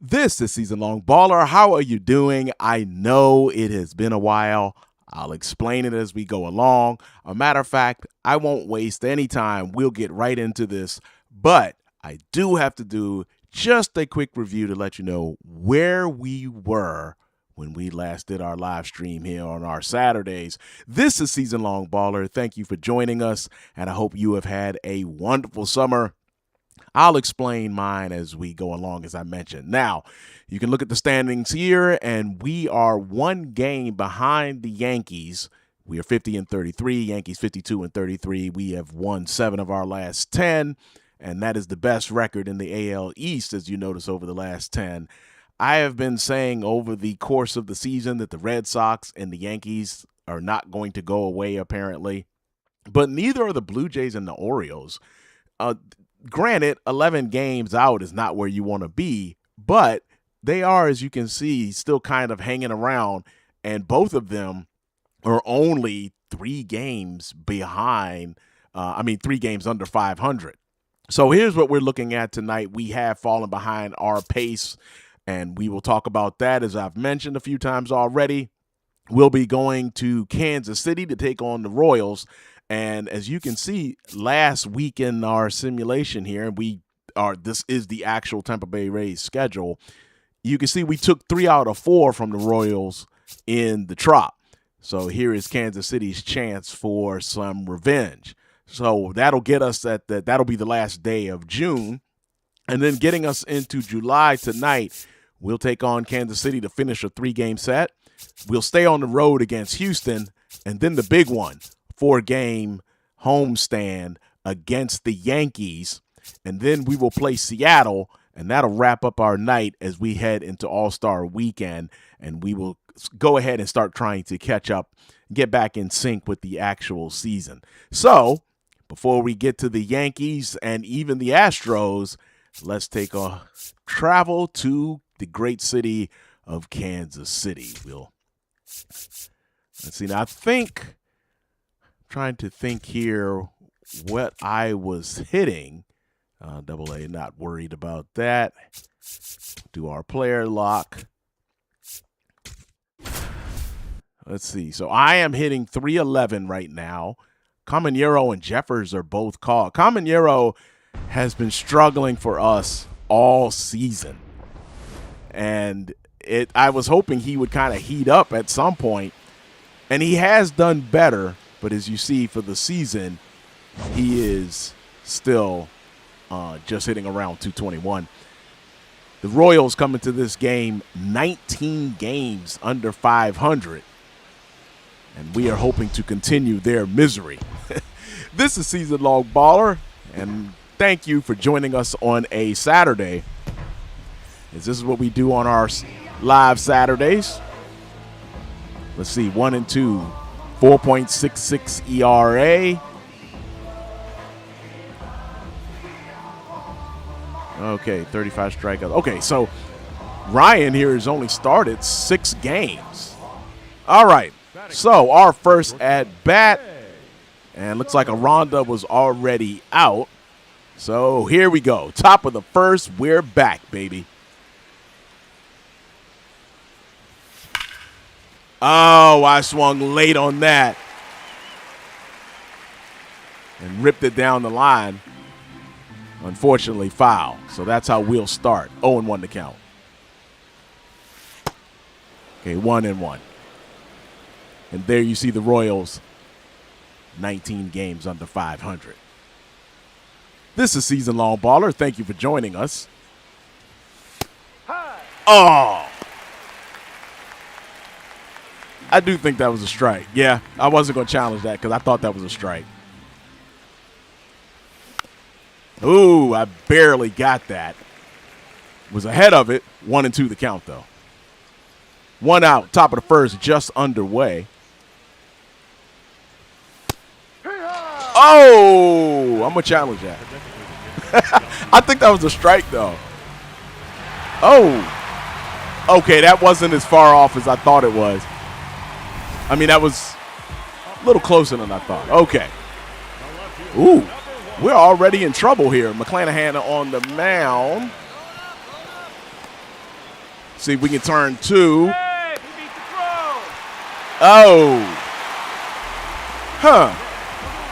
This is Season Long Baller. How are you doing? I know it has been a while. I'll explain it as we go along. A matter of fact, I won't waste any time. We'll get right into this. But I do have to do just a quick review to let you know where we were when we last did our live stream here on our Saturdays. This is Season Long Baller. Thank you for joining us, and I hope you have had a wonderful summer. I'll explain mine as we go along, as I mentioned. Now, you can look at the standings here, and we are one game behind the Yankees. We are 50-33, Yankees 52-33. We have won 7 of our last 10, and that is the best record in the AL East, as you notice, over the last 10. I have been saying over the course of the season that the Red Sox and the Yankees are not going to go away, apparently, but neither are the Blue Jays and the Orioles. Granted, 11 games out is not where you want to be, but they are, as you can see, still kind of hanging around, and both of them are only 3 games behind, 3 games under 500. So here's what we're looking at tonight. We have fallen behind our pace, and we will talk about that, as I've mentioned a few times already. We'll be going to Kansas City to take on the Royals. And as you can see, last week in our simulation here, this is the actual Tampa Bay Rays schedule. You can see we took 3 out of 4 from the Royals in the Trop. So here is Kansas City's chance for some revenge. So that'll get us that'll be the last day of June. And then getting us into July tonight, we'll take on Kansas City to finish a 3-game set. We'll stay on the road against Houston, and then the big one, 4-game homestand against the Yankees, and then we will play Seattle, and that'll wrap up our night as we head into All-Star Weekend, and we will go ahead and start trying to catch up, get back in sync with the actual season. So before we get to the Yankees and even the Astros, let's take a travel to the great city of Kansas City. Let's see. Now, trying to think here what I was hitting. Double A, not worried about that. Do our player lock. Let's see. So I am hitting 311 right now. Caminero and Jeffers are both called. Caminero has been struggling for us all season. And I was hoping he would kind of heat up at some point. And he has done better. But as you see for the season, he is still just hitting around 221. The Royals come into this game 19 games under 500. And we are hoping to continue their misery. This is Season Long Baller, and thank you for joining us on a Saturday. This is what we do on our live Saturdays. Let's see, 1 and 2. 4.66 ERA. Okay, 35 strikeouts. Okay, so Ryan here has only started 6 games. All right, so our first at bat, and looks like Aranda was already out. So here we go. Top of the first, we're back, baby. Oh, I swung late on that and ripped it down the line. Unfortunately, foul. So that's how we'll start. 0-1 to count. Okay, 1-1. And there you see the Royals, 19 games under 500. This is Season Long Baller. Thank you for joining us. Oh! I do think that was a strike. Yeah, I wasn't going to challenge that because I thought that was a strike. Ooh, I barely got that. Was ahead of it. 1-2 the count, though. 1 out, top of the first, just underway. Oh, I'm going to challenge that. I think that was a strike, though. Oh, okay, that wasn't as far off as I thought it was. I mean, that was a little closer than I thought. Okay. Ooh, we're already in trouble here. McClanahan on the mound. See if we can turn 2. Oh. Huh.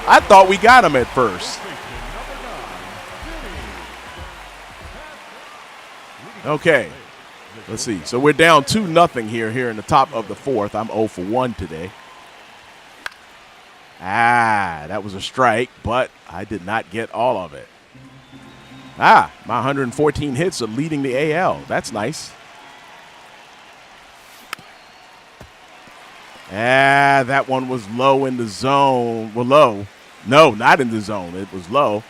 I thought we got him at first. Okay. Let's see. So we're down 2-0 here in the top of the 4th. I'm 0 for 1 today. That was a strike, but I did not get all of it. My 114 hits are leading the AL. That's nice. That one was low in the zone. Well, low. No, not in the zone. It was low.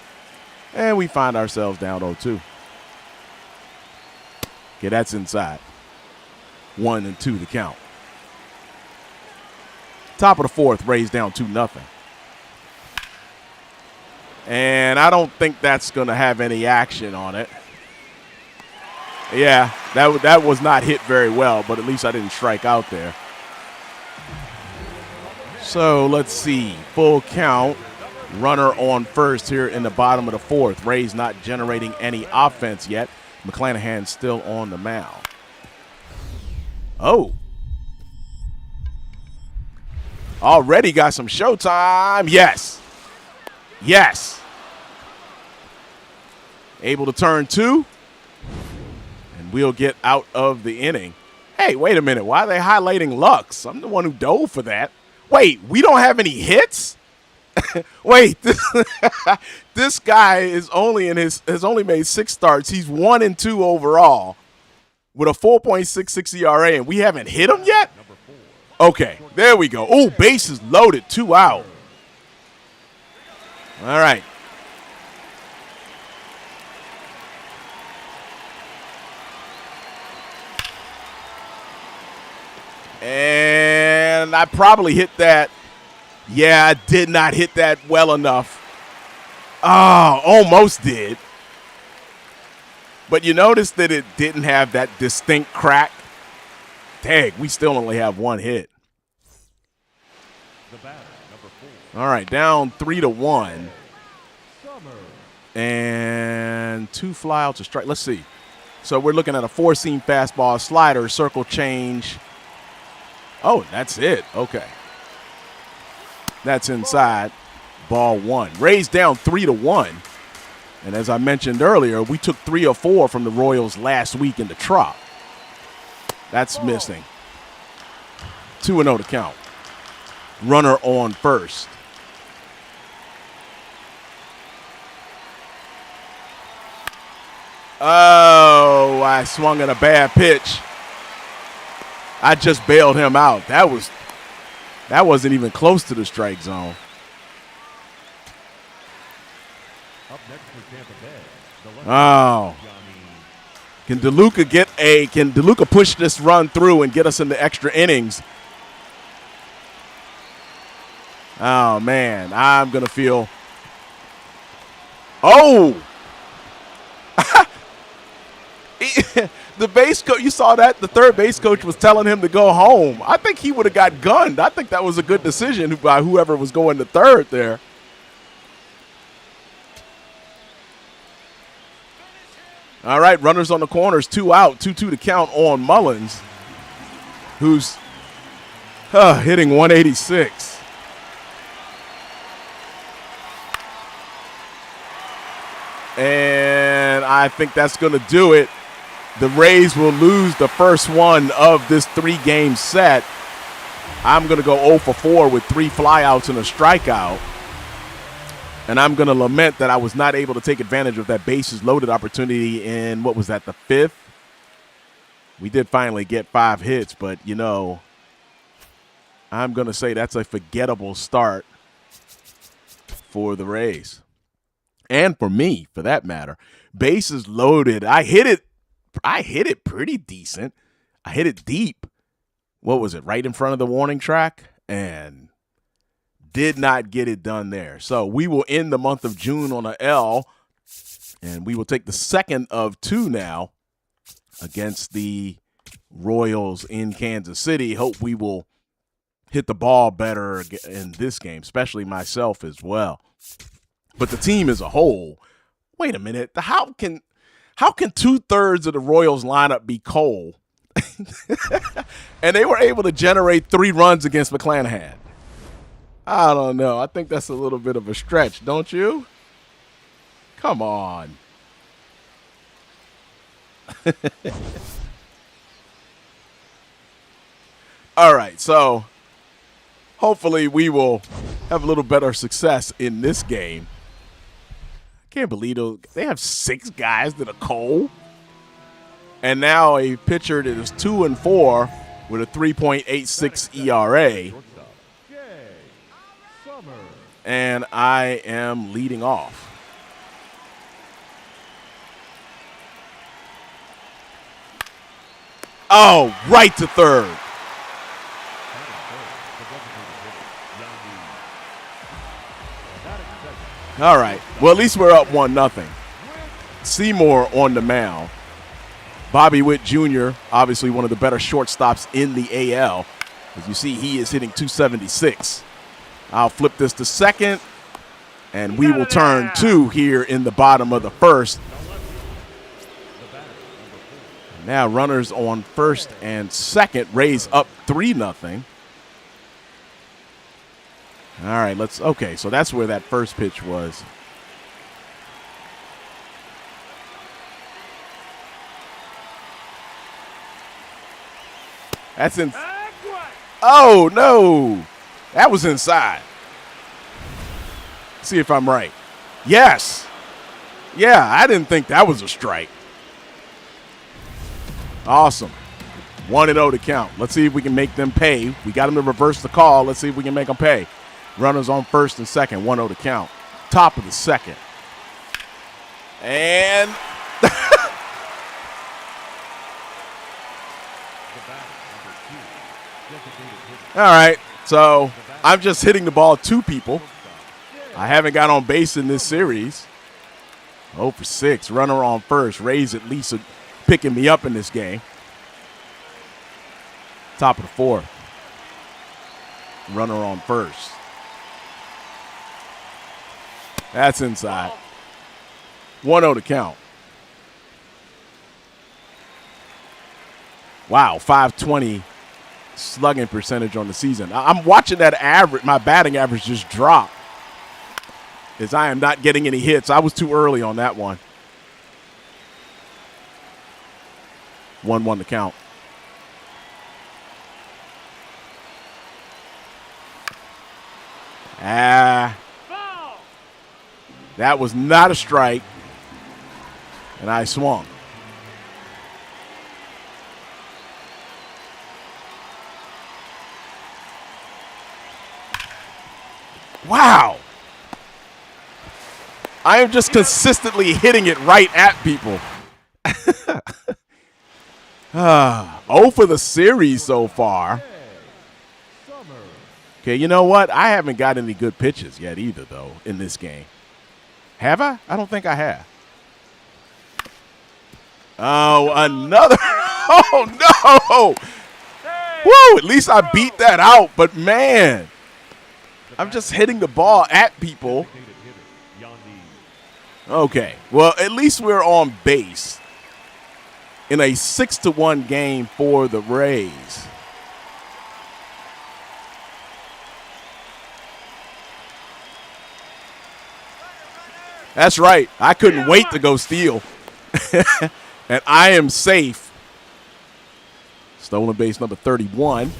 And we find ourselves down 0-2. Okay, that's inside. 1 and 2 to count. Top of the 4th, Rays down 2-0. And I don't think that's going to have any action on it. Yeah, that was not hit very well, but at least I didn't strike out there. So let's see. Full count. Runner on first here in the bottom of the 4th. Rays not generating any offense yet. McClanahan still on the mound. Oh. Already got some showtime. Yes. Yes. Able to turn 2. And we'll get out of the inning. Hey, wait a minute. Why are they highlighting Lux? I'm the one who dove for that. Wait, we don't have any hits? Wait, this guy is has only made 6 starts. He's 1 and 2 overall with a 4.66 ERA, and we haven't hit him yet? Okay, there we go. Oh, bases loaded, 2 out. All right. And I probably hit that. Yeah, I did not hit that well enough. Oh, almost did. But you notice that it didn't have that distinct crack. Dang, we still only have 1 hit. All right, down 3-1. And 2 flyouts to strike. Let's see. So we're looking at a 4-seam fastball, slider, circle change. Oh, that's it. Okay. That's inside. Ball 1. Rays down 3-1. And as I mentioned earlier, we took 3 or 4 from the Royals last week in the Trop. That's missing. 2-0 to count. Runner on first. Oh, I swung at a bad pitch. I just bailed him out. That wasn't even close to the strike zone. Up next for Tampa Bay. Oh. Can DeLuca push this run through and get us into extra innings? Oh, man. I'm going to feel. Oh. The base coach, you saw that? The third base coach was telling him to go home. I think he would have got gunned. I think that was a good decision by whoever was going to third there. All right, runners on the corners, 2 out, 2-2 to count on Mullins, who's hitting 186. And I think that's going to do it. The Rays will lose the first one of this 3-game set. I'm going to go 0 for 4 with 3 flyouts and a strikeout. And I'm going to lament that I was not able to take advantage of that bases loaded opportunity in, what was that, the 5th? We did finally get 5 hits, but, you know, I'm going to say that's a forgettable start for the Rays. And for me, for that matter. Bases loaded. I hit it pretty decent. I hit it deep. What was it, right in front of the warning track? And did not get it done there. So we will end the month of June on an L, and we will take the second of 2 now against the Royals in Kansas City. Hope we will hit the ball better in this game, especially myself as well. But the team as a whole, wait a minute, how can 2/3 of the Royals lineup be Cole? And they were able to generate 3 runs against McClanahan. I don't know. I think that's a little bit of a stretch, don't you? Come on. All right, so hopefully we will have a little better success in this game. Can't believe they have 6 guys that are cold. And now a pitcher that is 2-4 with a 3.86 ERA. And I am leading off. Oh, right to third. All right. Well, at least we're up 1-0. Seymour on the mound. Bobby Witt Jr., obviously one of the better shortstops in the AL. As you see, he is hitting .276. I'll flip this to second, and we will turn 2 here in the bottom of the first. Now runners on first and second. Rays up 3-0. All right, okay, so that's where that first pitch was. That's in. Oh, no. That was inside. See if I'm right. Yes. Yeah, I didn't think that was a strike. Awesome. 1-0 to count. Let's see if we can make them pay. We got them to reverse the call. Let's see if we can make them pay. Runners on first and second. 1-0 to count. Top of the second. And all right, so I'm just hitting the ball 2 people. I haven't got on base in this series. 0 for 6. Runner on first. Rays at least are picking me up in this game. Top of the 4th. Runner on first. That's inside. 1-0 to count. Wow, 520 slugging percentage on the season. I'm watching that average, my batting average just drop as I am not getting any hits. I was too early on that one. 1-1 to count. That was not a strike, and I swung. Wow. I am just consistently hitting it right at people. 0 for the series so far. Okay, you know what? I haven't got any good pitches yet either, though, in this game. Have I? I don't think I have. Oh, another. Oh, no. Woo, at least I beat that out. But, man, I'm just hitting the ball at people. Okay, well, at least we're on base in a 6-1 game for the Rays. That's right. I couldn't wait to go steal. And I am safe. Stolen base number 31.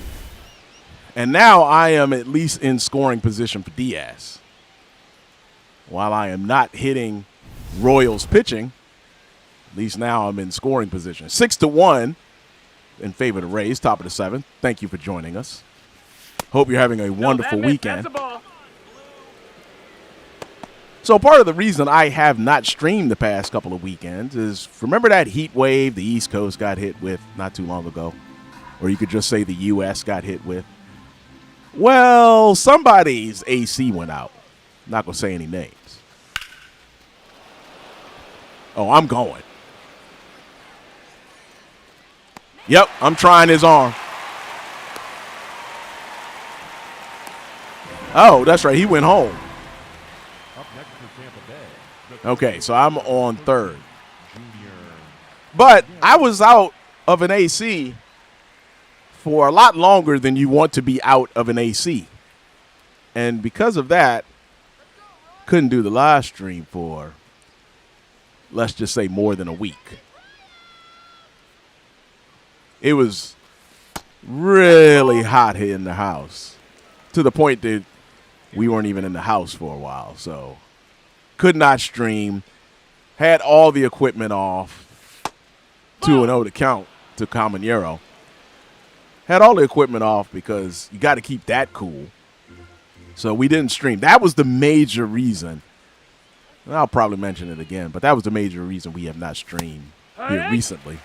And now I am at least in scoring position for Diaz. While I am not hitting Royals pitching, at least now I'm in scoring position. 6-1 in favor of the Rays, top of the 7th. Thank you for joining us. Hope you're having a wonderful weekend. So part of the reason I have not streamed the past couple of weekends is, remember that heat wave the East Coast got hit with not too long ago? Or you could just say the U.S. got hit with. Well, somebody's AC went out. I'm not going to say any names. Oh, I'm going. Yep, I'm trying his arm. Oh, that's right. He went home. Okay, so I'm on third. But I was out of an AC for a lot longer than you want to be out of an AC. And because of that, couldn't do the live stream for, let's just say, more than a week. It was really hot here in the house, to the point that we weren't even in the house for a while. So could not stream, had all the equipment off, 2-0 to count to Caminero. Had all the equipment off because you got to keep that cool. So we didn't stream. That was the major reason. And I'll probably mention it again, but that was the major reason we have not streamed here recently.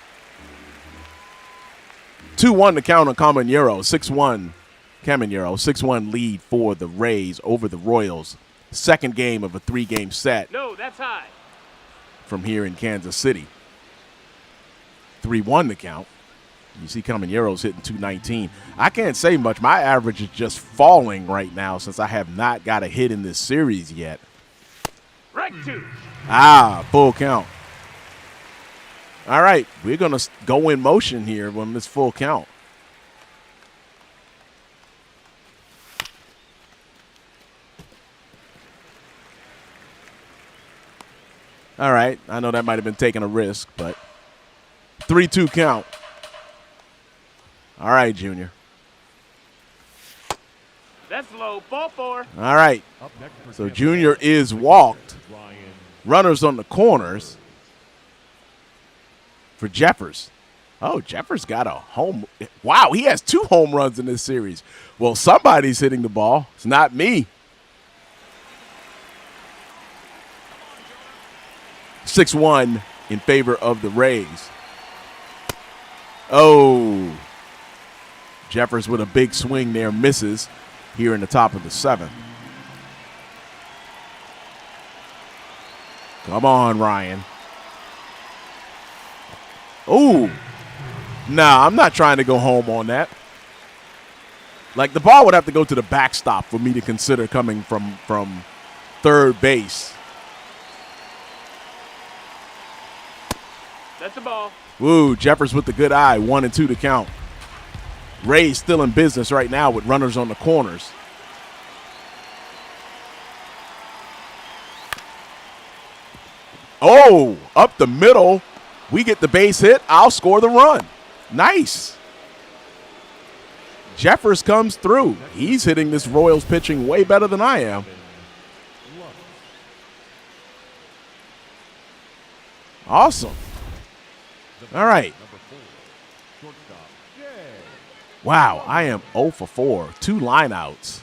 2-1 to count on Caminero. 6-1 Caminero. 6-1 lead for the Rays over the Royals. Second game of a 3-game set. No, that's high. From here in Kansas City. 3-1 to count. You see Caminero's hitting 219. I can't say much. My average is just falling right now since I have not got a hit in this series yet. Right two. Full count. All right, we're going to go in motion here when this full count. All right, I know that might have been taking a risk, but 3-2 count. All right, Junior. That's low. Ball four. All right, so Junior is walked. Runners on the corners for Jeffers. Oh, Jeffers got a home. Wow, he has 2 home runs in this series. Well, somebody's hitting the ball. It's not me. 6-1 in favor of the Rays. Oh, Jeffers with a big swing there, misses here in the top of the 7th. Come on, Ryan. Oh, nah, I'm not trying to go home on that. Like, the ball would have to go to the backstop for me to consider coming from third base. That's the ball. Woo, Jeffers with the good eye, 1-2 to count. Rays still in business right now with runners on the corners. Oh, up the middle. We get the base hit. I'll score the run. Nice. Jeffers comes through. He's hitting this Royals pitching way better than I am. Awesome. All right. Wow, I am 0 for 4. 2 lineouts.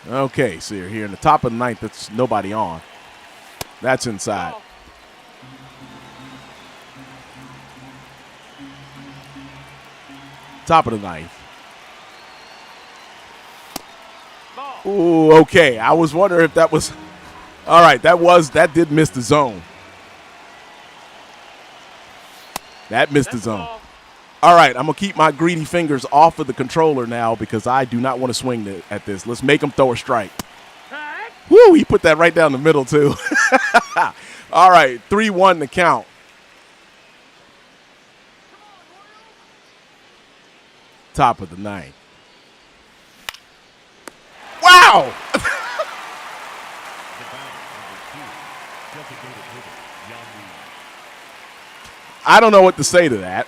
Okay, so you're here in the top of the 9th. That's nobody on. That's inside. Top of the 9th. Ooh, okay. I was wondering if that was. All right, that did miss the zone. That missed the zone. All right, I'm going to keep my greedy fingers off of the controller now because I do not want to swing at this. Let's make him throw a strike. Woo, he put that right down the middle, too. All right, 3-1 to count. Top of the 9th. Wow! I don't know what to say to that.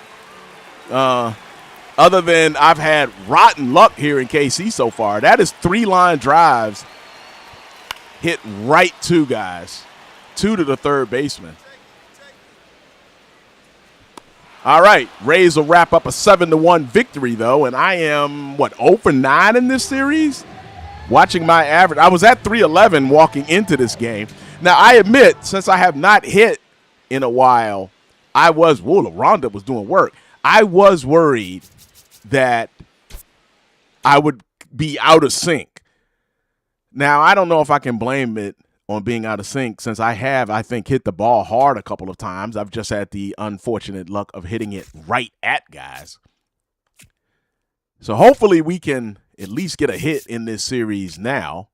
Other than I've had rotten luck here in KC so far. That is 3 line drives hit right to guys. 2 to the third baseman. All right, Rays will wrap up a 7-1 victory, though, and I am, 0 for 9 in this series? Watching my average, I was at 311 walking into this game. Now, I admit, since I have not hit in a while, LaRonda was doing work. I was worried that I would be out of sync. Now, I don't know if I can blame it on being out of sync since I have, I think, hit the ball hard a couple of times. I've just had the unfortunate luck of hitting it right at guys. So hopefully we can at least get a hit in this series now.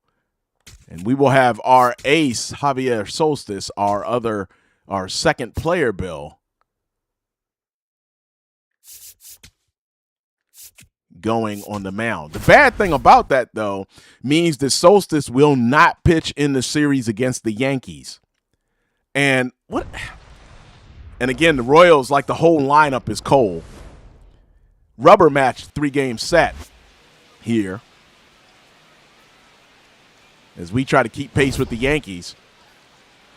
And we will have our ace, Javier Solstice, our second player, Bill, going on the mound. The bad thing about that, though, means that Solstice will not pitch in the series against the Yankees. And again, the Royals, like the whole lineup is cold. Rubber match 3-game set here as we try to keep pace with the Yankees.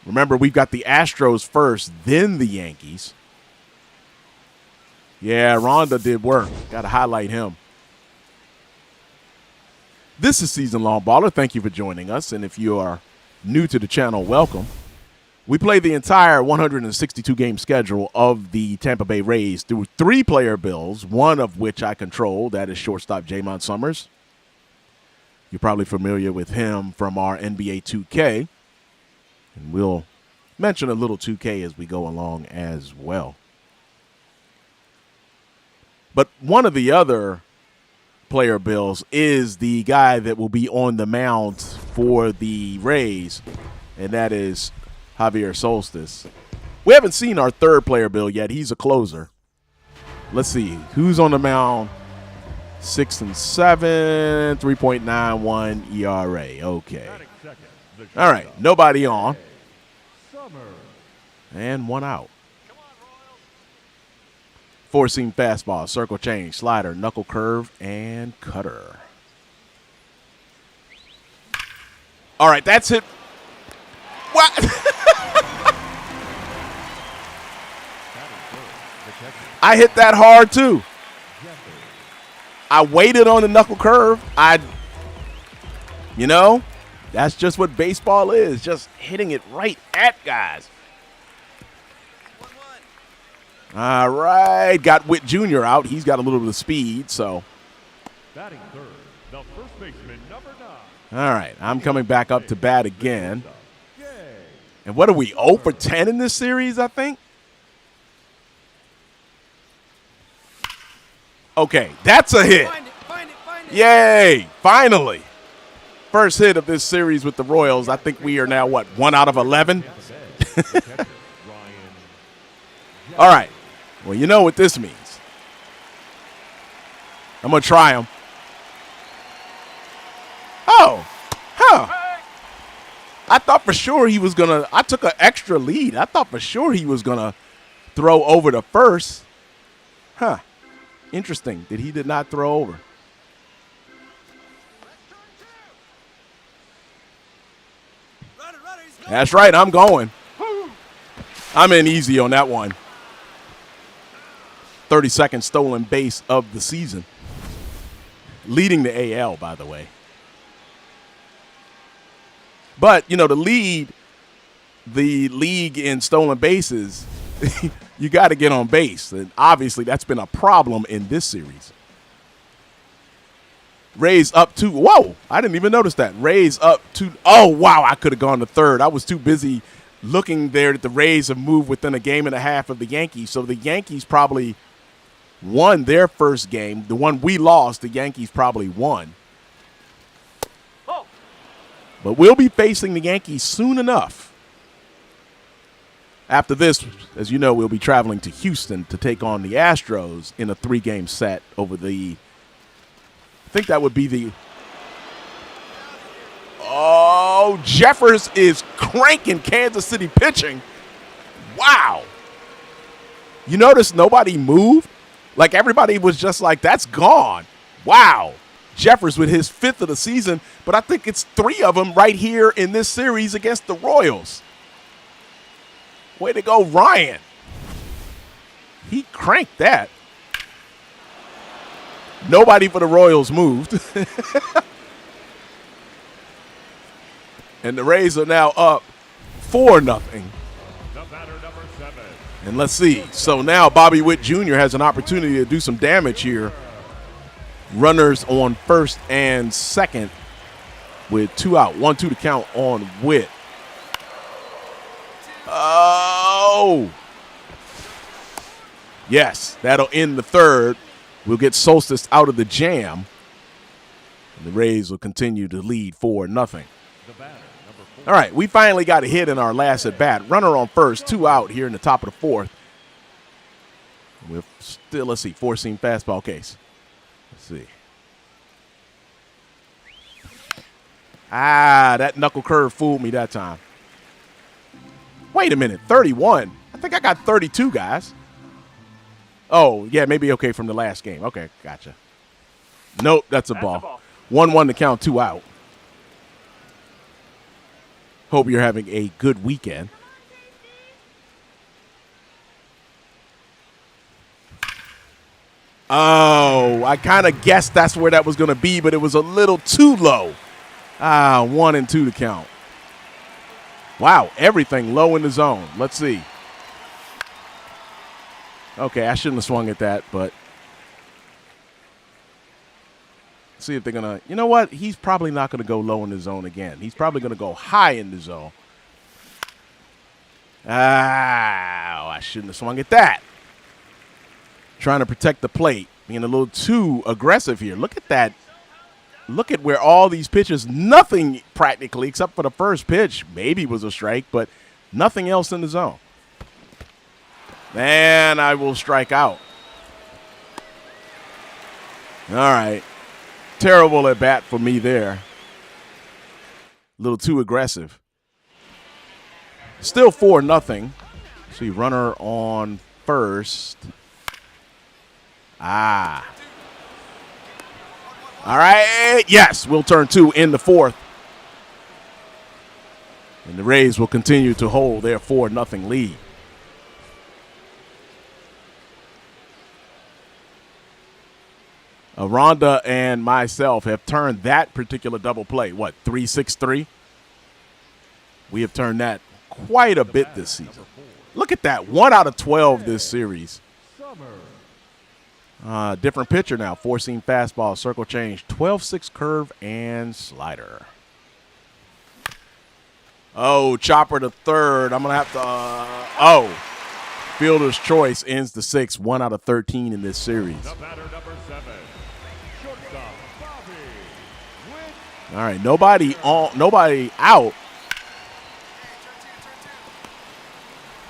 Remember, we've got the Astros first, then the Yankees. Yeah, Rhonda did work. Got to highlight him. This is Season Long Baller. Thank you for joining us. And if you are new to the channel, welcome. We play the entire 162-game schedule of the Tampa Bay Rays through 3 player bills, one of which I control. That is shortstop Jamon Summers. You're probably familiar with him from our NBA 2K. And we'll mention a little 2K as we go along as well. But one of the other player bills is the guy that will be on the mound for the Rays, and that is Javier Solstice. We haven't seen our third player bill yet. He's a closer. Let's see. Who's on the mound? 6-7, 3.91 ERA. Okay. All right. Nobody on. And 1 out. 4-seam fastball, circle change, slider, knuckle curve, and cutter. All right, that's it. What? I hit that hard, too. I waited on the knuckle curve. That's just what baseball is, just hitting it right at guys. All right, got Witt Jr. out. He's got a little bit of speed, so. Batting third, the first baseman, number 9. All right, I'm coming back up to bat again. And what are we, 0 for 10 in this series, I think? Okay, that's a hit. Find it. Yay, finally. First hit of this series with the Royals. I think we are now, 1 out of 11? All right. Well, you know what this means. I'm going to try him. Oh. Huh. I thought for sure he was going to – I took an extra lead. I thought for sure he was going to throw over to first. Huh. Interesting that he did not throw over. That's right. I'm going. I'm in easy on that one. 32nd stolen base of the season. Leading the AL, by the way. But, to lead the league in stolen bases, you got to get on base. And obviously, that's been a problem in this series. Rays up 2. Whoa, I didn't even notice that. Rays up 2. Oh, wow, I could have gone to third. I was too busy looking there that the Rays have moved within a game and a half of the Yankees. So the Yankees probably won their first game. The one we lost, the Yankees probably won. Oh. But we'll be facing the Yankees soon enough. After this, as you know, we'll be traveling to Houston to take on the Astros in a 3-game set over the – I think that would be the – oh, Jeffers is cranking Kansas City pitching. Wow. You notice nobody moved? Like everybody was just like, that's gone. Wow. Jeffers with his 5th of the season, but I think it's 3 of them right here in this series against the Royals. Way to go, Ryan. He cranked that. Nobody for the Royals moved. And the Rays are now up 4-0. The batter, number 7. And let's see. So now Bobby Witt Jr. has an opportunity to do some damage here. Runners on first and second with 2 out. 1-2 to count on Witt. Oh! Yes, that'll end the third. We'll get Solstice out of the jam. And the Rays will continue to lead 4-0. All right, we finally got a hit in our last at-bat. Runner on first, 2 out here in the top of the 4th. We're still, let's see, 4-seam fastball case. Let's see. Ah, that knuckle curve fooled me that time. Wait a minute, 31. I think I got 32, guys. Oh, yeah, maybe okay from the last game. Okay, gotcha. Nope, that's a ball. 1-1 to count, 2 out. Hope you're having a good weekend. Oh, I kind of guessed that's where that was going to be, but it was a little too low. 1-2 to count. Wow, everything low in the zone. Let's see. Okay, I shouldn't have swung at that, but see if they're going to – you know what? He's probably not going to go low in the zone again. He's probably going to go high in the zone. I shouldn't have swung at that. Trying to protect the plate, being a little too aggressive here. Look at that. Look at where all these pitches, nothing practically except for the first pitch, maybe was a strike, but nothing else in the zone. And I will strike out. All right. Terrible at bat for me there. A little too aggressive. Still 4-0. See, runner on first. All right. Yes, we'll turn 2 in the 4th. And the Rays will continue to hold their 4-0 lead. Rhonda and myself have turned that particular double play, 3-6-3? We have turned that quite a bit this season. Look at that, 1 out of 12 this series. Different pitcher now, 4-seam fastball, circle change, 12-6 curve, and slider. Oh, chopper to third. I'm going to have to, fielder's choice ends the 6th, 1 out of 13 in this series. All right, nobody out.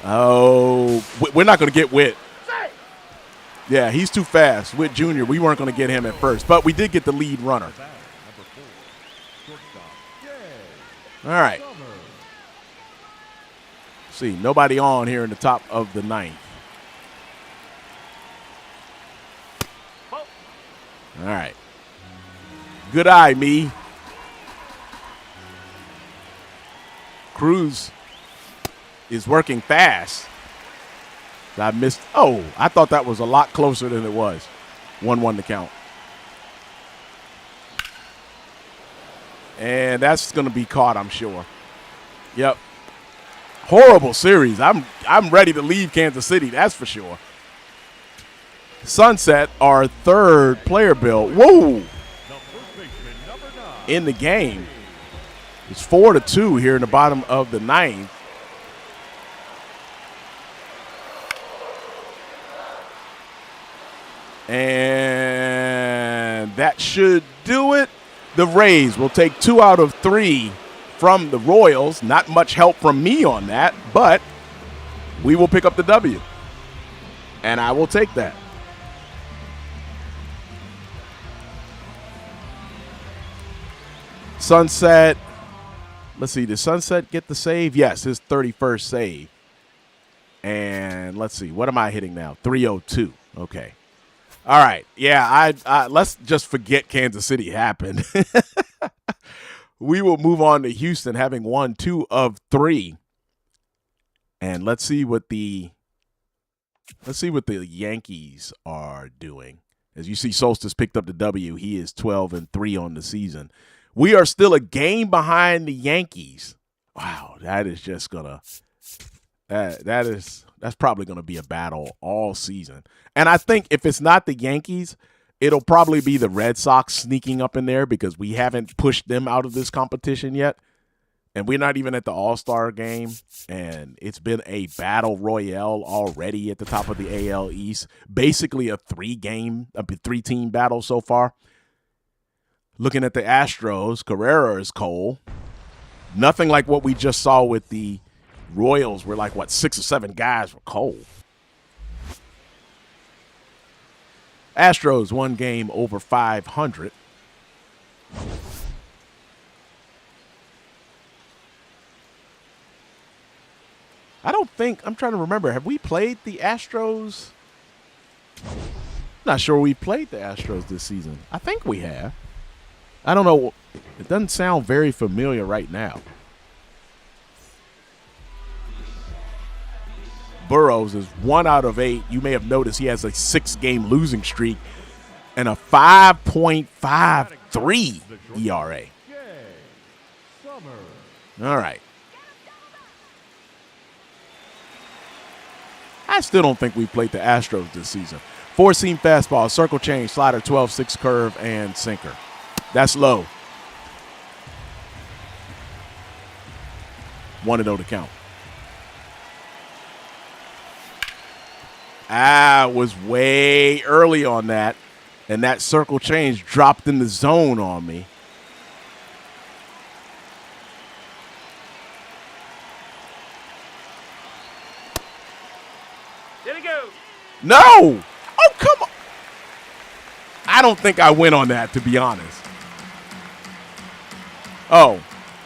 Oh, we're not going to get Witt. Yeah, he's too fast. Witt Jr., we weren't going to get him at first, but we did get the lead runner. All right. See, nobody on here in the top of the 9th. All right. Good eye, me. Cruz is working fast. I missed. Oh, I thought that was a lot closer than it was. 1-1 to count. And that's going to be caught, I'm sure. Yep. Horrible series. I'm ready to leave Kansas City, that's for sure. Sunset, our 3rd player build. Whoa. In the game. It's 4-2 here in the bottom of the 9th. And that should do it. The Rays will take 2 out of 3 from the Royals. Not much help from me on that, but we will pick up the W. And I will take that. Sunset. Let's see, did Sunset get the save? Yes, his 31st save. And let's see, what am I hitting now? 302. Okay. All right. Yeah, let's just forget Kansas City happened. We will move on to Houston, having won 2 of 3. And let's see what the Yankees are doing. As you see, Solstice picked up the W. He is 12-3 on the season. We are still a game behind the Yankees. Wow, that is just gonna that's probably gonna be a battle all season. And I think if it's not the Yankees, it'll probably be the Red Sox sneaking up in there because we haven't pushed them out of this competition yet. And we're not even at the All-Star game. And it's been a battle royale already at the top of the AL East. Basically a 3-team battle so far. Looking at the Astros, Carrera is cold. Nothing like what we just saw with the Royals where 6 or 7 guys were cold. Astros 1 game over 500. I'm trying to remember. Have we played the Astros? Not sure we played the Astros this season. I think we have. I don't know. It doesn't sound very familiar right now. Burrows is 1 out of 8. You may have noticed he has a 6-game losing streak and a 5.53 ERA. All right. I still don't think we played the Astros this season. 4-seam fastball, circle change, slider, 12-6 curve, and sinker. That's low. 1-0 to count. I was way early on that, and that circle change dropped in the zone on me. There he goes. No! Oh, come on. I don't think I went on that, to be honest. Oh,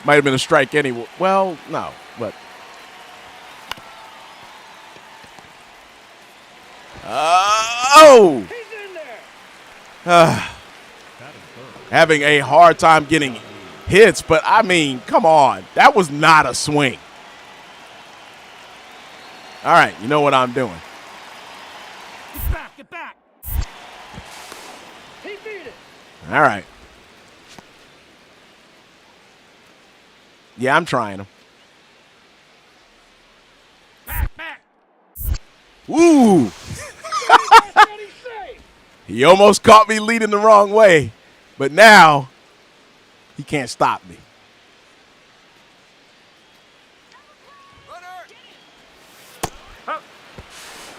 might have been a strike anyway. Well, no, but. Oh! He's in there. Having a hard time getting hits, but I mean, come on. That was not a swing. All right, you know what I'm doing. Get back, get back. He beat it. All right. Yeah, I'm trying him. Back, back. Ooh. That's what he say. He almost caught me leading the wrong way, but now he can't stop me.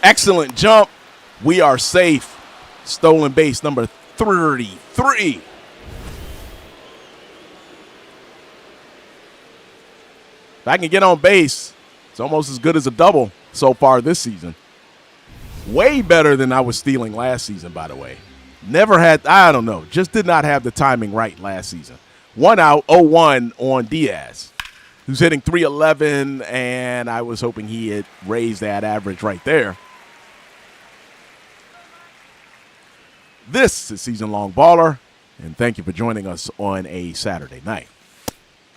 Excellent jump. We are safe. Stolen base number 33. If I can get on base, it's almost as good as a double so far this season. Way better than I was stealing last season, by the way. Never had, I don't know, just did not have the timing right last season. 1 out, 0-1 on Diaz, who's hitting .311, and I was hoping he had raised that average right there. This is Season Long Baller, and thank you for joining us on a Saturday night.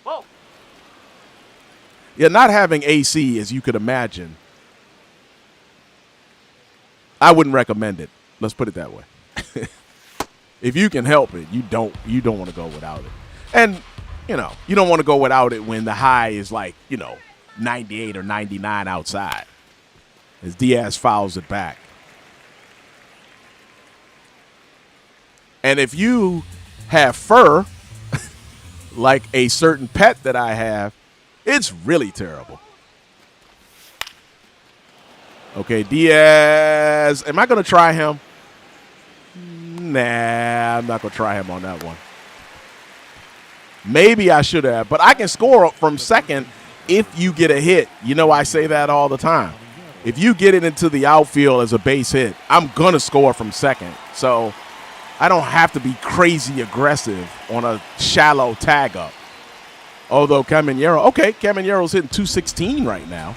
Whoa. Yeah, not having AC, as you could imagine, I wouldn't recommend it. Let's put it that way. If you can help it, you don't want to go without it. And, you don't want to go without it when the high is like, 98 or 99 outside, as Diaz fouls it back. And if you have fur, like a certain pet that I have, it's really terrible. Okay, Diaz. Am I going to try him? Nah, I'm not going to try him on that one. Maybe I should have, but I can score from second if you get a hit. I say that all the time. If you get it into the outfield as a base hit, I'm going to score from second. So I don't have to be crazy aggressive on a shallow tag up. Although Camanero's hitting .216 right now.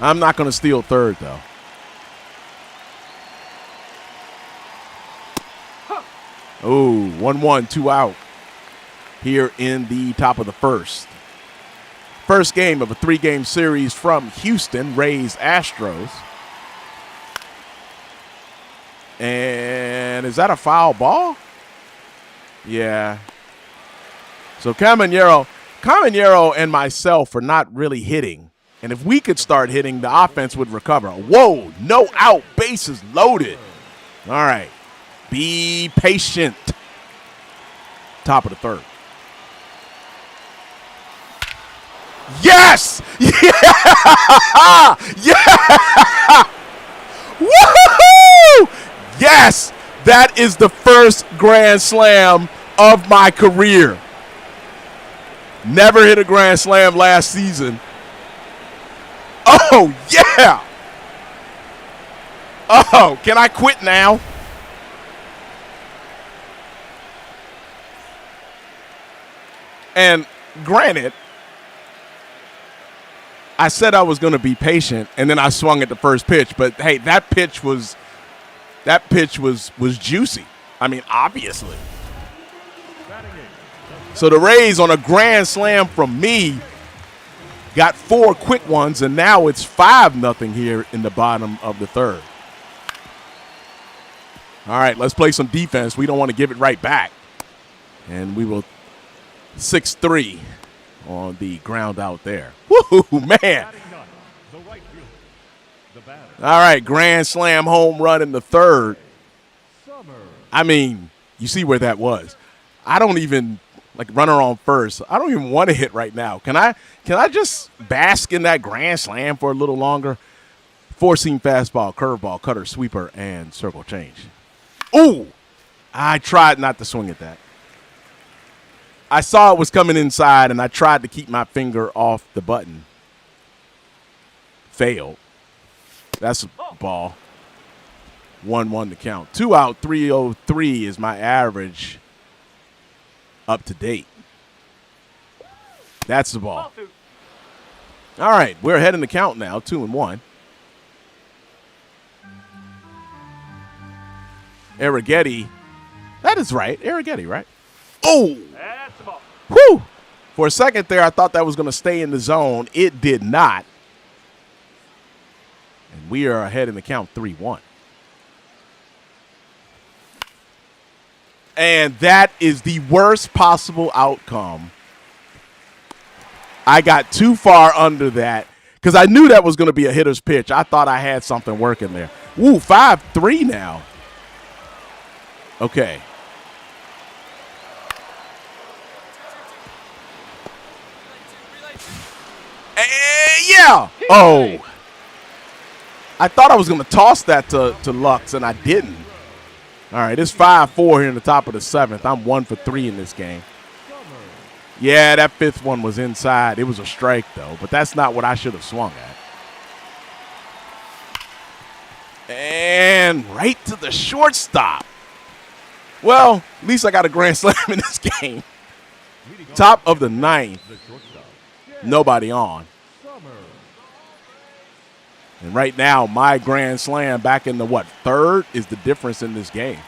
I'm not going to steal third, though. Oh, 1-1, 2 out here in the top of the first. First game of a 3-game series from Houston, Rays, Astros. And is that a foul ball? Yeah. So Caminero and myself are not really hitting. And if we could start hitting, the offense would recover. Whoa, no out, bases loaded. All right, be patient. Top of the third. Yes! Yeah! Yeah! Woo-hoo-hoo! Yes! That is the first grand slam of my career. Never hit a grand slam last season. Oh, yeah! Oh, can I quit now? And granted, I said I was going to be patient, and then I swung at the first pitch. But hey, that pitch was juicy. I mean, obviously. So the Rays, on a grand slam from me, got 4 quick ones, and now it's 5-0 here in the bottom of the third. All right, let's play some defense. We don't want to give it right back. And we will 6-3 on the ground out there. Woo, man. All right, grand slam home run in the third. I mean, you see where that was. I don't even, like, runner on first. I don't even want to hit right now. Can I just bask in that grand slam for a little longer? 4-seam fastball, curveball, cutter, sweeper, and circle change. Ooh, I tried not to swing at that. I saw it was coming inside, and I tried to keep my finger off the button. Failed. That's a ball. 1-1 to count. 2 out, 303 is my average up to date. That's the ball. All right, we're ahead in the count now, 2-1. Arrighetti. That is right. Arrighetti, right? Oh! That's the ball. Whew! For a second there, I thought that was going to stay in the zone. It did not. And we are ahead in the count, 3-1. And that is the worst possible outcome. I got too far under that because I knew that was going to be a hitter's pitch. I thought I had something working there. Ooh, 5-3 now. Okay. Yeah. Oh. I thought I was going to toss that to Lux, and I didn't. All right, it's 5-4 here in the top of the 7th. I'm 1 for 3 in this game. Yeah, that 5th one was inside. It was a strike, though, but that's not what I should have swung at. And right to the shortstop. Well, at least I got a grand slam in this game. Top of the 9th. Nobody on. And right now, my grand slam back in the, third is the difference in this game.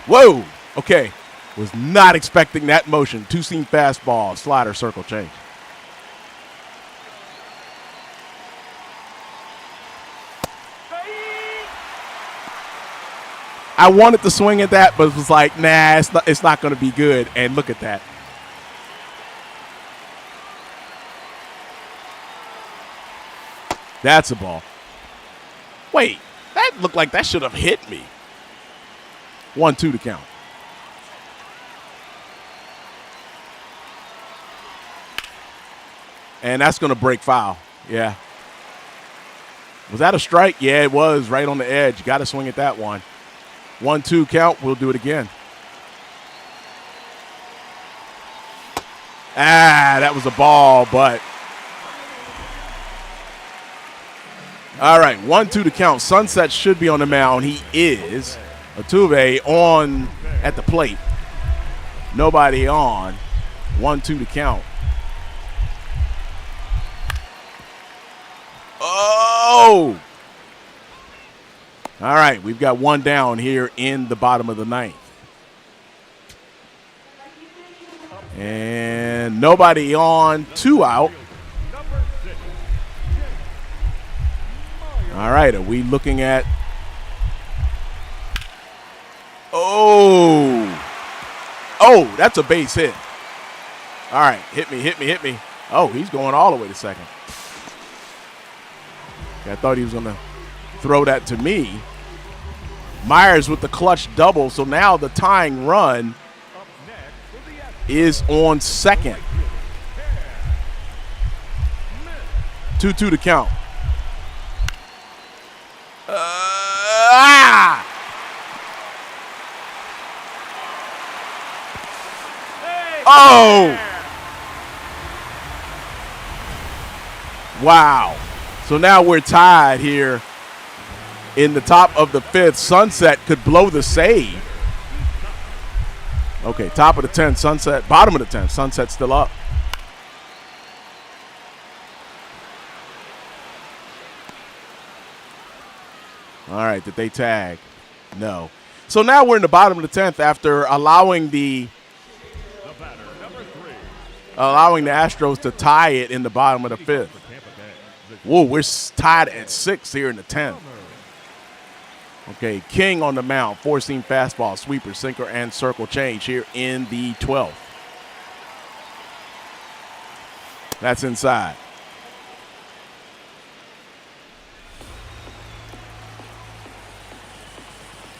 Whoa. Okay. Was not expecting that motion. 2-seam fastball, slider, circle change. I wanted to swing at that, but it was like, nah, it's not going to be good. And look at that. That's a ball. Wait, that looked like that should have hit me. 1-2 to count. And that's going to break foul. Yeah. Was that a strike? Yeah, it was right on the edge. Got to swing at that one. 1-2 count. We'll do it again. That was a ball, but. All right, 1-2 to count. Sunset should be on the mound. He is. Altuve on at the plate. Nobody on. 1-2 to count. Oh! All right, we've got one down here in the bottom of the 9th. And nobody on. 2 out. All right, are we looking at Oh, that's a base hit. All right, hit me. Oh, he's going all the way to second. I thought he was going to throw that to me. Myers with the clutch double, so now the tying run is on second. 2-2 to count. Oh! Wow. So now we're tied here in the top of the 5th. Sunset could blow the save. Okay, top of the 10th, Sunset. Bottom of the 10th, Sunset still up. All right, did they tag? No. So now we're in the bottom of the 10th after allowing the Astros to tie it in the bottom of the 5th. Whoa, we're tied at 6 here in the 10th. Okay, King on the mound, four-seam fastball, sweeper, sinker, and circle change here in the 12th. That's inside.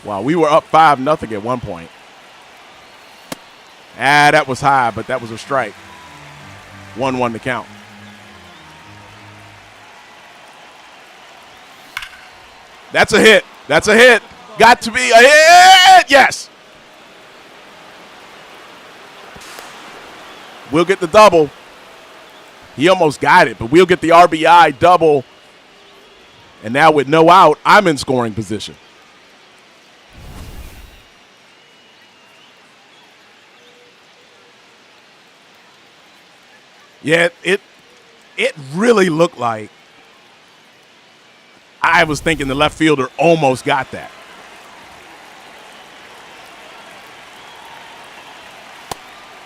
Wow, we were up 5-0 at one point. That was high, but that was a strike. 1-1 to count. That's a hit. That's a hit. Got to be a hit. Yes. We'll get the double. He almost got it, but we'll get the RBI double. And now with no out, I'm in scoring position. Yeah, it really looked like I was thinking the left fielder almost got that.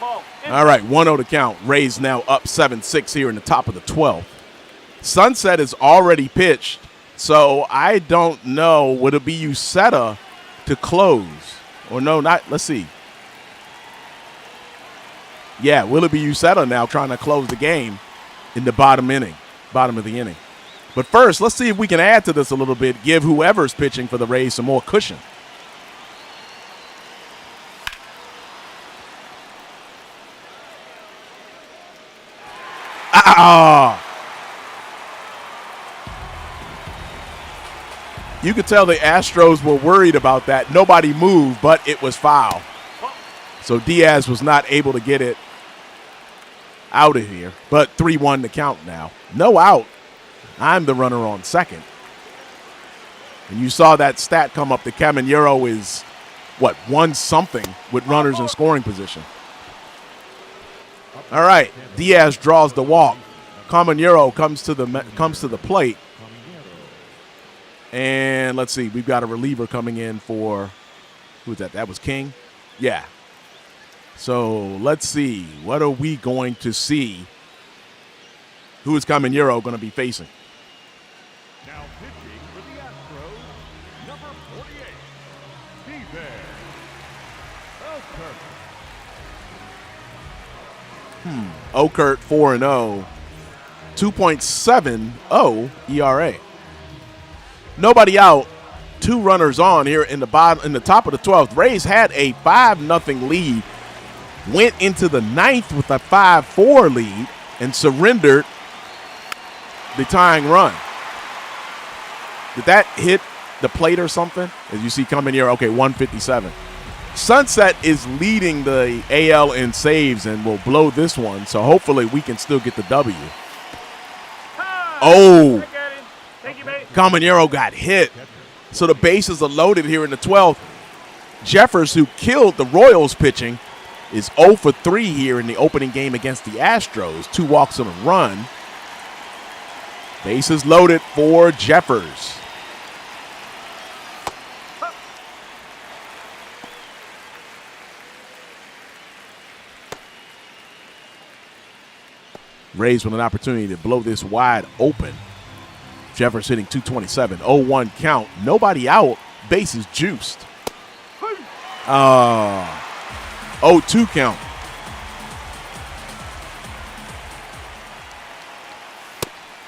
All right, 1-0 to count. Rays now up 7-6 here in the top of the 12th. Sunset is already pitched, so I don't know. Would it be Uceta to close? Or no, not. Let's see. Yeah, will it be Uceta now trying to close the game in the bottom of the inning? But first, let's see if we can add to this a little bit, give whoever's pitching for the Rays some more cushion. You could tell the Astros were worried about that. Nobody moved, but it was foul. So Diaz was not able to get it out of here. But 3-1 to count now. No out. I'm the runner on second. And you saw that stat come up. The Caminero is, what, 1-something with runners in scoring position. All right, Diaz draws the walk. Caminero comes to the plate. And let's see, we've got a reliever coming in for, who's that? That was King? Yeah. So let's see, what are we going to see? Who is Caminero going to be facing? Now pitching for the Astros, number 48, Okert 4-0, 2.70 ERA. Nobody out, 2 runners on here in the top of the 12th. Rays had a 5-0 lead, went into the 9th with a 5-4 lead, and surrendered the tying run. Did that hit the plate or something? As you see coming here, okay, 157. Sunset is leading the AL in saves and will blow this one, so hopefully we can still get the W. Oh, Caminero got hit. So the bases are loaded here in the 12th. Jeffers, who killed the Royals pitching, is 0 for 3 here in the opening game against the Astros. 2 walks and a run. Bases loaded for Jeffers. Rays with an opportunity to blow this wide open. Jeffers hitting 227, 0-1 count. Nobody out, bases juiced. 0-2 count.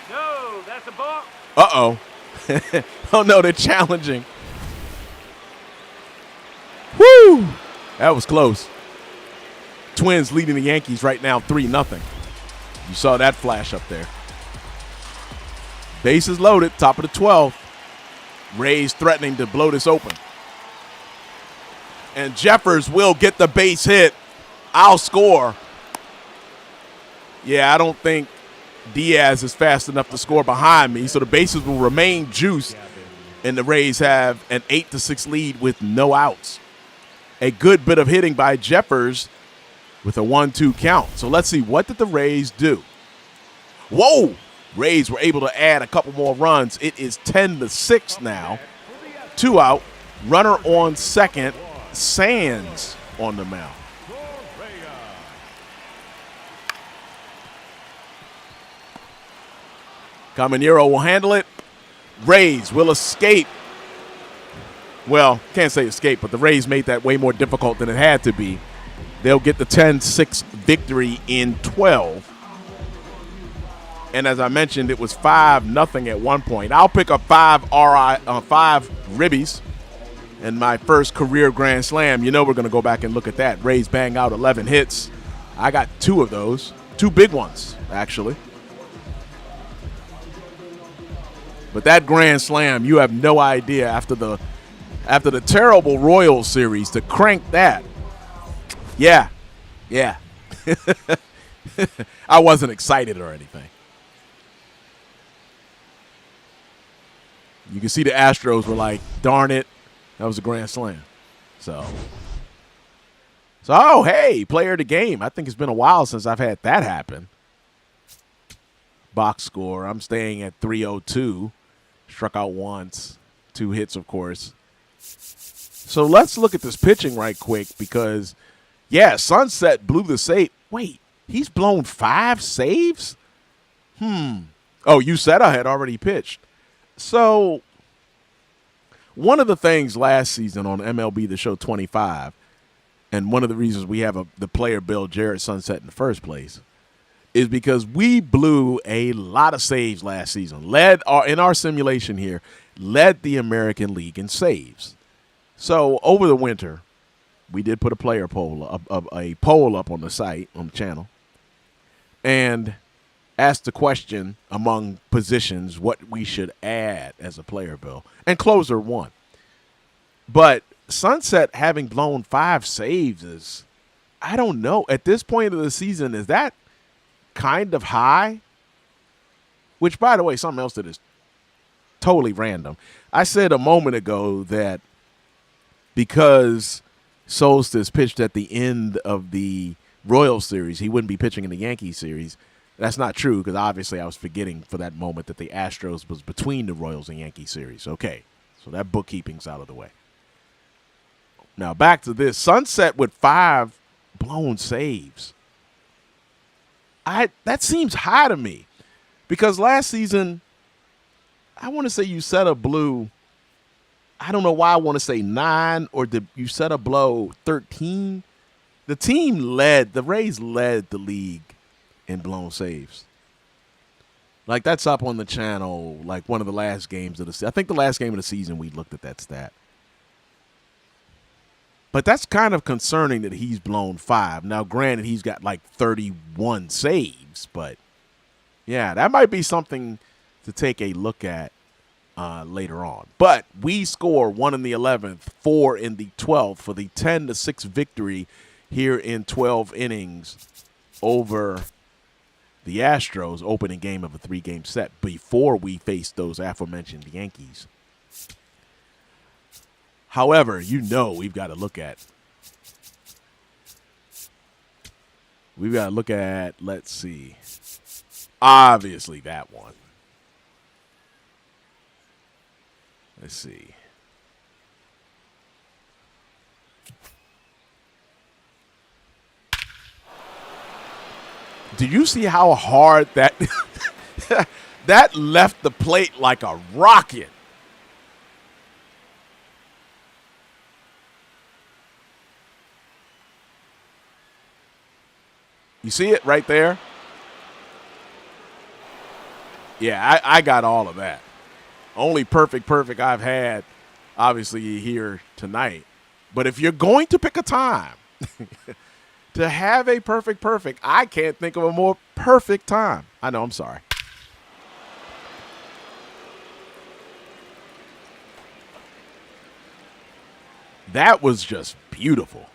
No, that's a ball. Uh-oh. Oh, no, they're challenging. Woo! That was close. Twins leading the Yankees right now 3-0. You saw that flash up there. Bases loaded, top of the 12th. Rays threatening to blow this open. And Jeffers will get the base hit. I'll score. Yeah, I don't think Diaz is fast enough to score behind me, so the bases will remain juiced, and the Rays have an 8-6 lead with no outs. a good bit of hitting by Jeffers with a 1-2 count. So let's see, what did the Rays do? Whoa! Rays were able to add a couple more runs. It is 10-6 now. 2 out. Runner on second. Sands on the mound. Caminero will handle it. Rays will escape. Well, can't say escape, but the Rays made that way more difficult than it had to be. They'll get the 10-6 victory in 12. And as I mentioned, it was 5-0 at one point. I'll pick up 5 ribbies in my first career grand slam. You know we're going to go back and look at that. Rays bang out 11 hits. I got 2 of those. 2 big ones, actually. But that grand slam, you have no idea after the terrible Royals series to crank that. Yeah. I wasn't excited or anything. You can see the Astros were like, darn it, that was a grand slam. So, oh, hey, player of the game. I think it's been a while since I've had that happen. Box score, I'm staying at 302. Struck out once. 2 hits, of course. So let's look at this pitching right quick because, yeah, Sunset blew the save. Wait, he's blown 5 saves? Oh, Uceta had already pitched. So one of the things last season on MLB The Show 25, and one of the reasons we have the player Bill Jarrett Sunset in the first place, is because we blew a lot of saves last season. In our simulation here, led the American League in saves. So over the winter, we did put a poll up on the site, on the channel, and asked the question among positions what we should add as a player, Bill. And closer won. But Sunset having blown 5 saves is, I don't know, at this point of the season, is that kind of high? Which, by the way, something else that is totally random. I said a moment ago that because Solstice pitched at the end of the Royals series, he wouldn't be pitching in the Yankees series. That's not true because obviously I was forgetting for that moment that the Astros was between the Royals and Yankees series. Okay, so that bookkeeping's out of the way. Now back to this. Sunset with 5 blown saves. That seems high to me because last season, I want to say Uceta blew, I don't know why I want to say 9 or did Uceta blow 13. The Rays led the league in blown saves. Like, that's up on the channel, like one of the last games of the season. I think the last game of the season we looked at that stat. But that's kind of concerning that he's blown 5. Now, granted, he's got like 31 saves, but yeah, that might be something to take a look at later on. But we score 1 in the 11th, 4 in the 12th for the 10-6 victory here in 12 innings over the Astros, opening game of a 3-game set before we faced those aforementioned Yankees. However, we've got to look at, let's see, obviously that one. Let's see. Do you see how hard that that left the plate like a rocket? You see it right there? Yeah, I got all of that. Only perfect I've had, obviously, here tonight. But if you're going to pick a time to have a perfect, I can't think of a more perfect time. I know, I'm sorry. That was just beautiful.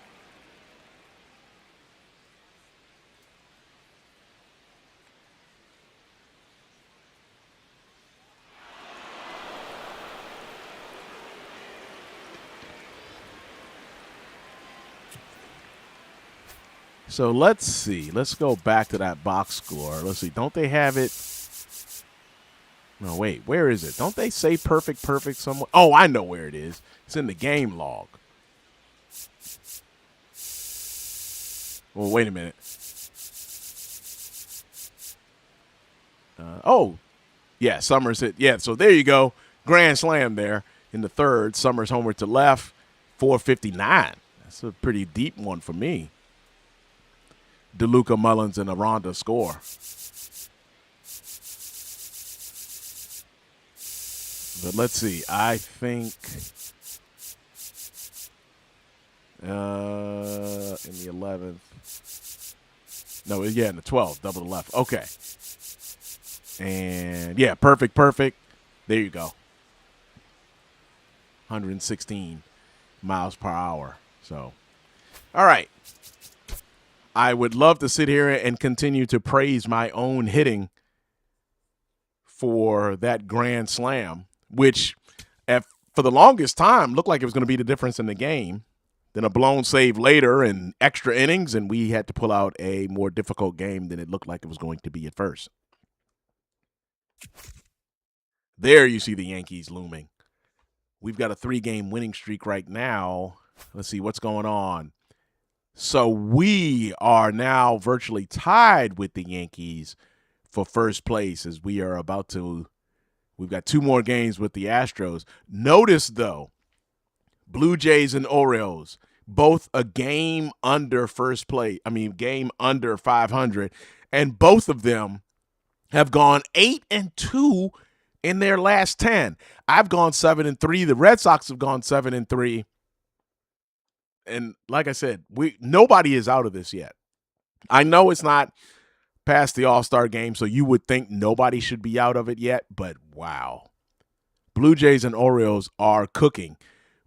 So let's see. Let's go back to that box score. Let's see. Don't they have it? No, wait. Where is it? Don't they say perfect somewhere? Oh, I know where it is. It's in the game log. Well, wait a minute. Oh, yeah, Summers hit. Yeah, so there you go. Grand slam there in the third. Summers homer to left, 459. That's a pretty deep one for me. DeLuca, Mullins, and Aranda score. But let's see. I think in the 11th. No, yeah, in the 12th, double to left. Okay. And, yeah, perfect. There you go. 116 miles per hour. So, all right. I would love to sit here and continue to praise my own hitting for that grand slam, which for the longest time looked like it was going to be the difference in the game. Then a blown save later and extra innings, and we had to pull out a more difficult game than it looked like it was going to be at first. There you see the Yankees looming. We've got a 3-game winning streak right now. Let's see what's going on. So we are now virtually tied with the Yankees for first place as we are about to – we've got 2 more games with the Astros. Notice, though, Blue Jays and Orioles, both a game under first place – game under 500, and both of them have gone 8-2 in their last 10. I've gone 7-3. The Red Sox have gone 7-3. And like I said, nobody is out of this yet. I know it's not past the All-Star game, so you would think nobody should be out of it yet, but wow. Blue Jays and Orioles are cooking.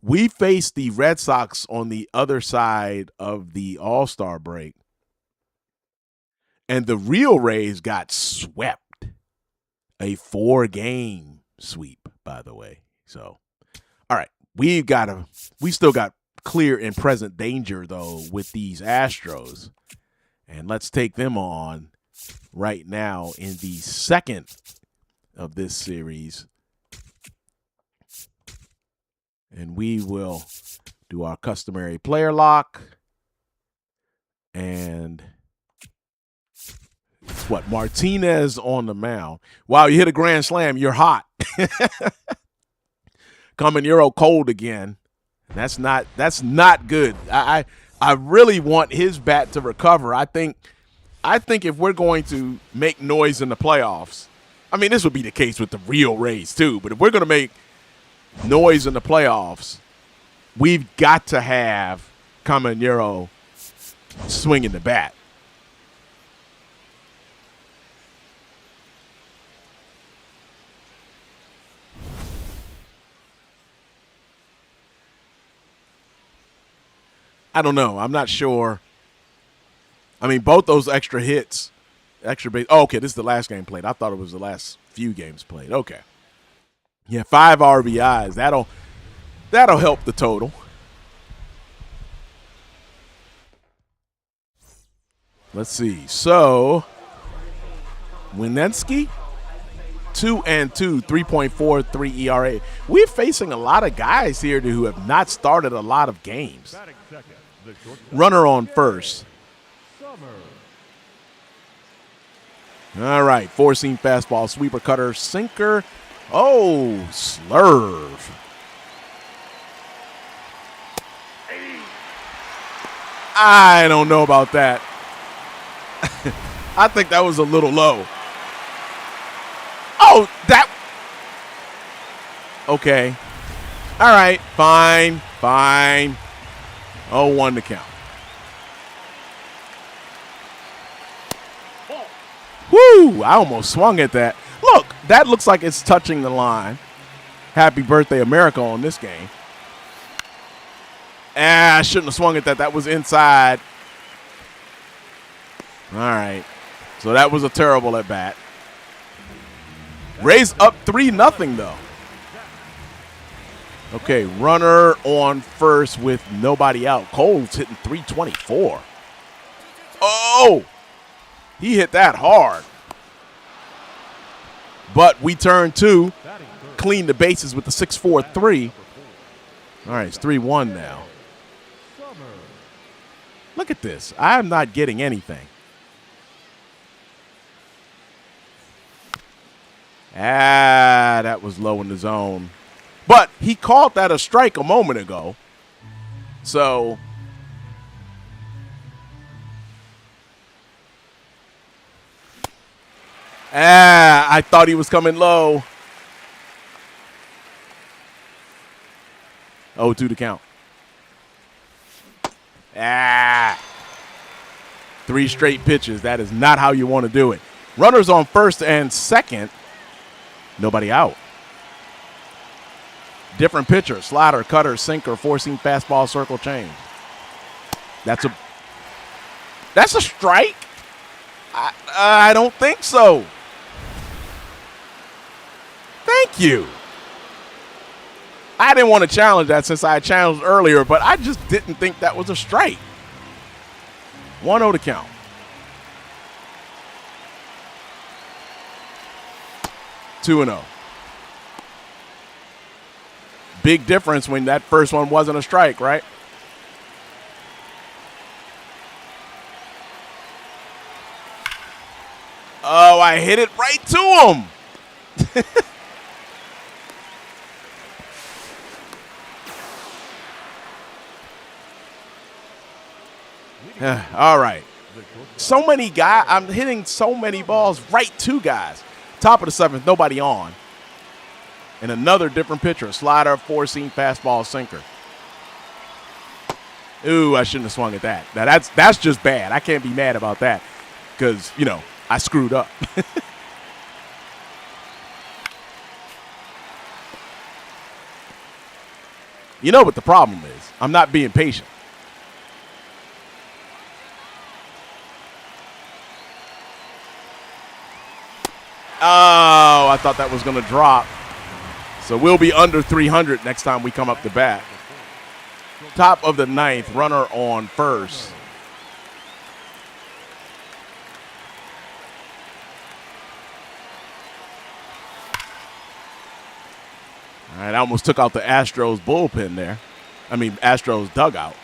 We faced the Red Sox on the other side of the All-Star break, and the real Rays got swept. A 4-game sweep, by the way. So, all right, we still got clear and present danger, though, with these Astros. And let's take them on right now in the second of this series. And we will do our customary player lock. And it's what? Martinez on the mound. Wow, you hit a grand slam. You're hot. Coming Euro cold again. That's not good. I really want his bat to recover. I think if we're going to make noise in the playoffs, this would be the case with the real Rays too, but if we're going to make noise in the playoffs, we've got to have Caminero swinging the bat. I don't know. I'm not sure. Both those extra hits, extra base. Oh, okay, this is the last game played. I thought it was the last few games played. Okay. Yeah, 5 RBIs. That'll help the total. Let's see. So, Winensky, 2-2, 3.43 ERA. We're facing a lot of guys here who have not started a lot of games. Runner on first. All right, 4-seam fastball, sweeper, cutter, sinker. Oh, slurve. I don't know about that. I think that was a little low. Oh, that. Okay. All right, fine. 0-1 to count. Woo! I almost swung at that. Look, that looks like it's touching the line. Happy birthday, America, on this game. I shouldn't have swung at that. That was inside. All right. So that was a terrible at bat. Rays up 3-0, though. Okay, runner on first with nobody out. Cole's hitting 324. Oh, he hit that hard. But we turn two, clean the bases with the 6-4-3. All right, it's 3-1 now. Look at this. I'm not getting anything. That was low in the zone. But he called that a strike a moment ago. So I thought he was coming low. 0-2 to count. 3 straight pitches. That is not how you want to do it. Runners on first and second. Nobody out. Different pitcher. Slider, cutter, sinker, four-seam fastball, circle change. That's a strike? I don't think so. Thank you. I didn't want to challenge that since I challenged earlier, but I just didn't think that was a strike. 1-0 to count. Two and 0. Big difference when that first one wasn't a strike, right? Oh, I hit it right to him. All right. So many guys. I'm hitting so many balls right to guys. Top of the 7th, nobody on. And another different pitcher. Slider, four-seam fastball, sinker. Ooh, I shouldn't have swung at that. Now, that's just bad. I can't be mad about that because, I screwed up. You know what the problem is? I'm not being patient. Oh, I thought that was going to drop. So we'll be under 300 next time we come up to bat. Top of the 9th, runner on first. All right, I almost took out the Astros bullpen there. Astros dugout.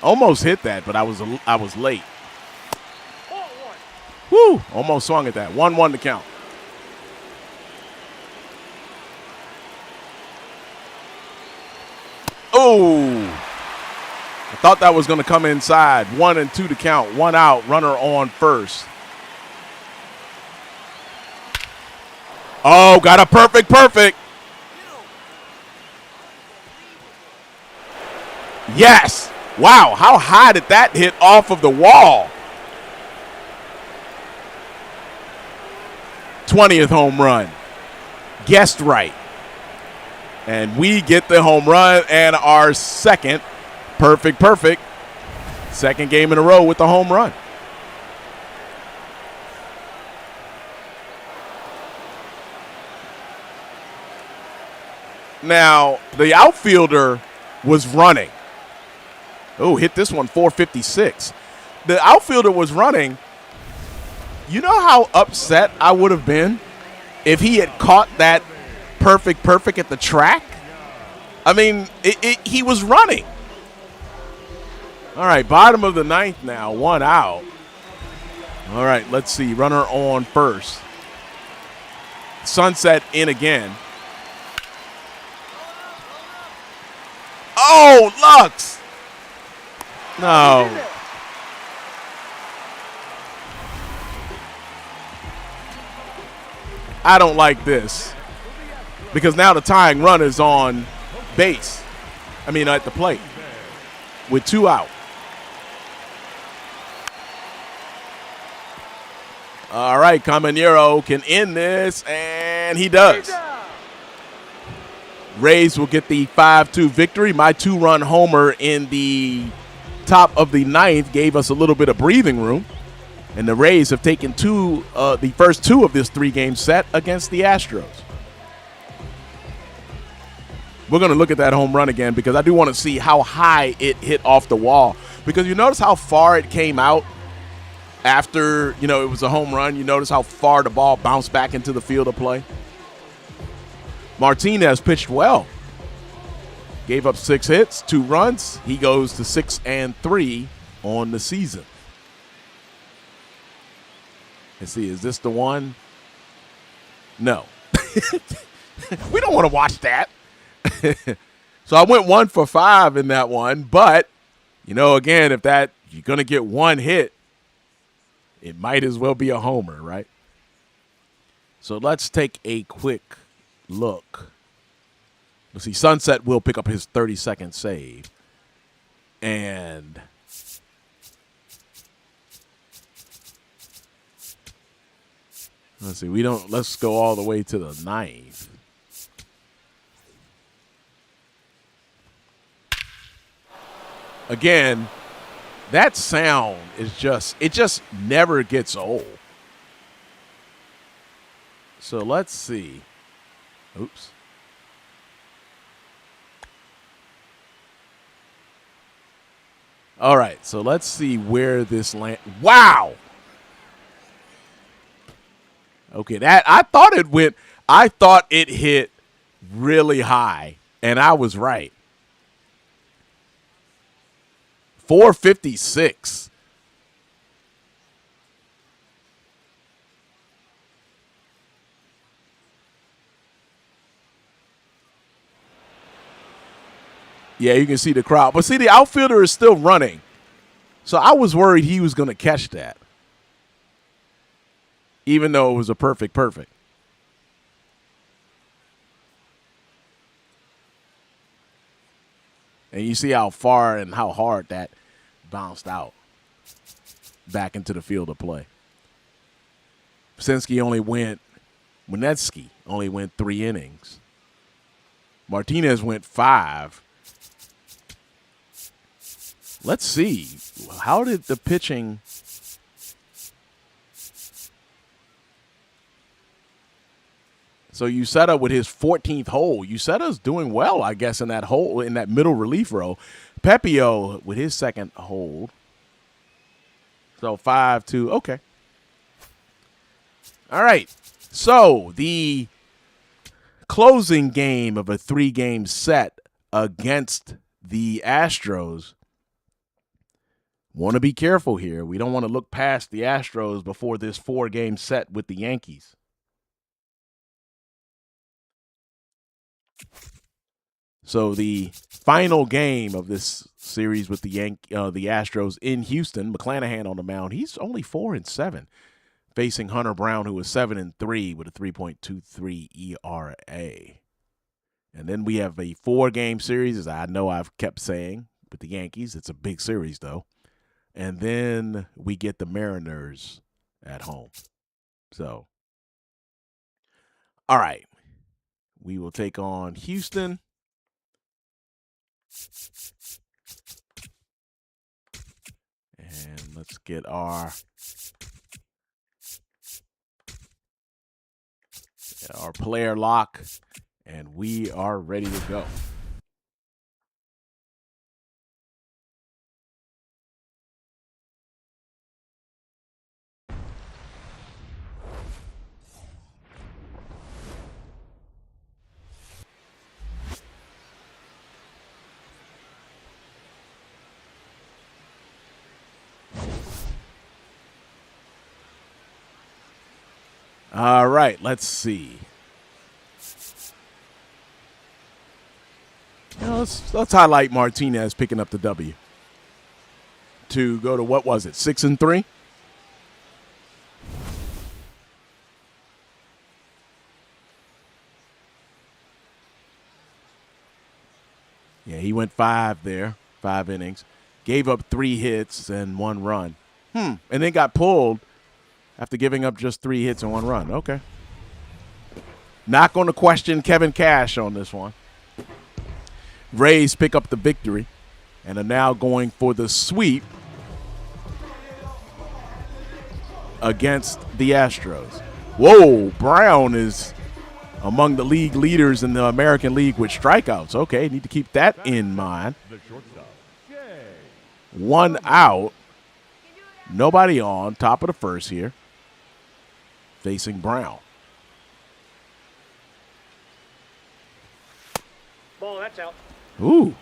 Almost hit that, but I was late. Woo! Almost swung at that. 1-1 to count. Oh! I thought that was going to come inside. 1-2 to count. 1 out. Runner on first. Oh, got a perfect. Yes! Wow, how high did that hit off of the wall? 20th home run. Guessed right. And we get the home run and our second perfect. Second game in a row with the home run. Now, the outfielder was running. Oh, hit this one 456. The outfielder was running. You know how upset I would have been if he had caught that perfect at the track? He was running. All right, bottom of the 9th now, 1 out. All right, let's see. Runner on first. Sunset in again. Oh, Lux! No. I don't like this because now the tying run is on base. At the plate with 2 out. All right, Caminero can end this, and he does. Rays will get the 5-2 victory. My 2-run homer in the top of the 9th gave us a little bit of breathing room. And the Rays have taken the first 2 of this 3-game set against the Astros. We're going to look at that home run again because I do want to see how high it hit off the wall. Because you notice how far it came out After, you know, it was a home run, you notice how far the ball bounced back into the field of play. Martinez pitched well. Gave up 6 hits, 2 runs. He goes to 6-3 on the season. Let's see, is this the one? No. We don't want to watch that. So I went 1 for 5 in that one. But, you know, again, if you're going to get 1 hit, it might as well be a homer, right? So let's take a quick look. Let's see, Sunset will pick up his 30-second save. And let's see, let's go all the way to the 9th. Again, that sound is it just never gets old. So let's see. Oops. All right, so let's see where this land. Wow. Okay, I thought it hit really high, and I was right. 456. Yeah, you can see the crowd. But see, the outfielder is still running. So I was worried he was going to catch that. Even though it was a perfect. And you see how far and how hard that bounced out back into the field of play. Winetsky only went 3 innings. Martinez went 5. Let's see. How did the pitching... So Uceta with his 14th hole. Uceta's doing well, I guess, in that middle relief row. Pepio with his 2nd hold. So 5-2. Okay. All right. So the closing game of a 3-game set against the Astros. Want to be careful here. We don't want to look past the Astros before this 4-game set with the Yankees. So the final game of this series with the Astros in Houston, McClanahan on the mound. He's only 4-7, facing Hunter Brown, who is 7-3 with a 3.23 ERA. And then we have a 4-game series, as I know I've kept saying, with the Yankees. It's a big series, though. And then we get the Mariners at home. So, all right. We will take on Houston. And let's get our player lock. And we are ready to go. All right, let's see. Let's highlight Martinez picking up the W. To go to, what was it, 6-3? Yeah, he went 5 there, 5 innings. Gave up 3 hits and 1 run. And then got pulled after giving up just 3 hits and 1 run. Okay. Not going to question Kevin Cash on this one. Rays pick up the victory and are now going for the sweep against the Astros. Whoa, Brown is among the league leaders in the American League with strikeouts. Okay, need to keep that in mind. 1 out. Nobody on. Top of the first here. Facing Brown. Ball, that's out. Ooh.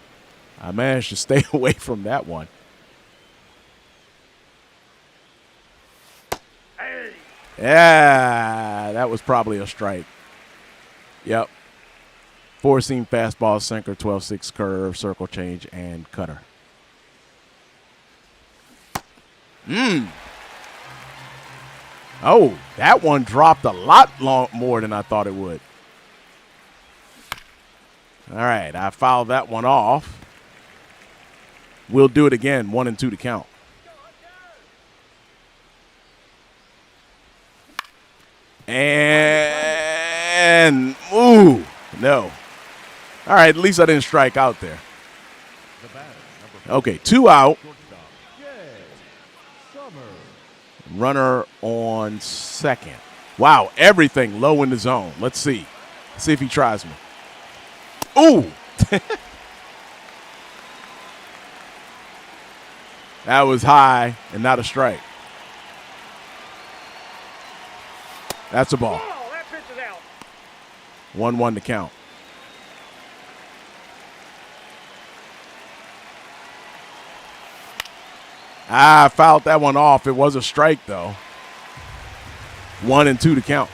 I managed to stay away from that one. Hey. Yeah, that was probably a strike. Yep. Four-seam fastball, sinker, 12-6 curve, circle change, and cutter. Oh, that one dropped a lot more than I thought it would. All right, I fouled that one off. We'll do it again, 1-2 to count. And, ooh, no. All right, at least I didn't strike out there. Okay, 2 out. Runner on second. Wow, everything low in the zone. Let's see. See if he tries me. Ooh. That was high and not a strike. That's a ball. Oh, that pitch is out. 1-1 to count. I fouled that one off. It was a strike, though. 1-2 to count.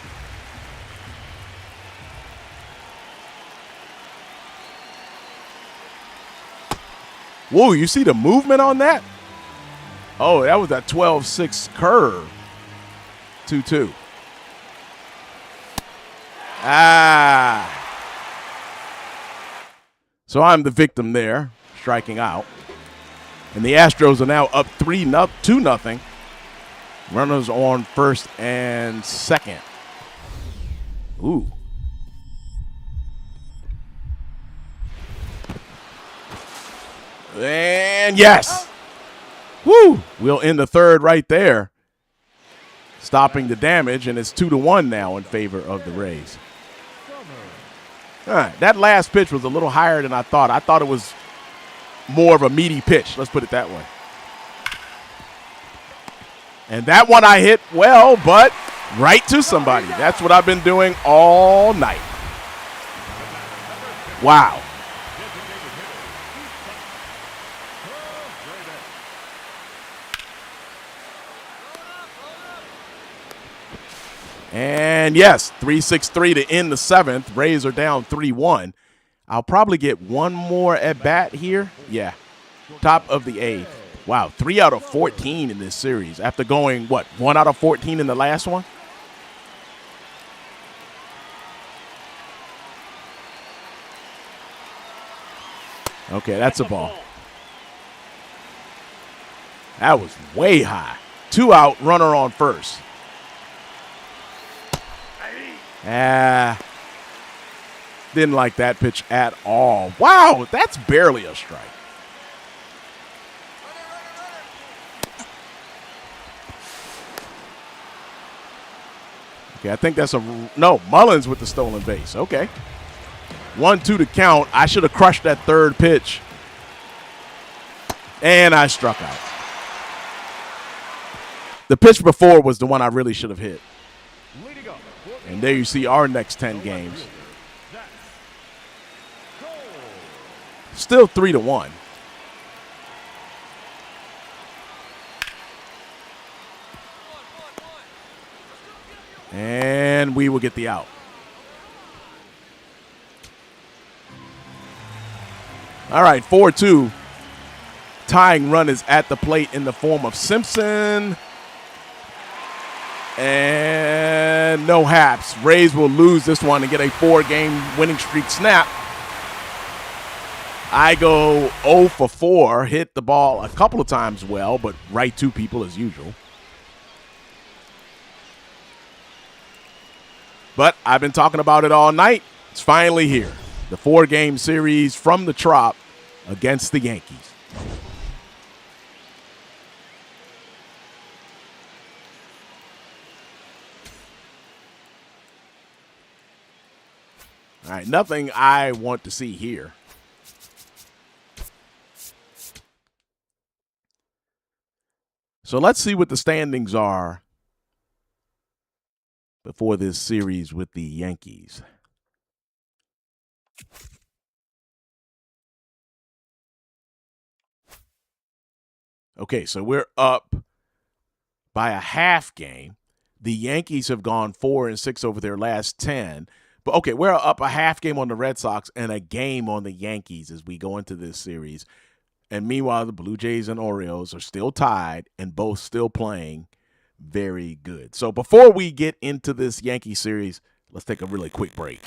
Whoa, you see the movement on that? Oh, that was that 12-6 curve. 2-2. So I'm the victim there, striking out. And the Astros are now up 2-0. Runners on first and second. Ooh. And yes. Woo. We'll end the third right there. Stopping the damage, and it's 2-1 now in favor of the Rays. All right. That last pitch was a little higher than I thought. I thought it was more of a meaty pitch. Let's put it that way. And that one I hit well, but right to somebody. That's what I've been doing all night. Wow. And yes, 3-6-3 to end the seventh. Rays are down 3-1. I'll probably get one more at bat here. Yeah, top of the eighth. Wow, 3 out of 14 in this series after going, what, 1 out of 14 in the last one? Okay, that's a ball. That was way high. 2 out, runner on first. Didn't like that pitch at all. Wow, that's barely a strike. Okay, I think that's no, Mullins with the stolen base. Okay. 1-2 to count. I should have crushed that third pitch. And I struck out. The pitch before was the one I really should have hit. And there you see our next 10 games. Still 3-1. And we will get the out. All right, 4-2. Tying run is at the plate in the form of Simpson. And no haps. Rays will lose this one and get a 4-game winning streak snap. I go 0 for 4, hit the ball a couple of times well, but right to people as usual. But I've been talking about it all night. It's finally here. The 4-game series from the Trop against the Yankees. All right, nothing I want to see here. So let's see what the standings are before this series with the Yankees. Okay, so we're up by a half game. The Yankees have gone 4-6 over their last 10. But, okay, we're up a half game on the Red Sox and a game on the Yankees as we go into this series. And meanwhile, the Blue Jays and Orioles are still tied and both still playing very good. So before we get into this Yankee series, let's take a really quick break.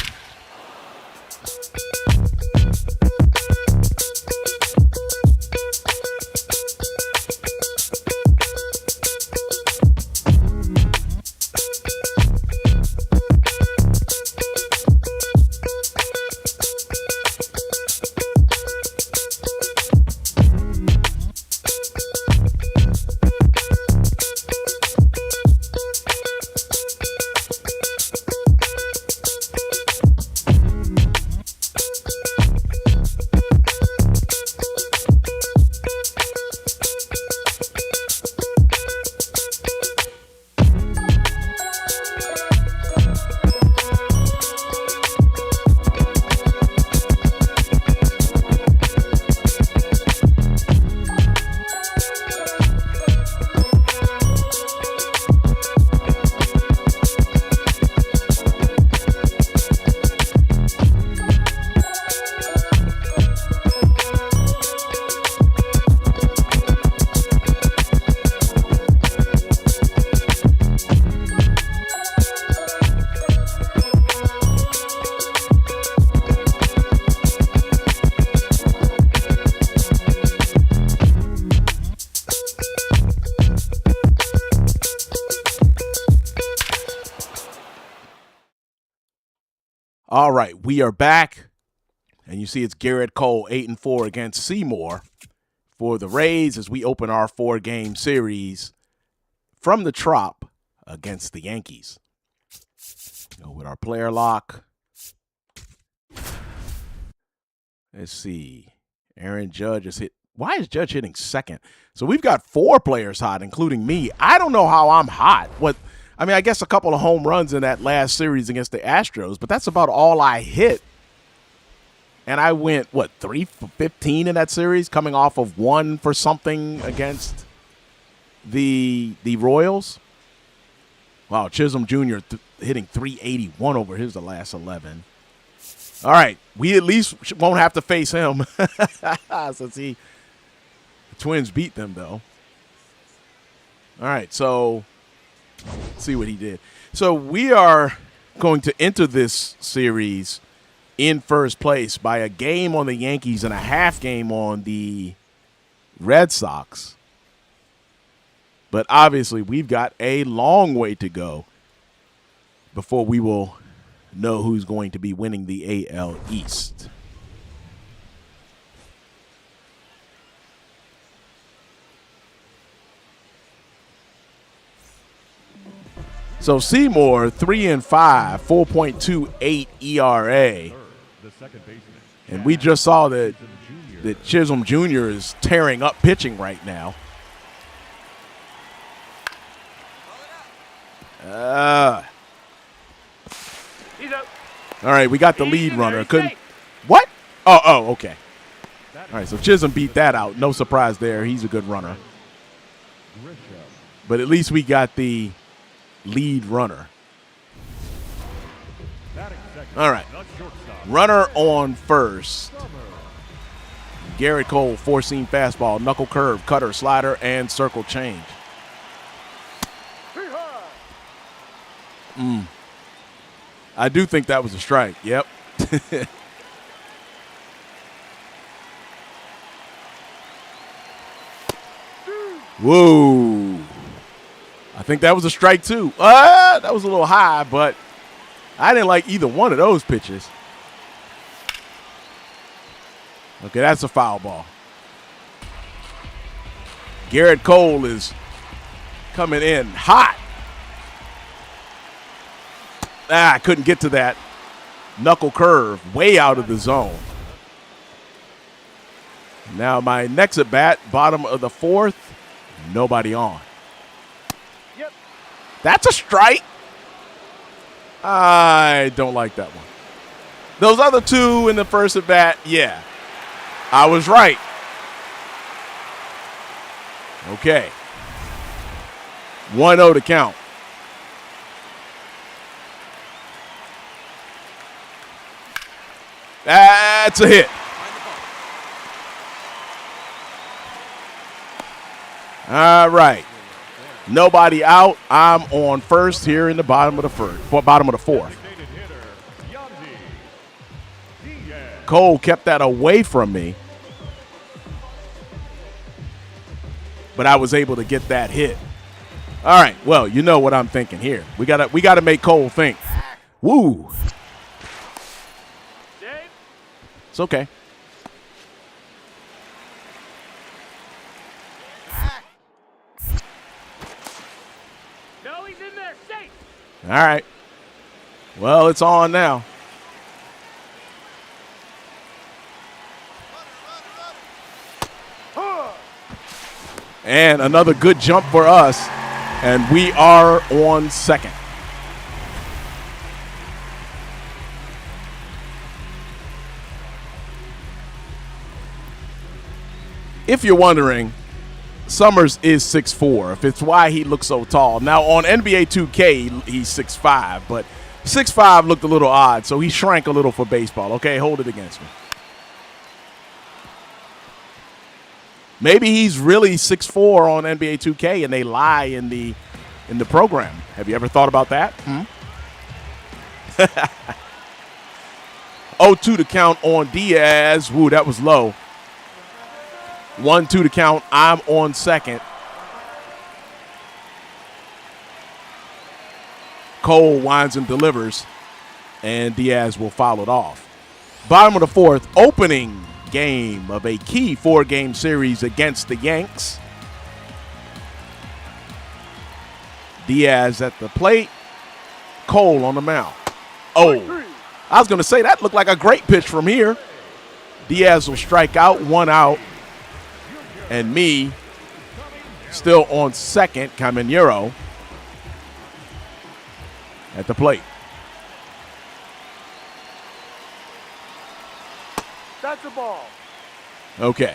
All right, we are back, and you see it's Garrett Cole, 8-4 against Seymour for the Rays as we open our 4-game series from the Trop against the Yankees. Go with our player lock. Let's see. Aaron Judge is hit. Why is Judge hitting second? So we've got 4 players hot, including me. I don't know how I'm hot. I guess a couple of home runs in that last series against the Astros, but that's about all I hit. And I went, 3 for 15 in that series, coming off of 1 for something against the Royals. Wow, Chisholm Jr. Hitting 381 over his the last 11. All right, we at least won't have to face him since the Twins beat them, though. All right, so let's see what he did. So we are going to enter this series in first place by a game on the Yankees and a half game on the Red Sox. But obviously we've got a long way to go before we will know who's going to be winning the AL East. So Seymour, 3-5, 4.28 ERA. And we just saw that Chisholm Jr. is tearing up pitching right now. He's up. All right, we got the lead runner. What? Oh, okay. All right, so Chisholm beat that out. No surprise there. He's a good runner. But at least we got the lead runner. All right. Runner on first. Garrett Cole, 4-seam fastball, knuckle curve, cutter, slider, and circle change. I do think that was a strike. Yep. Whoa. I think that was a strike, too. That was a little high, but I didn't like either one of those pitches. Okay, that's a foul ball. Garrett Cole is coming in hot. I couldn't get to that knuckle curve, way out of the zone. Now my next at bat, bottom of the 4th, nobody on. That's a strike. I don't like that one. Those other two in the first at bat, yeah, I was right. Okay. 1-0 to count. That's a hit. All right. Nobody out. I'm on first here in the bottom of the fourth. Cole kept that away from me, but I was able to get that hit. All right. Well, you know what I'm thinking here. We gotta make Cole think. Woo. It's okay. No, he's in there, safe. All right. Well, it's on now. And another good jump for us, and we are on second. If you're wondering, Summers is 6'4", if it's why he looks so tall. Now, on NBA 2K, he's 6'5", but 6'5" looked a little odd, so he shrank a little for baseball. Okay, hold it against me. Maybe he's really 6'4" on NBA 2K, and they lie in the program. Have you ever thought about that? 0-2 to count on Diaz. Woo, that was low. 1-2 to count. I'm on second. Cole winds and delivers, and Diaz will foul it off. Bottom of the fourth, opening game of a key 4-game series against the Yanks. Diaz at the plate. Cole on the mound. Oh, I was going to say that looked like a great pitch from here. Diaz will strike out, 1 out. And me still on second, Caminero at the plate. That's a ball. Okay.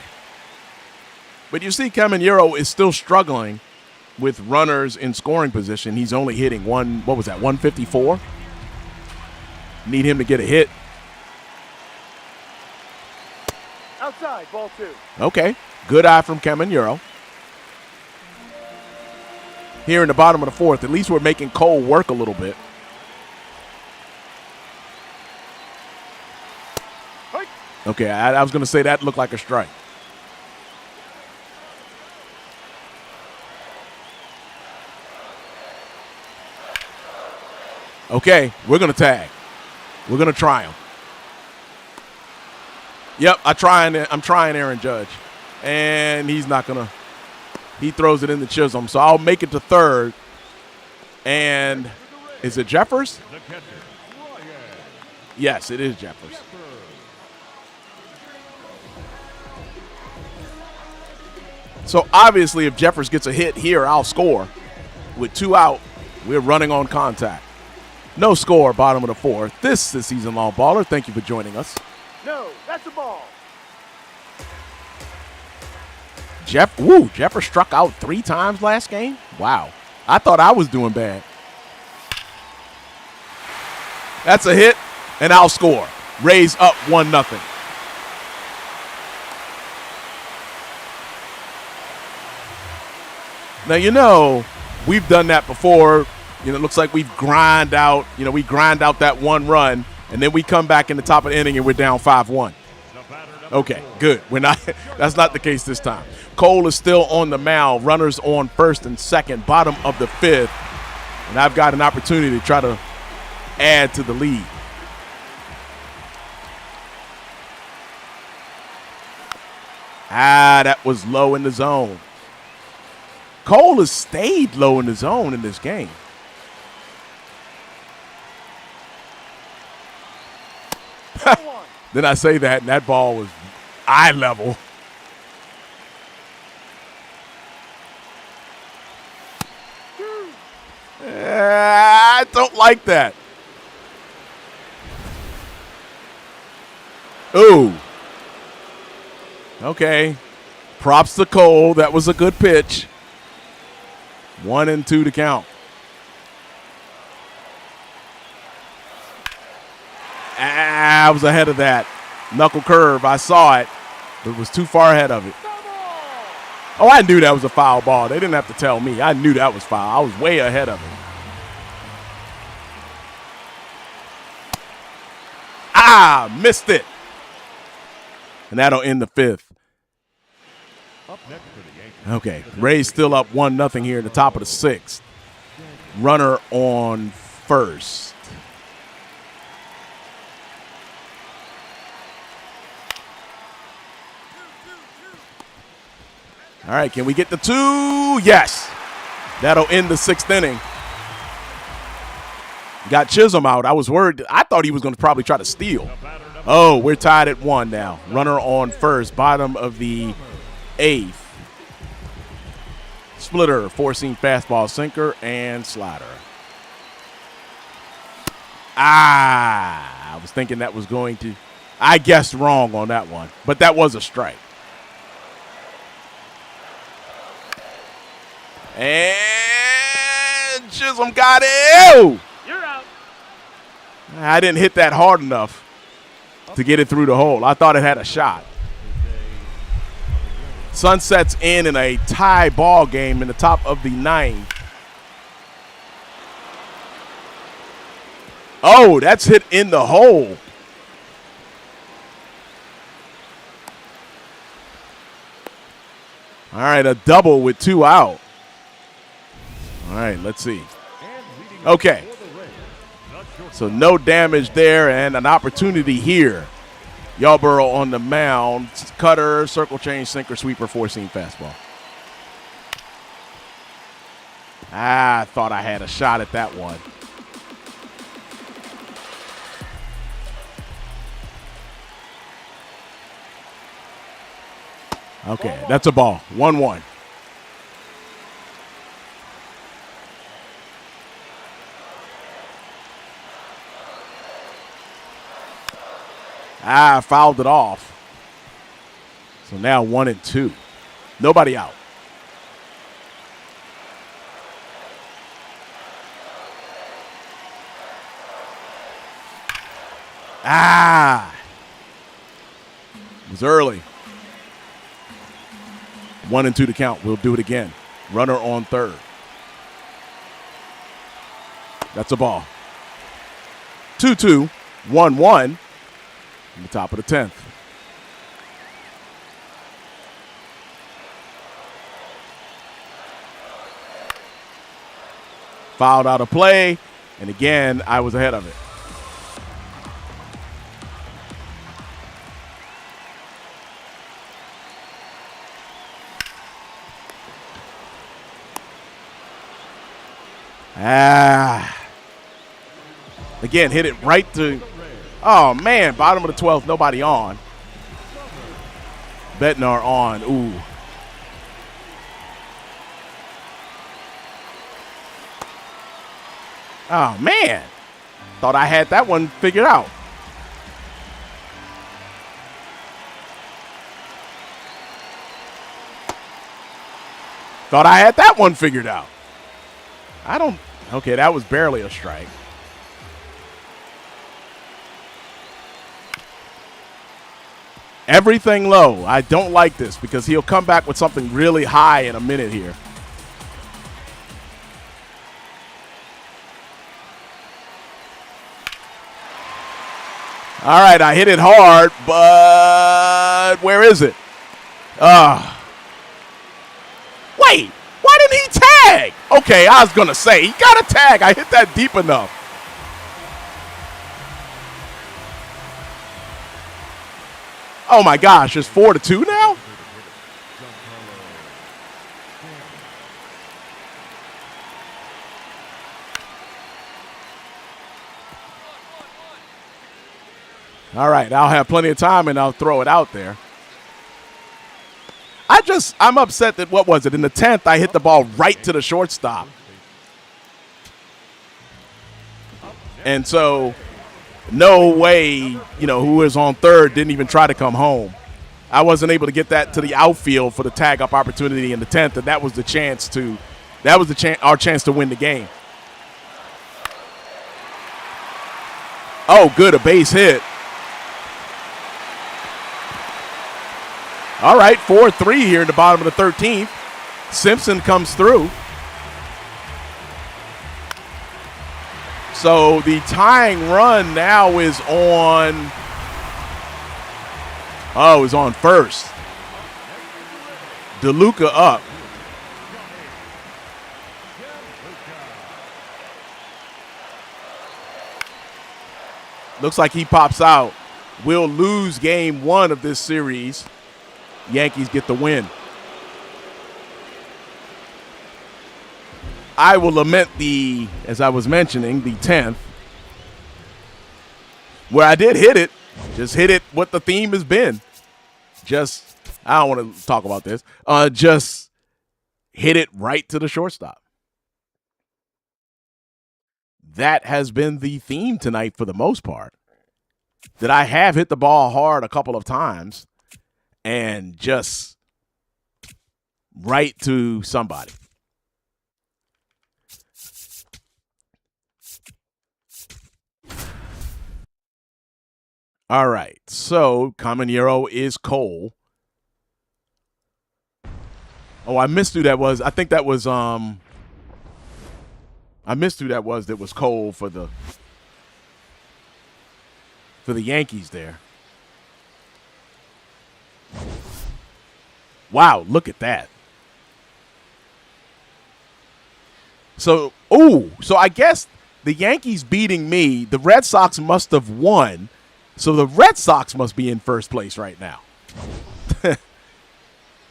But you see, Caminero is still struggling with runners in scoring position. He's only hitting 154? Need him to get a hit. Outside, ball 2. Okay. Good eye from Caminero. Here in the bottom of the fourth, at least we're making Cole work a little bit. Okay, I was going to say that looked like a strike. Okay, we're going to tag. We're going to try him. Yep, I'm trying Aaron Judge. And he's not going to. He throws it in the Chisholm. So I'll make it to third. And is it Jeffers? Yes, it is Jeffers. So obviously if Jeffers gets a hit here, I'll score. With 2 out, we're running on contact. No score, bottom of the fourth. This is Season Long Baller. Thank you for joining us. No, that's a ball. Jeffers struck out 3 times last game? Wow. I thought I was doing bad. That's a hit, and I'll score. Rays up 1-0. Now, you know, we've done that before. You know, it looks like we grind out that 1 run, and then we come back in the top of the inning and we're down 5-1. Okay, good. That's not the case this time. Cole is still on the mound. Runners on first and second, bottom of the 5th. And I've got an opportunity to try to add to the lead. That was low in the zone. Cole has stayed low in the zone in this game. Then I say that, and that ball was eye level. I don't like that. Ooh. Okay. Props to Cole. That was a good pitch. 1-2 to count. I was ahead of that. Knuckle curve. I saw it, but it was too far ahead of it. Oh, I knew that was a foul ball. They didn't have to tell me. I knew that was foul. I was way ahead of it. Missed it. And that'll end the 5th. Up next for the Yankees. Okay, Rays still up 1-0 here at the top of the 6th. Runner on first. All right, can we get the 2? Yes. That'll end the 6th inning. Got Chisholm out. I was worried. I thought he was going to probably try to steal. Oh, we're tied at 1 now. Runner on first, bottom of the 8th. Splitter, 4-seam fastball, sinker, and slider. I was thinking that was going to. I guessed wrong on that one, but that was a strike. And Chisholm got it. Ew! You're out. I didn't hit that hard enough to get it through the hole. I thought it had a shot. Sun sets in a tie ball game in the top of the 9th. Oh, that's hit in the hole. All right, a double with 2 out. All right, let's see. Okay. So no damage there and an opportunity here. Yarborough on the mound. Cutter, circle change, sinker, sweeper, 4-seam fastball. I thought I had a shot at that one. Okay, that's a ball. 1-1. Fouled it off. So now 1-2. Nobody out. It was early. 1-2 to count. We'll do it again. Runner on third. That's a ball. 2-2. 1-1. In the top of the 10th. Fouled out of play, and again, I was ahead of it. Again, hit it right to. Oh, man, bottom of the 12th, nobody on. Bednar on, ooh. Oh, man. Thought I had that one figured out. Thought I had that one figured out. Okay, that was barely a strike. Everything low. I don't like this because he'll come back with something really high in a minute here. All right, I hit it hard, but where is it? Wait, why didn't he tag? Okay, I was going to say, he got a tag. I hit that deep enough. Oh, my gosh, it's 4-2 now? All right, I'll have plenty of time, and I'll throw it out there. I'm upset that, what was it, in the 10th, I hit the ball right to the shortstop. And so no way, you know, who was on third didn't even try to come home. I wasn't able to get that to the outfield for the tag up opportunity in the 10th, and that was our chance to win the game. Oh, good, a base hit. All right, 4-3 here in the bottom of the 13th. Simpson comes through. So the tying run now is on first. DeLuca up. Looks like he pops out. We'll lose game 1 of this series. Yankees get the win. I will lament as I was mentioning, the 10th, where I did hit it. Just hit it what the theme has been. I don't want to talk about this. Just hit it right to the shortstop. That has been the theme tonight for the most part. That I have hit the ball hard a couple of times and just right to somebody. All right, so Caminero is Cole. Oh, I missed who that was. I think that was I missed who that was Cole for the Yankees there. Wow, look at that. So I guess the Yankees beating me, the Red Sox must have won. So the Red Sox must be in first place right now.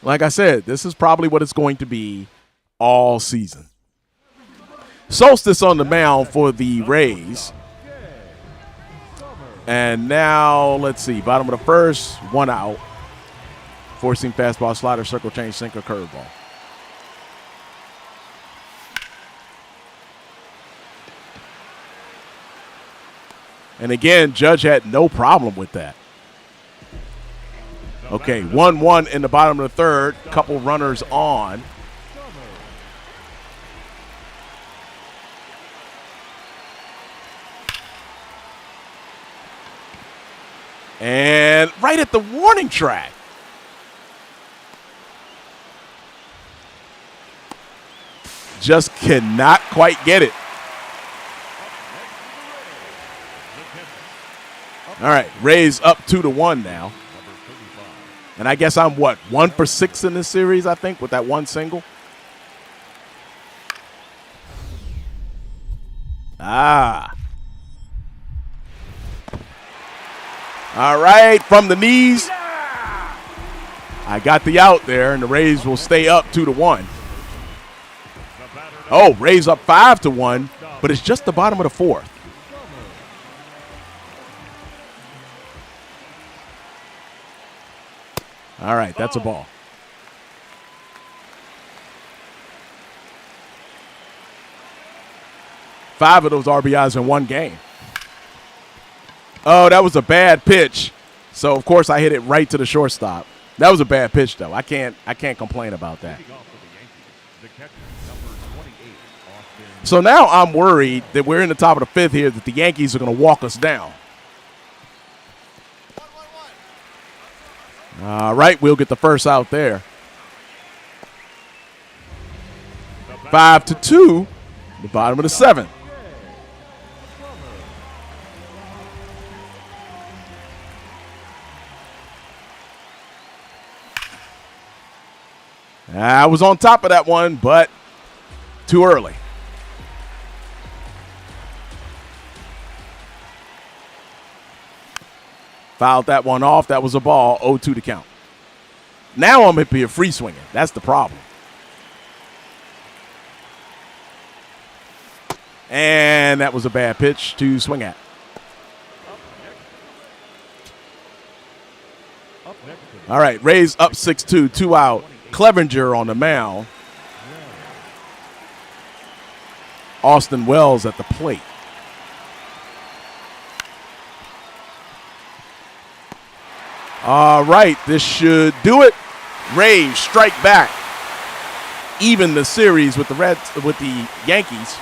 Like I said, this is probably what it's going to be all season. Solstice on the mound for the Rays. And now, let's see, bottom of the first, 1 out. Forcing fastball, slider, circle change, sinker, curveball. And again, Judge had no problem with that. Okay, 1-1 in the bottom of the third. Couple runners on. And right at the warning track. Just cannot quite get it. All right, Rays up 2-1 now. And I guess I'm 1 for 6 in this series, I think, with that one single. All right, from the knees. I got the out there, and the Rays will stay up 2-1. Oh, Rays up 5-1, but it's just the bottom of the fourth. All right, that's a ball. Five of those RBIs in one game. Oh, that was a bad pitch. So, of course, I hit it right to the shortstop. That was a bad pitch, though. I can't complain about that. So now I'm worried that we're in the top of the fifth here, that the Yankees are going to walk us down. All right, we'll get the first out there. 5-2, the bottom of the seventh. I was on top of that one, but too early. Fouled that one off. That was a ball. 0-2 to count. Now I'm up here free swinging. That's the problem. And that was a bad pitch to swing at. All right, Rays up 6-2, 2 out. Clevenger on the mound. Austin Wells at the plate. All right, this should do it. Rays strike back. Even the series with the Yankees.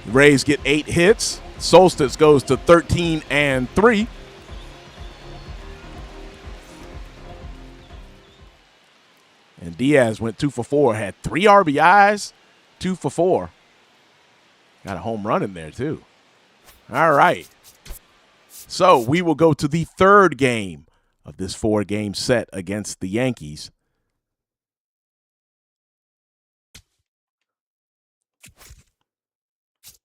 Rays get 8 hits. Solstice goes to 13-3. And Diaz went 2 for 4, had 3 RBIs, 2 for 4. Got a home run in there, too. All right. So we will go to the third game of this 4-game set against the Yankees.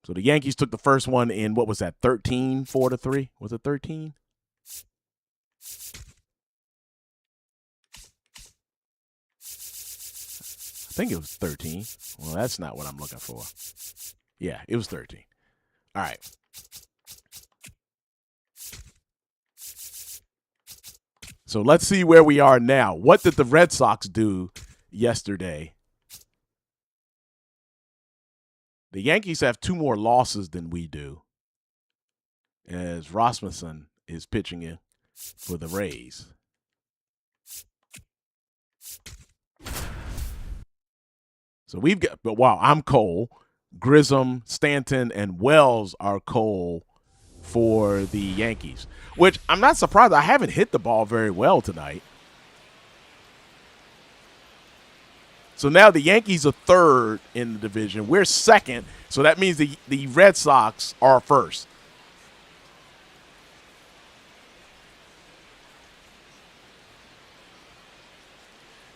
So the Yankees took the first one in, what was that, 13, 4-3? Was it 13? I think it was 13. Well, that's not what I'm looking for. Yeah, it was 13. All right. So let's see where we are now. What did the Red Sox do yesterday? The Yankees have 2 more losses than we do, as Rasmussen is pitching in for the Rays. So we've got, but wow, I'm Cole. Grissom, Stanton, and Wells are Cole for the Yankees, which I'm not surprised. I haven't hit the ball very well tonight. So now the Yankees are third in the division. We're second, so that means the Red Sox are first.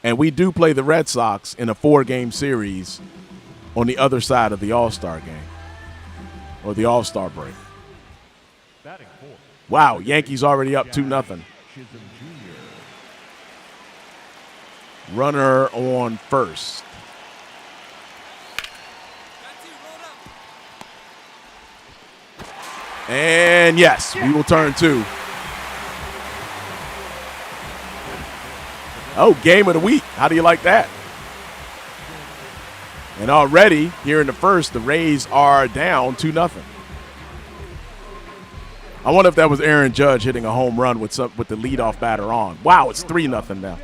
And we do play the Red Sox in a 4-game series on the other side of the All-Star game or the All-Star break. Wow, Yankees already up 2-0. Runner on first. And yes, we will turn 2. Oh, game of the week. How do you like that? And already, here in the first, the Rays are down 2-0. I wonder if that was Aaron Judge hitting a home run with the leadoff batter on. Wow, it's 3-0 now.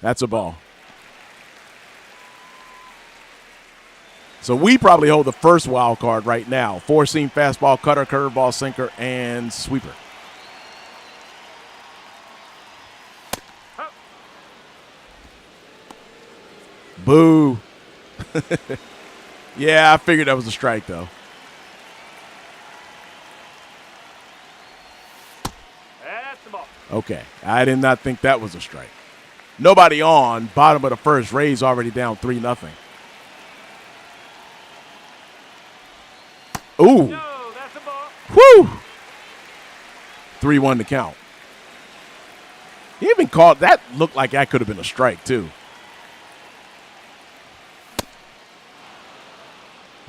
That's a ball. So we probably hold the first wild card right now. 4-seam fastball, cutter, curveball, sinker, and sweeper. Boo. Yeah, I figured that was a strike, though. That's the ball. Okay, I did not think that was a strike. Nobody on. Bottom of the first. Rays already down 3-0. Ooh. No, that's a ball. Whew. 3-1 to count. He even called that. Looked like that could have been a strike, too.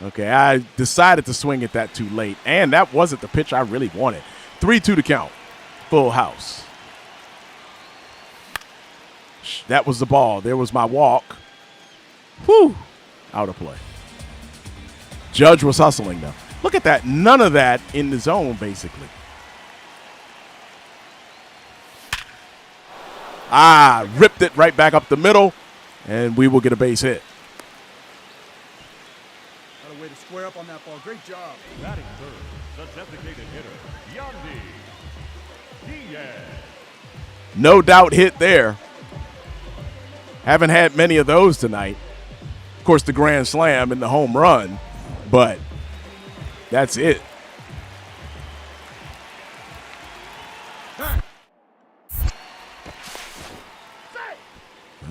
Okay, I decided to swing at that too late, and that wasn't the pitch I really wanted. 3-2 to count. Full house. That was the ball. There was my walk. Whew. Out of play. Judge was hustling, though. Look at that. None of that in the zone, basically. Ripped it right back up the middle, and we will get a base hit. Got a way to square up on that ball. Great job. Batting third, the designated hitter, Yandy Diaz. No doubt hit there. Haven't had many of those tonight. Of course, the grand slam and the home run, but that's it.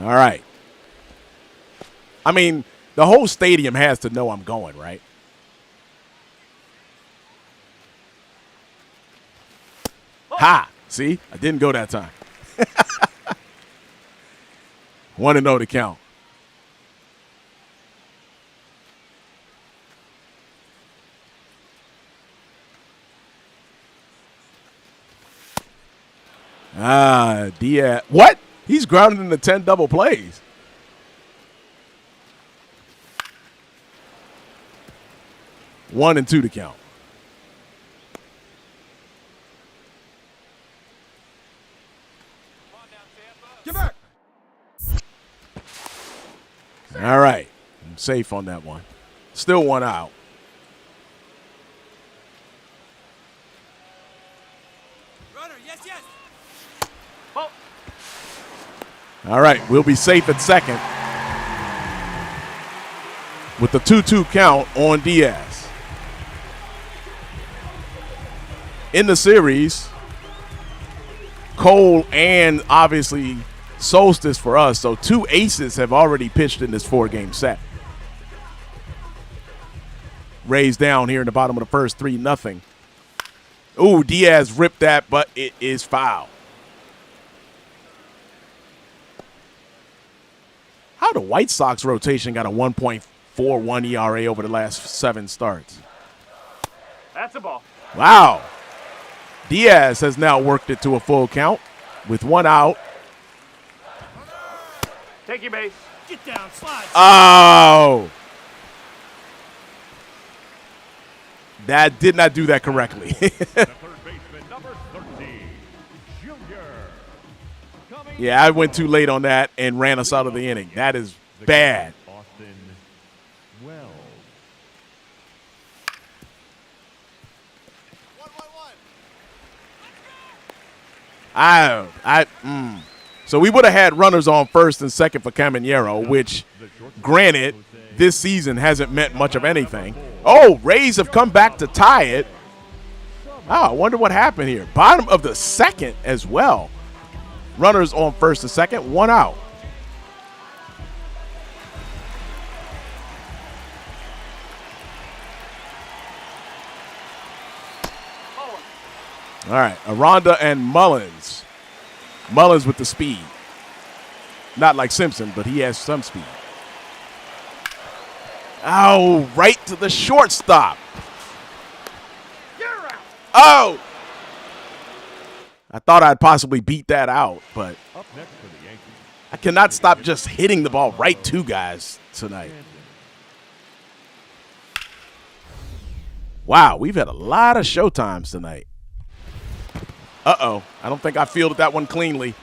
All right. I mean, the whole stadium has to know I'm going, right? Ha! See? I didn't go that time. 1-0 to count. Diaz. What? He's grounded in the 10 double plays. One and 2 to count. Get back. All right. I'm safe on that one. Still one out. Runner, yes, yes. Oh, All right. We'll be safe at second with the 2-2 count on Diaz. In the series, Cole and obviously Solstice for us. So 2 aces have already pitched in this 4-game set. Rays down here in the bottom of the first, 3-0. Ooh, Diaz ripped that, but it is foul. How the White Sox rotation got a 1.41 ERA over the last 7 starts? that's a ball. Wow. Diaz has now worked it to a full count with 1 out. Take your base. Get down, slide. Oh. That did not do that correctly. The third baseman, number 13, Junior. Yeah, I went too late on that and ran us out of the inning. That is bad. Austin Wells. So we would have had runners on first and second for Caminero, which, granted, this season hasn't meant much of anything. Oh, Rays have come back to tie it. Oh, I wonder what happened here. Bottom of the second as well. Runners on first and second, 1 out. All right, Aranda and Mullins. Mullins with the speed. Not like Simpson, but he has some speed. Oh, right to the shortstop. You're out. Oh! I thought I'd possibly beat that out, but Up next for the Yankees. I cannot stop just hitting the ball right to guys tonight. Wow, we've had a lot of showtimes tonight. Uh-oh. I don't think I fielded that one cleanly.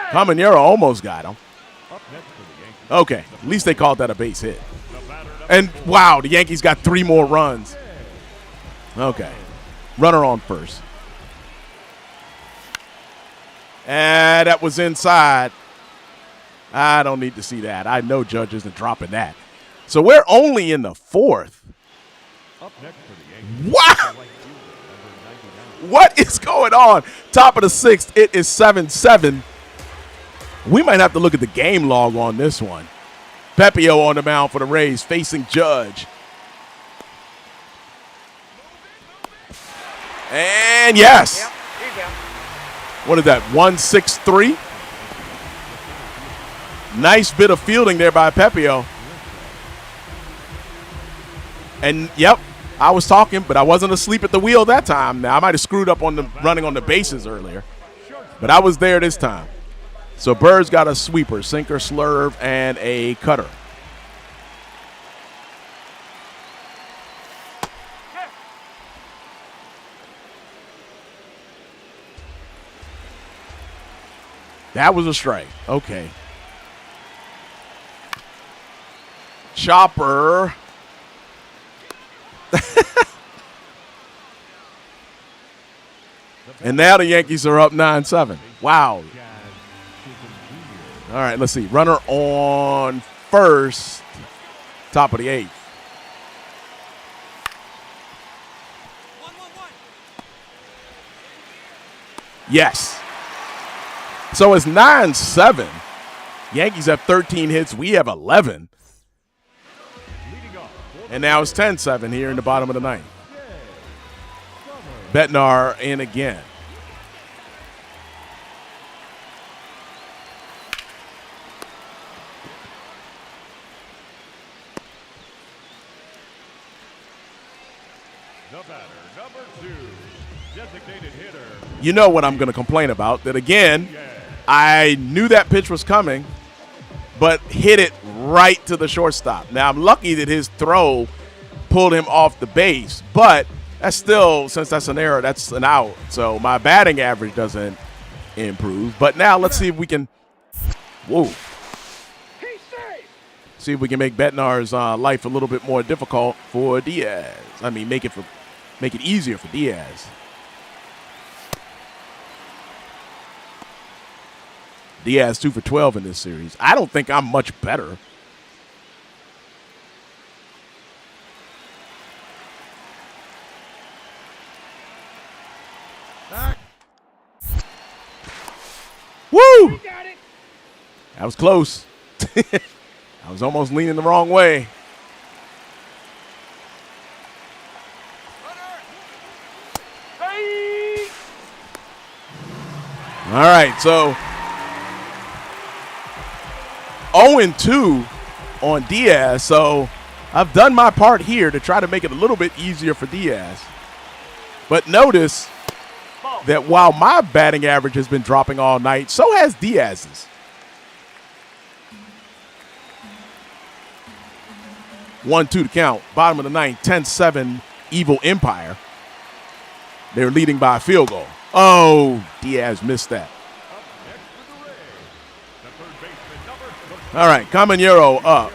Caminero almost got him. Up next for the Yankees. Okay, at least they called that a base hit. And, wow, the Yankees got 3 more runs. Okay. Runner on first. And that was inside. I don't need to see that. I know Judge isn't dropping that. So we're only in the 4th. Up next for the Yankees. Wow! What is going on? Top of the 6th, it is 7-7. We might have to look at the game log on this one. Pepio on the mound for the Rays facing Judge. And yes. Yep, he's down. What is that, 163? Nice bit of fielding there by Pepio. And, yep, I was talking, but I wasn't asleep at the wheel that time. Now, I might have screwed up on the running on the bases earlier, but I was there this time. So Bird's got a sweeper, sinker, slurve, and a cutter. That was a strike. Okay. Chopper. And now the Yankees are up 9-7. Wow. All right, let's see. Runner on first, top of the 8th. 1-1-1. Yes. So it's 9-7. Yankees have 13 hits. We have 11. And now it's 10-7 here in the bottom of the 9th. Bednar in again. The batter, number 2, designated hitter. You know what I'm going to complain about. That again, I knew that pitch was coming, but hit it right to the shortstop. Now, I'm lucky that his throw pulled him off the base, but that's still, since that's an error, that's an out. So my batting average doesn't improve. But now let's see if we can, see if we can make Bednar's life a little bit more difficult for Diaz. I mean, make it easier for Diaz. Diaz 2 for 12 in this series. I don't think I'm much better. Woo! That was close. I was almost leaning the wrong way. Hey! All right, so 0-2 on Diaz. So I've done my part here to try to make it a little bit easier for Diaz. But notice that while my batting average has been dropping all night, so has Diaz's. 1-2 to count. Bottom of the ninth, 10-7 Evil Empire. They're leading by a field goal. Oh, Diaz missed that. All right, Caminero up.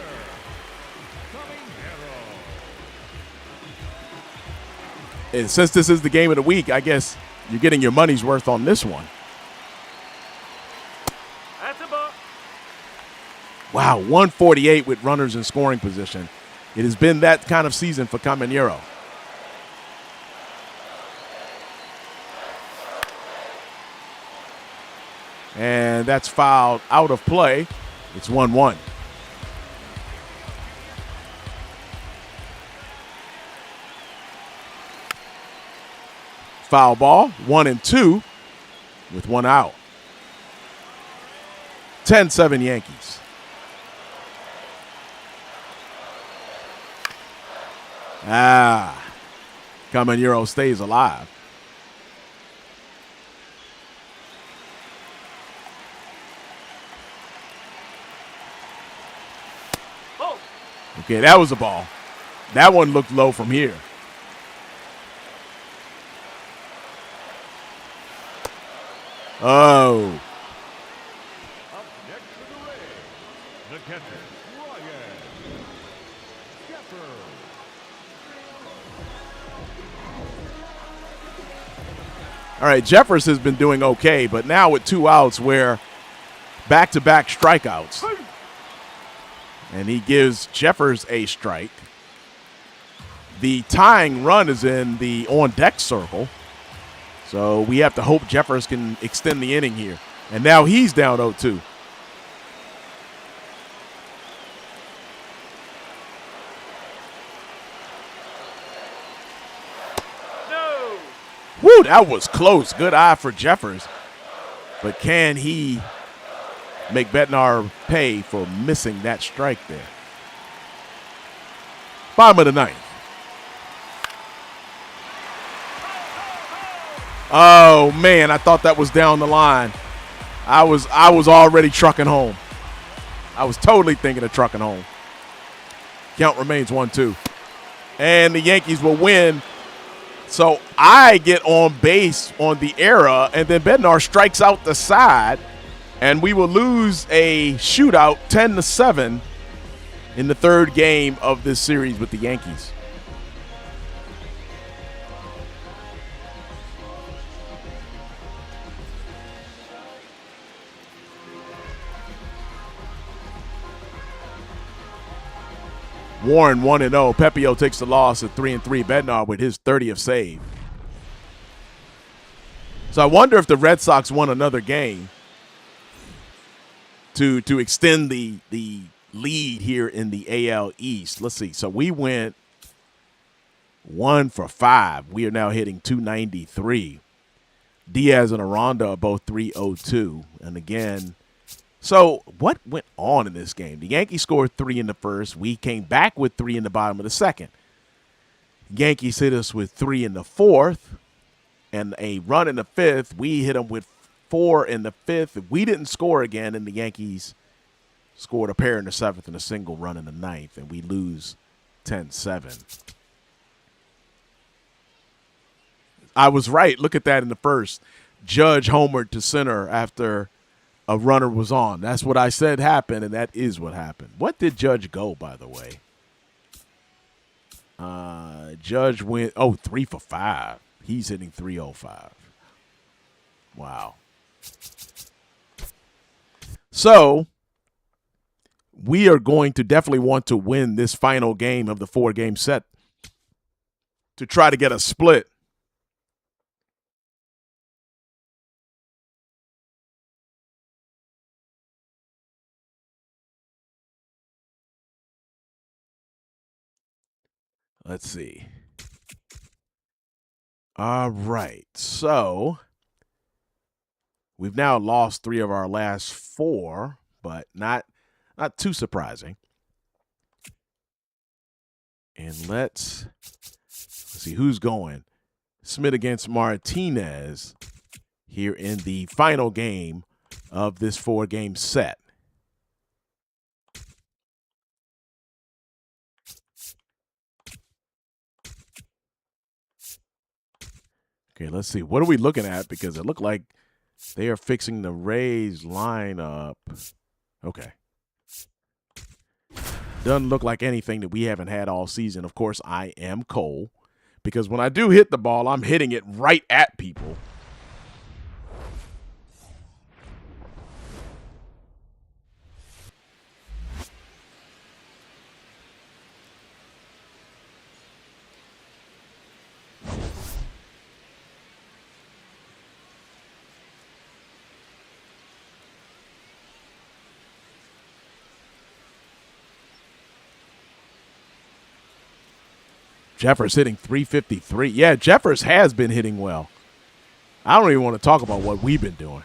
And since this is the game of the week, I guess you're getting your money's worth on this one. That's a ball. Wow, 148 with runners in scoring position. It has been that kind of season for Caminero. And that's fouled out of play. It's 1-1. Foul ball, 1-2 with one out. 10-7 Yankees. Caminero stays alive. Okay, that was a ball. That one looked low from here. Oh. Up next for the Rays, the catcher, Ryan Jeffers. All right, Jeffers has been doing okay, but now with 2 outs, where back-to-back strikeouts. And he gives Jeffers a strike. The tying run is in the on-deck circle. So we have to hope Jeffers can extend the inning here. And now he's down 0-2. No. Woo, that was close. Good eye for Jeffers. But can he make Bednar pay for missing that strike there? Bottom of the ninth. Oh, man, I thought that was down the line. I was already trucking home. I was totally thinking of trucking home. Count remains 1-2. And the Yankees will win. So I get on base on the error, and then Bednar strikes out the side, and we will lose a shootout 10-7 in the third game of this series with the Yankees. Warren 1-0. Pepio takes the loss at 3-3. Bednar with his 30th save. So I wonder if the Red Sox won another game to extend the lead here in the AL East. Let's see. So we went 1 for 5. We are now hitting .293. Diaz and Aranda are both .302. And again, so what went on in this game? The Yankees scored 3 in the first. We came back with 3 in the bottom of the second. Yankees hit us with 3 in the 4th and a run in the 5th. We hit them with 4 in the 5th. We didn't score again, and the Yankees scored a pair in the 7th and a single run in the 9th, and we lose 10-7. I was right. Look at that in the first. Judge homered to center after a runner was on. That's what I said happened, and that is what happened. What did Judge go, by the way? Judge went, 3 for 5. He's hitting 305. Wow. So we are going to definitely want to win this final game of the 4-game set to try to get a split. Let's see. All right. So we've now lost 3 of our last 4, but not too surprising. And let's see who's going. Smith against Martinez here in the final game of this 4-game set. Okay, let's see. What are we looking at? Because it looked like they are fixing the Rays lineup. Okay. Doesn't look like anything that we haven't had all season. Of course, I am Cole. Because when I do hit the ball, I'm hitting it right at people. Jeffers hitting 353. Yeah, Jeffers has been hitting well. I don't even want to talk about what we've been doing.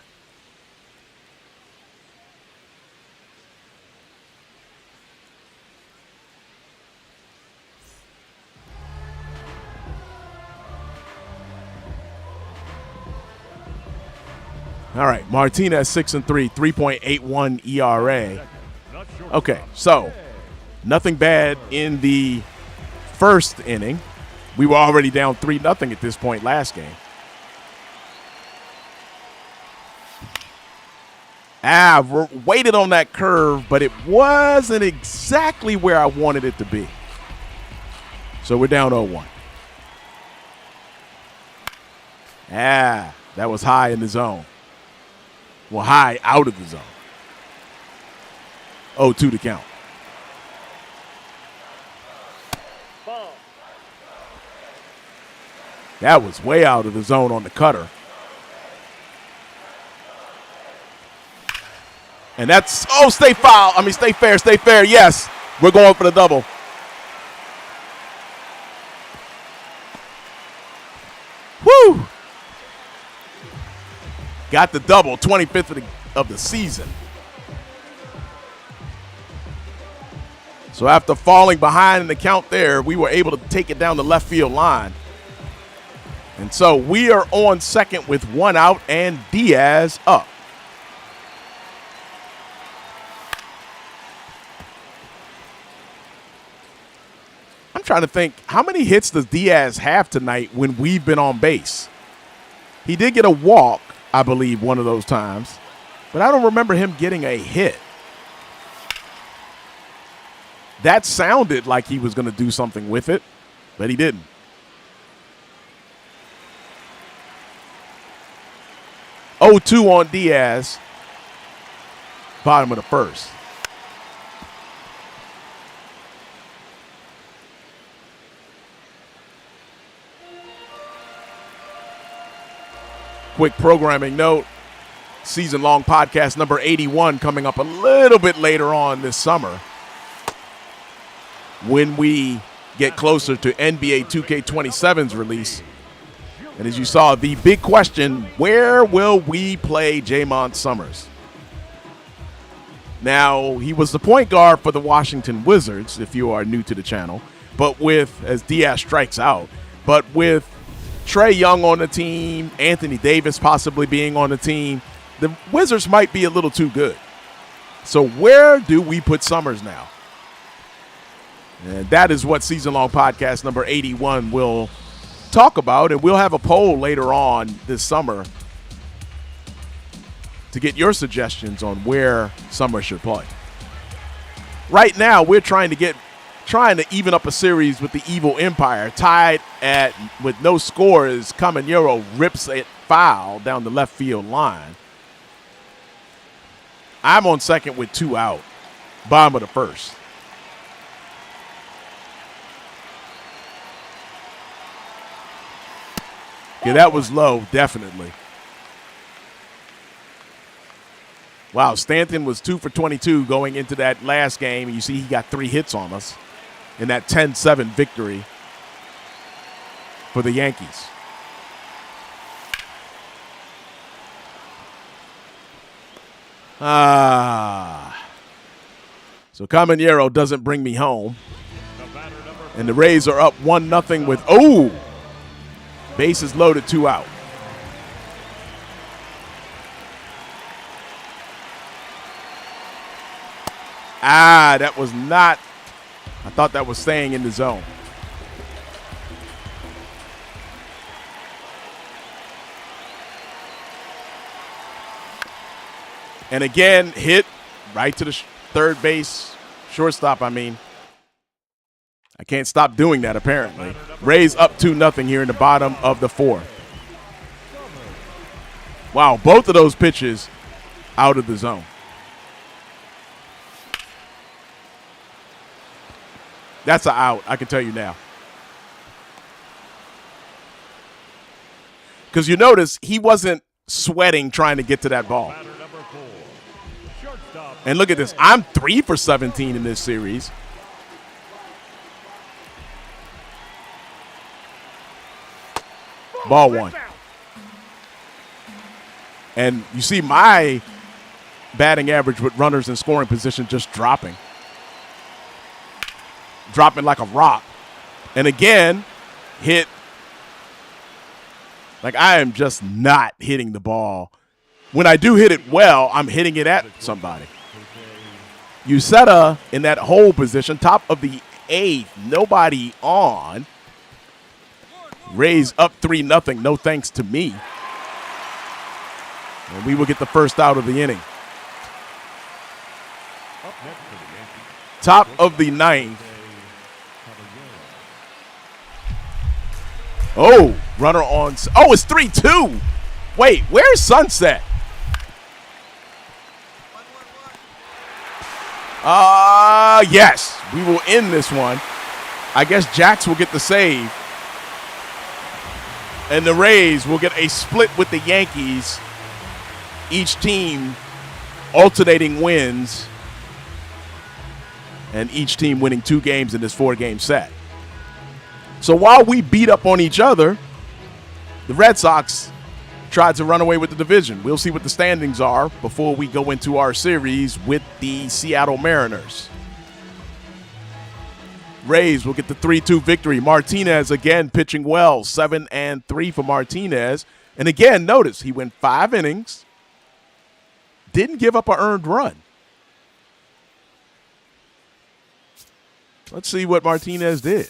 All right, Martinez 6-3, 3.81 ERA. Okay, so nothing bad in the first inning. We were already down 3-0 at this point last game. Waited on that curve, but it wasn't exactly where I wanted it to be. So we're down 0-1. That was high in the zone. Well, high out of the zone. 0-2 to count. That was way out of the zone on the cutter. And that's, stay fair, stay fair. Yes, we're going for the double. Woo! Got the double, 25th of the season. So after falling behind in the count there, we were able to take it down the left field line. And so we are on second with 1 out and Diaz up. I'm trying to think, how many hits does Diaz have tonight when we've been on base? He did get a walk, I believe, one of those times, but I don't remember him getting a hit. That sounded like he was going to do something with it, but he didn't. Oh, 2 on Diaz, bottom of the first. Quick programming note, season-long podcast number 81 coming up a little bit later on this summer when we get closer to NBA 2K27's release. And as you saw, the big question, where will we play Jamont Summers? Now, he was the point guard for the Washington Wizards, if you are new to the channel. But as Diaz strikes out, but with Trae Young on the team, Anthony Davis possibly being on the team, the Wizards might be a little too good. So where do we put Summers now? And that is what Season-Long Podcast number 81 will talk about, and we'll have a poll later on this summer to get your suggestions on where Summers should play. Right now, we're trying to even up a series with the Evil Empire, tied with no scores. Caminero rips a foul down the left field line. I'm on second with 2 out, bottom of the first. Yeah, that was low, definitely. Wow, Stanton was 2 for 22 going into that last game. You see he got 3 hits on us in that 10-7 victory for the Yankees. So Caminero doesn't bring me home. And the Rays are up 1-0 with, bases loaded, 2 out. That was not, I thought that was staying in the zone. And again, hit right to the third base, shortstop, I can't stop doing that, apparently. Rays up 2-0 here in the bottom of the 4th. Wow, both of those pitches out of the zone. That's an out, I can tell you now. Because you notice he wasn't sweating trying to get to that ball. And look at this. I'm 3 for 17 in this series. Ball 1. And you see my batting average with runners in scoring position just dropping. Dropping like a rock. And again, hit. Like, I am just not hitting the ball. When I do hit it well, I'm hitting it at somebody. Uceta in that hole position, top of the 8th, nobody on. Rays up 3-0, no thanks to me. And we will get the first out of the inning. Top of the 9th. Oh, runner on. Oh, it's 3-2. Wait, where's Sunset? Yes, we will end this one. I guess Jax will get the save. And the Rays will get a split with the Yankees. Each team alternating wins. And each team winning 2 games in this 4-game set. So while we beat up on each other, the Red Sox tried to run away with the division. We'll see what the standings are before we go into our series with the Seattle Mariners. Rays will get the 3-2 victory. Martinez again pitching well, 7-3 for Martinez. And again, notice he went 5 innings, didn't give up an earned run. Let's see what Martinez did.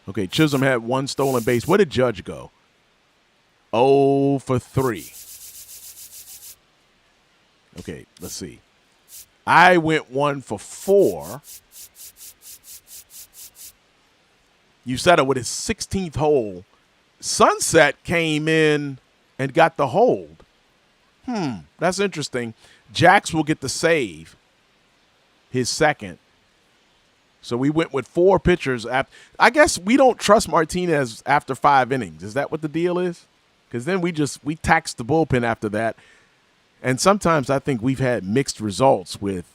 Okay, Chisholm had 1 stolen base. Where did Judge go? 0 for 3. Okay, let's see. I went 1 for 4. Uceta with his 16th hole. Sunset came in and got the hold. That's interesting. Jax will get the save, his second. So we went with 4 pitchers. I guess we don't trust Martinez after 5 innings. Is that what the deal is? Because then we taxed the bullpen after that. And sometimes I think we've had mixed results with,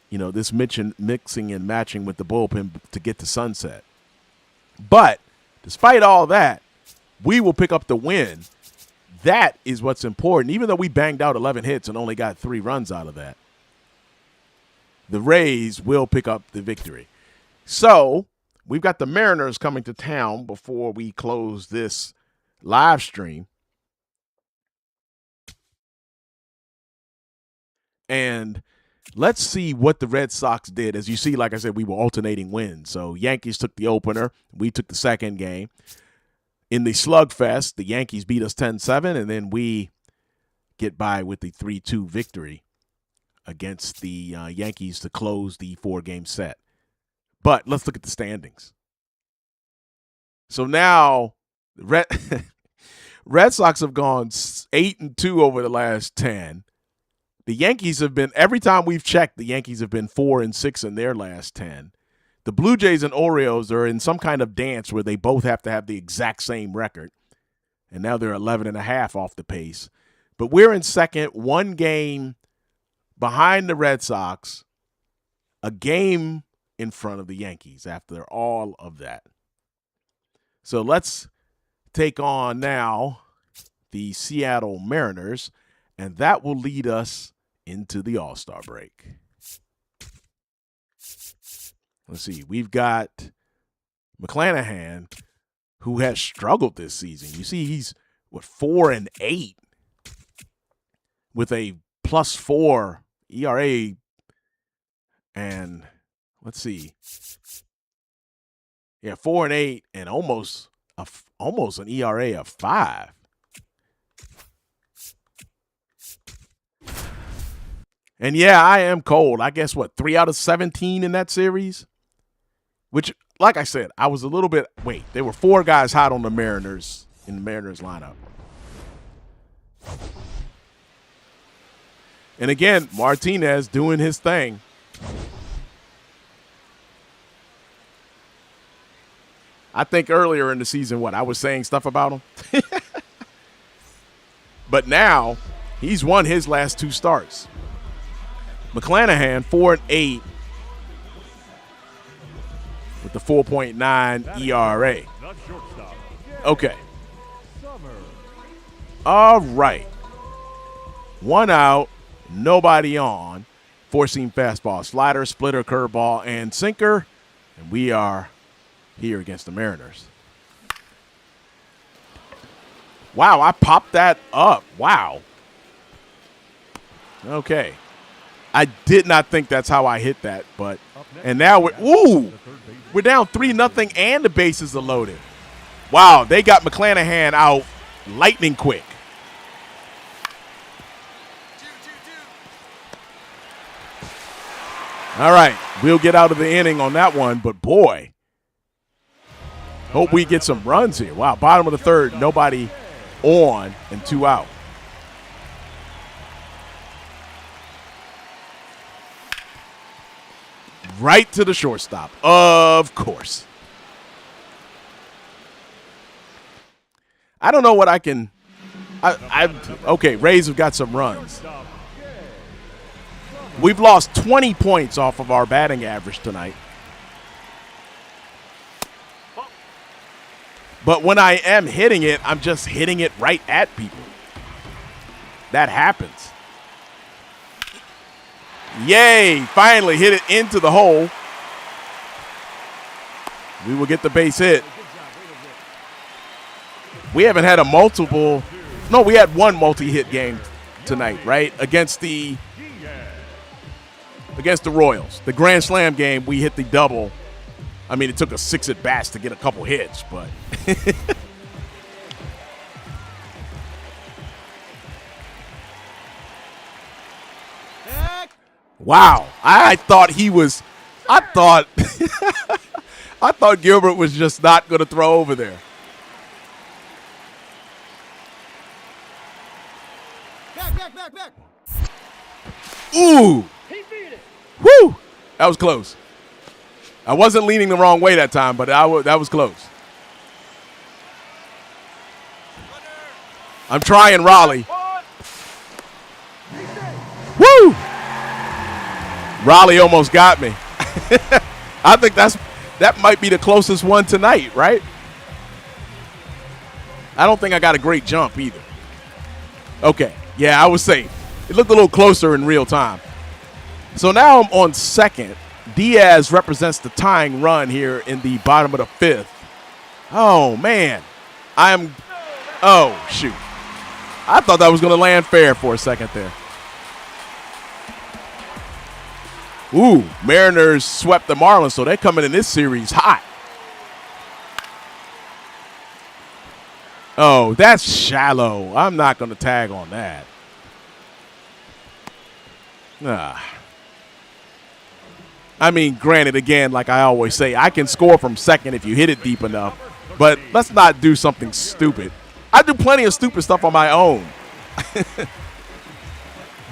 this mixing and matching with the bullpen to get to Sunset. But despite all that, we will pick up the win. That is what's important. Even though we banged out 11 hits and only got 3 runs out of that, the Rays will pick up the victory. So we've got the Mariners coming to town before we close this live stream. And let's see what the Red Sox did. As you see, like I said, we were alternating wins. So Yankees took the opener. We took the second game. In the slugfest, the Yankees beat us 10-7, and then we get by with the 3-2 victory against the Yankees to close the 4-game set. But let's look at the standings. So now Red Sox have gone 8-2 over the last 10. The Yankees have been, every time we've checked, the Yankees have been 4-6 in their last 10. The Blue Jays and Orioles are in some kind of dance where they both have to have the exact same record. And now they're 11.5 off the pace. But we're in second, 1 game behind the Red Sox, a game in front of the Yankees after all of that. So let's take on now the Seattle Mariners, and that will lead us into the All-Star break. Let's see. We've got McClanahan, who has struggled this season. You see, he's, 4-8 with a +4 ERA. And let's see. Yeah, 4-8 and almost an ERA of 5. And yeah, I am cold. I guess 3 out of 17 in that series? Which, like I said, I was a little bit, there were 4 guys hot on the Mariners in the Mariners lineup. And again, Martinez doing his thing. I think earlier in the season, I was saying stuff about him. But now, he's won his last 2 starts. McClanahan, 4-8 with the 4.9 ERA. Okay. All right. 1 out, nobody on. 4-seam fastball, slider, splitter, curveball, and sinker. And we are here against the Mariners. Wow, I popped that up. Wow. Okay. I did not think that's how I hit that, but and now we're down 3-0 and the bases are loaded. Wow, they got McClanahan out lightning quick. All right, we'll get out of the inning on that one, but boy, hope we get some runs here. Wow, bottom of the third, nobody on and 2 out. Right to the shortstop, of course. I don't know what I can. Okay, Rays have got some runs. We've lost 20 points off of our batting average tonight. But when I am hitting it, I'm just hitting it right at people. That happens. Yay, finally hit it into the hole. We will get the base hit. We haven't had we had 1 multi-hit game tonight, right? Against the Royals. The Grand Slam game, we hit the double. I mean, it took us 6 at-bats to get a couple hits, but wow, I thought Gilbert was just not going to throw over there. Back. Ooh. He beat it. Woo. That was close. I wasn't leaning the wrong way that time, but that was close. I'm trying Raleigh. Woo. Raleigh almost got me. I think that might be the closest one tonight, right? I don't think I got a great jump either. Okay, yeah, I was safe. It looked a little closer in real time. So now I'm on second, Diaz represents the tying run here in the bottom of the 5th. Oh, man. Oh, shoot. I thought that was going to land fair for a second there. Ooh, Mariners swept the Marlins, so they're coming in this series hot. Oh, that's shallow. I'm not going to tag on that. I mean, granted, again, like I always say, I can score from second if you hit it deep enough, but let's not do something stupid. I do plenty of stupid stuff on my own.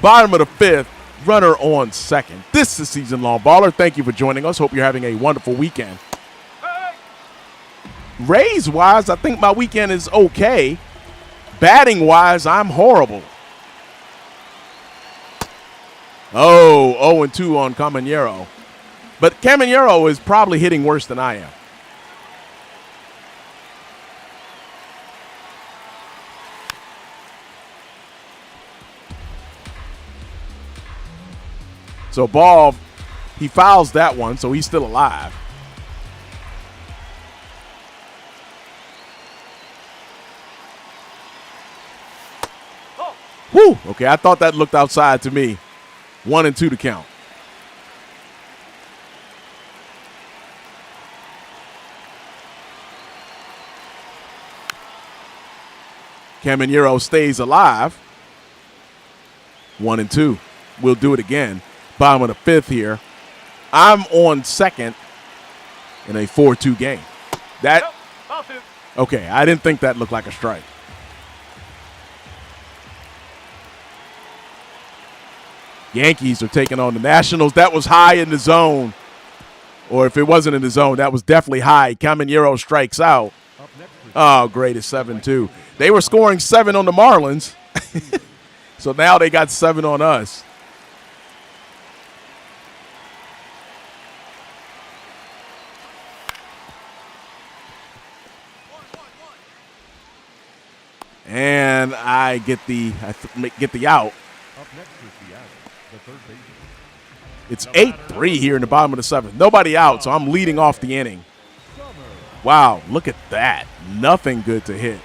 Bottom of the 5th, runner on second. This is Season Long Baller. Thank you for joining us. Hope you're having a wonderful weekend. Rays-wise, I think my weekend is okay. Batting-wise, I'm horrible. Oh, 0-2 on Caminero. But Caminero is probably hitting worse than I am. So ball, he fouls that one, so he's still alive. Whew, okay, I thought that looked outside to me. 1-2 to count. Caminero stays alive. 1-2. We'll do it again. Bottom of the 5th here. I'm on second in a 4-2 game. That, okay, I didn't think that looked like a strike. Yankees are taking on the Nationals. That was high in the zone. Or if it wasn't in the zone, that was definitely high. Caminero strikes out. Oh, great. It's 7-2. They were scoring 7 on the Marlins. So now they got 7 on us. And I get the out. Up next is Seattle, the third baseman. It's 8-3 here in the bottom of the 7th. Nobody out, so I'm leading off the inning. Wow, look at that. Nothing good to hit.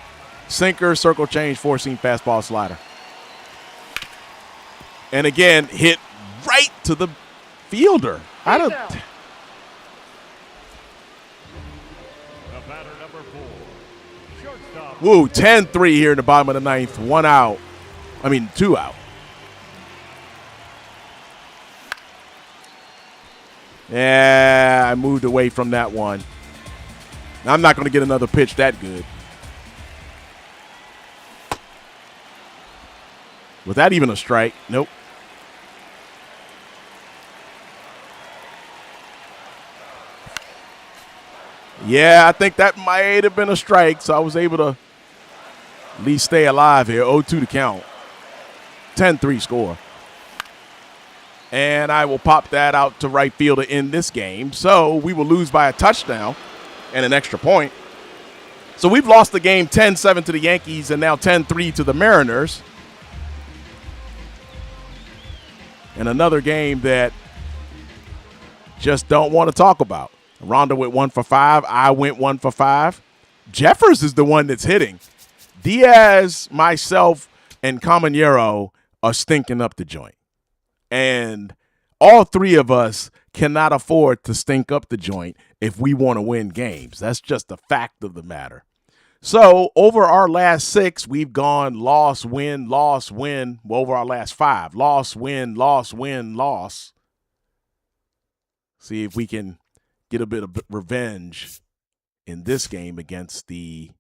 Sinker, circle change, four-seam fastball slider. And again, hit right to the fielder. I don't. The batter number 4, shortstop. Woo, 10-3 here in the bottom of the 9th. 1 out. I mean, 2 out. Yeah, I moved away from that one. I'm not going to get another pitch that good. Was that even a strike? Nope. Yeah, I think that might have been a strike, so I was able to at least stay alive here. 0-2 to count. 10-3 score. And I will pop that out to right field to end this game. So we will lose by a touchdown and an extra point. So we've lost the game 10-7 to the Yankees and now 10-3 to the Mariners. And another game that just don't want to talk about. Rhonda went 1 for 5. I went 1 for 5. Jeffers is the one that's hitting. Diaz, myself, and Caminero are stinking up the joint. And all 3 of us cannot afford to stink up the joint if we want to win games. That's just a fact of the matter. So over our last 6, we've gone loss, win, loss, win. Well, over our last 5, loss, win, loss, win, loss. See if we can get a bit of revenge in this game against the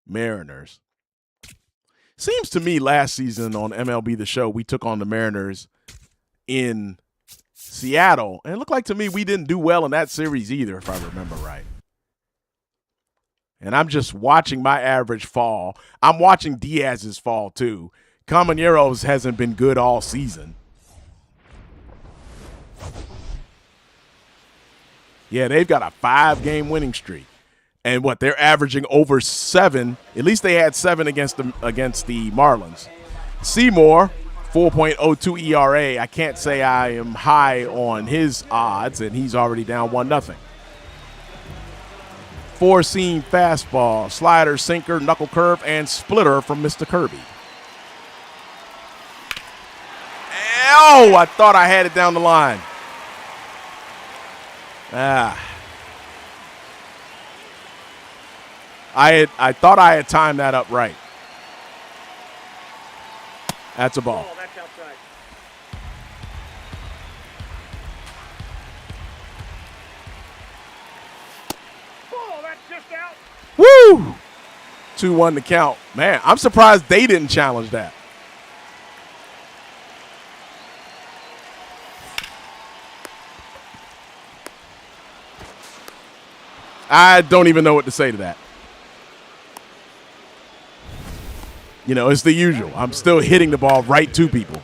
Mariners. Seems to me last season on MLB The Show, we took on the Mariners in Seattle. And it looked like to me we didn't do well in that series either, if I remember right. And I'm just watching my average fall. I'm watching Diaz's fall too. Camanero's hasn't been good all season. Yeah, they've got a 5-game winning streak. And what, they're averaging over 7. At least they had 7 against the Marlins. Seymour, 4.02 ERA. I can't say I am high on his odds, and he's already down 1-0. Four-seam fastball, slider, sinker, knuckle curve, and splitter from Mr. Kirby. Oh, I thought I had it down the line. I thought I had timed that up right. That's a ball. Oh, that's outside. Oh, that's just out. Woo! 2-1 to count. Man, I'm surprised they didn't challenge that. I don't even know what to say to that. You know, it's the usual. I'm still hitting the ball right to people.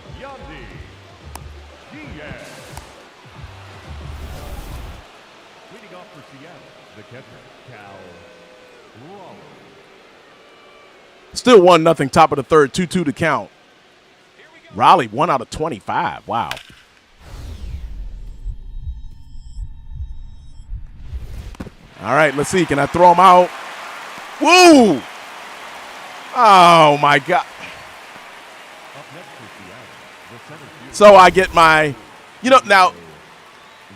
Leading off for Seattle, the catcher, Cal Raleigh. Still 1-0, top of the third, 2-2 to count. Raleigh 1 out of 25. Wow. All right, let's see. Can I throw him out? Woo! Oh, my God. So I get my, now,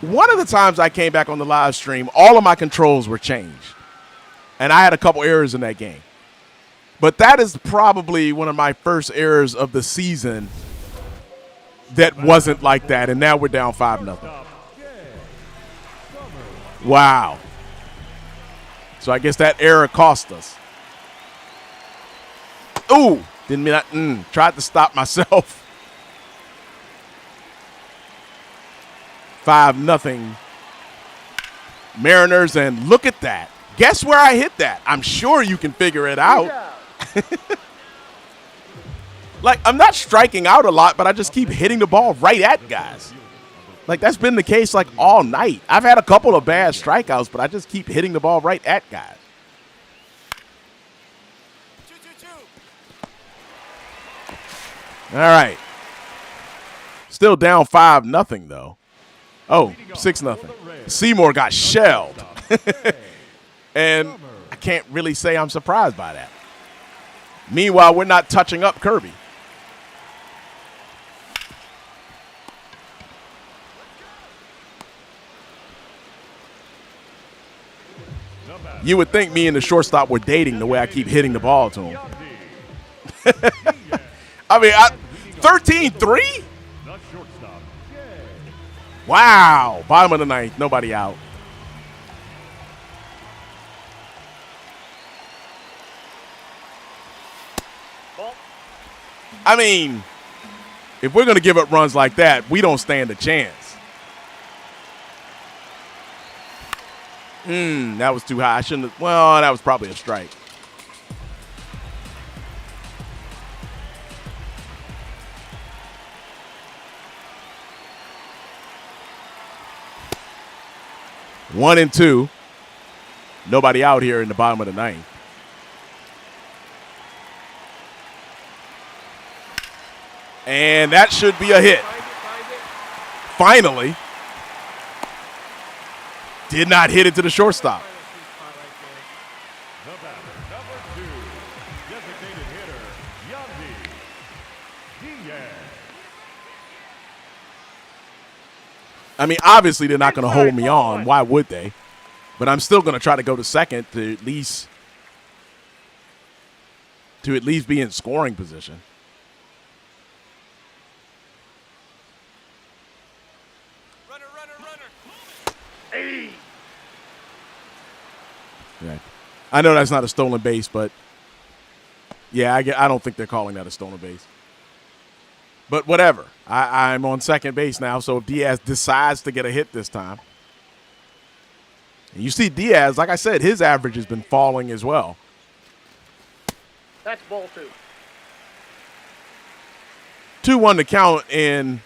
one of the times I came back on the live stream, all of my controls were changed. And I had a couple errors in that game. But that is probably one of my first errors of the season that wasn't like that. And now we're down 5-0. Wow. So I guess that error cost us. Ooh, didn't mean that. Tried to stop myself. 5-0 Mariners, and look at that. Guess where I hit that? I'm sure you can figure it out. Like, I'm not striking out a lot, but I just keep hitting the ball right at guys. Like, that's been the case, like, all night. I've had a couple of bad strikeouts, but I just keep hitting the ball right at guys. All right. Still down 5-0, though. Oh, 6-0. Seymour got shelled. And I can't really say I'm surprised by that. Meanwhile, we're not touching up Kirby. You would think me and the shortstop were dating the way I keep hitting the ball to him. I mean, 13-3? Wow. Bottom of the ninth. Nobody out. I mean, if we're going to give up runs like that, we don't stand a chance. That was too high. I shouldn't have. Well, that was probably a strike. One and two. Nobody out here in the bottom of the ninth. And that should be a hit. Finally. Did not hit it to the shortstop. The batter, number 2, designated hitter, Yandy Diaz. I mean, obviously they're not going to hold me on. Why would they? But I'm still going to try to go to second to at least be in scoring position. Right. I know that's not a stolen base, but yeah, I don't think they're calling that a stolen base. But whatever. I'm on second base now, so if Diaz decides to get a hit this time. And you see Diaz, like I said, his average has been falling as well. That's ball 2. 2-1 to count in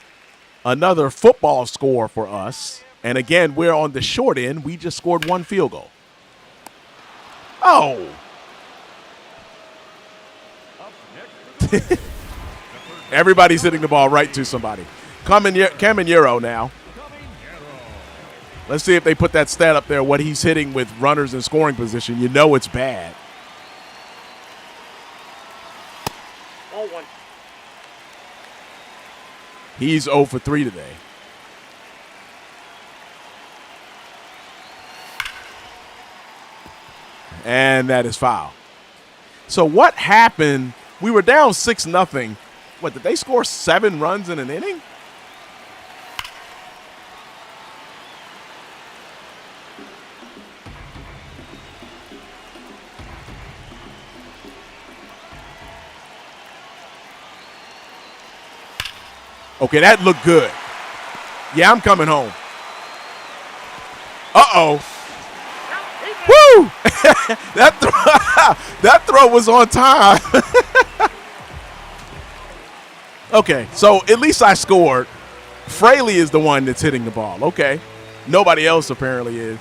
another football score for us. And again, we're on the short end. We just scored one field goal. Oh. Everybody's hitting the ball right to somebody. Caminero now. Let's see if they put that stat up there, what he's hitting with runners in scoring position. You know it's bad. 0-1. He's 0 for 3 today. And that is foul. So what happened? We were down 6-0. What, did they score 7 runs in an inning? Okay, that looked good. Yeah, I'm coming home. Uh-oh. Woo! that throw was on time. Okay, so at least I scored. Fraley is the one that's hitting the ball. Okay. Nobody else apparently is.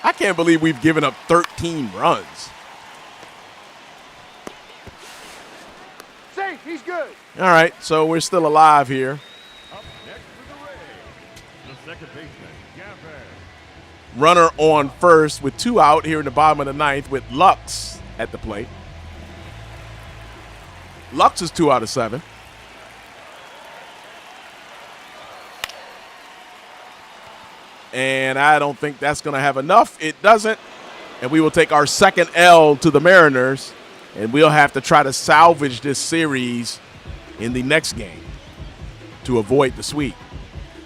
I can't believe we've given up 13 runs. Safe, he's good. All right, so we're still alive here. Up next for the Rays, the second baseman, Gavin. Runner on first with 2 out here in the bottom of the 9th with Lux at the plate. Lux is 2 out of 7. And I don't think that's going to have enough. It doesn't. And we will take our second L to the Mariners. And we'll have to try to salvage this series in the next game to avoid the sweep.